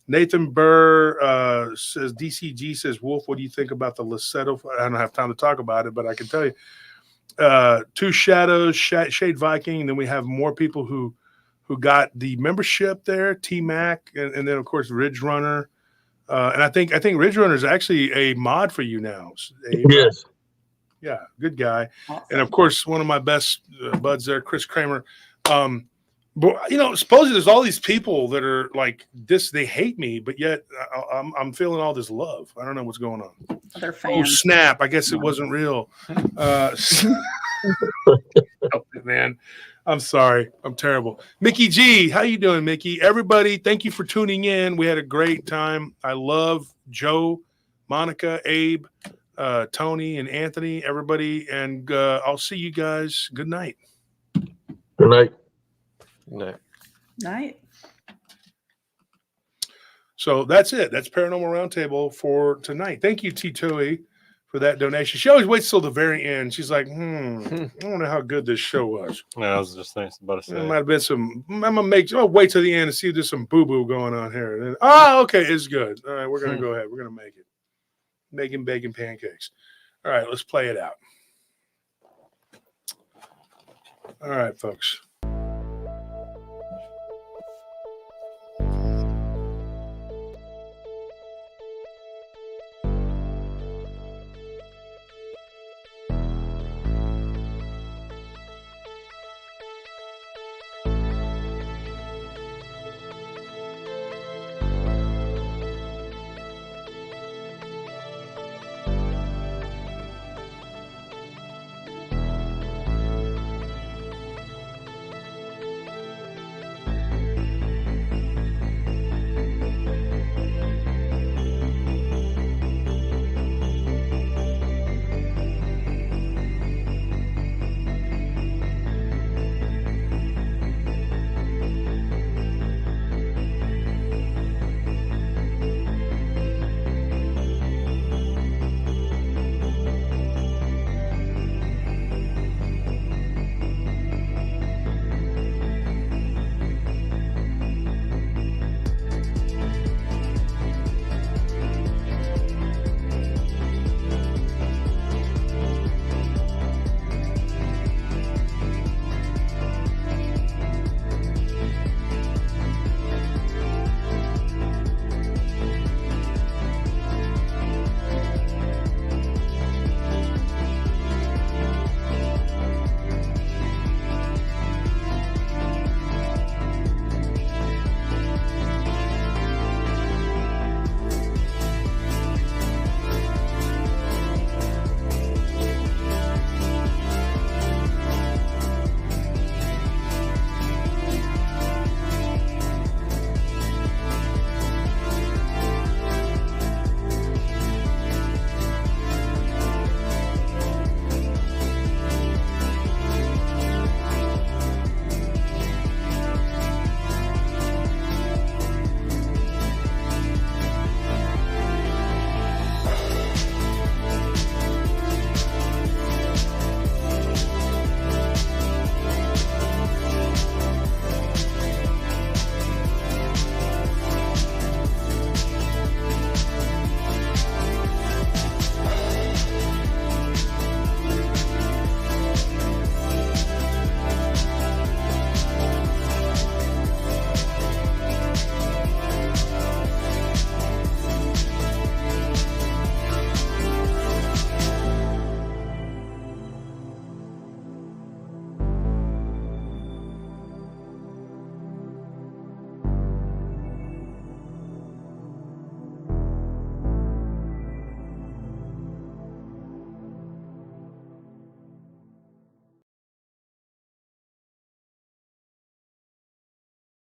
Speaker 4: Nathan Burr says, DCG says, Wolf, what do you think about the Lassetto? I don't have time to talk about it, but I can tell you. Two Shadows, Shade Viking, and then we have more people who got the membership there, T-Mac, and then, of course, Ridge Runner. And I think Ridge Runner is actually a mod for you now.
Speaker 6: Yes.
Speaker 4: Yeah, good guy.
Speaker 7: Awesome.
Speaker 4: And, of course, one of my best buds there, Chris Kramer. But, you know, supposedly there's all these people that are like this. They hate me, but yet I'm feeling all this love. I don't know what's going on.
Speaker 7: They're
Speaker 4: Oh,
Speaker 7: fans.
Speaker 4: snap. I guess it wasn't real. Man, I'm sorry. I'm terrible. Mickey G, how you doing, Mickey? Everybody, thank you for tuning in. We had a great time. I love Joe, Monica, Abe, Tony, and Anthony, everybody. And I'll see you guys. Good night.
Speaker 6: Good night.
Speaker 5: No.
Speaker 7: Night.
Speaker 4: So that's it. That's Paranormal Roundtable for tonight. Thank you, Titoe, for that donation. She always waits till the very end. She's like, I don't know how good this show was.
Speaker 8: Yeah, I was just about to say.
Speaker 4: There might have been some. I'll wait till the end and see if there's some boo-boo going on here. And then, okay, it's good. All right, we're going to go ahead. We're going to make it. Making bacon pancakes. All right, let's play it out. All right, folks.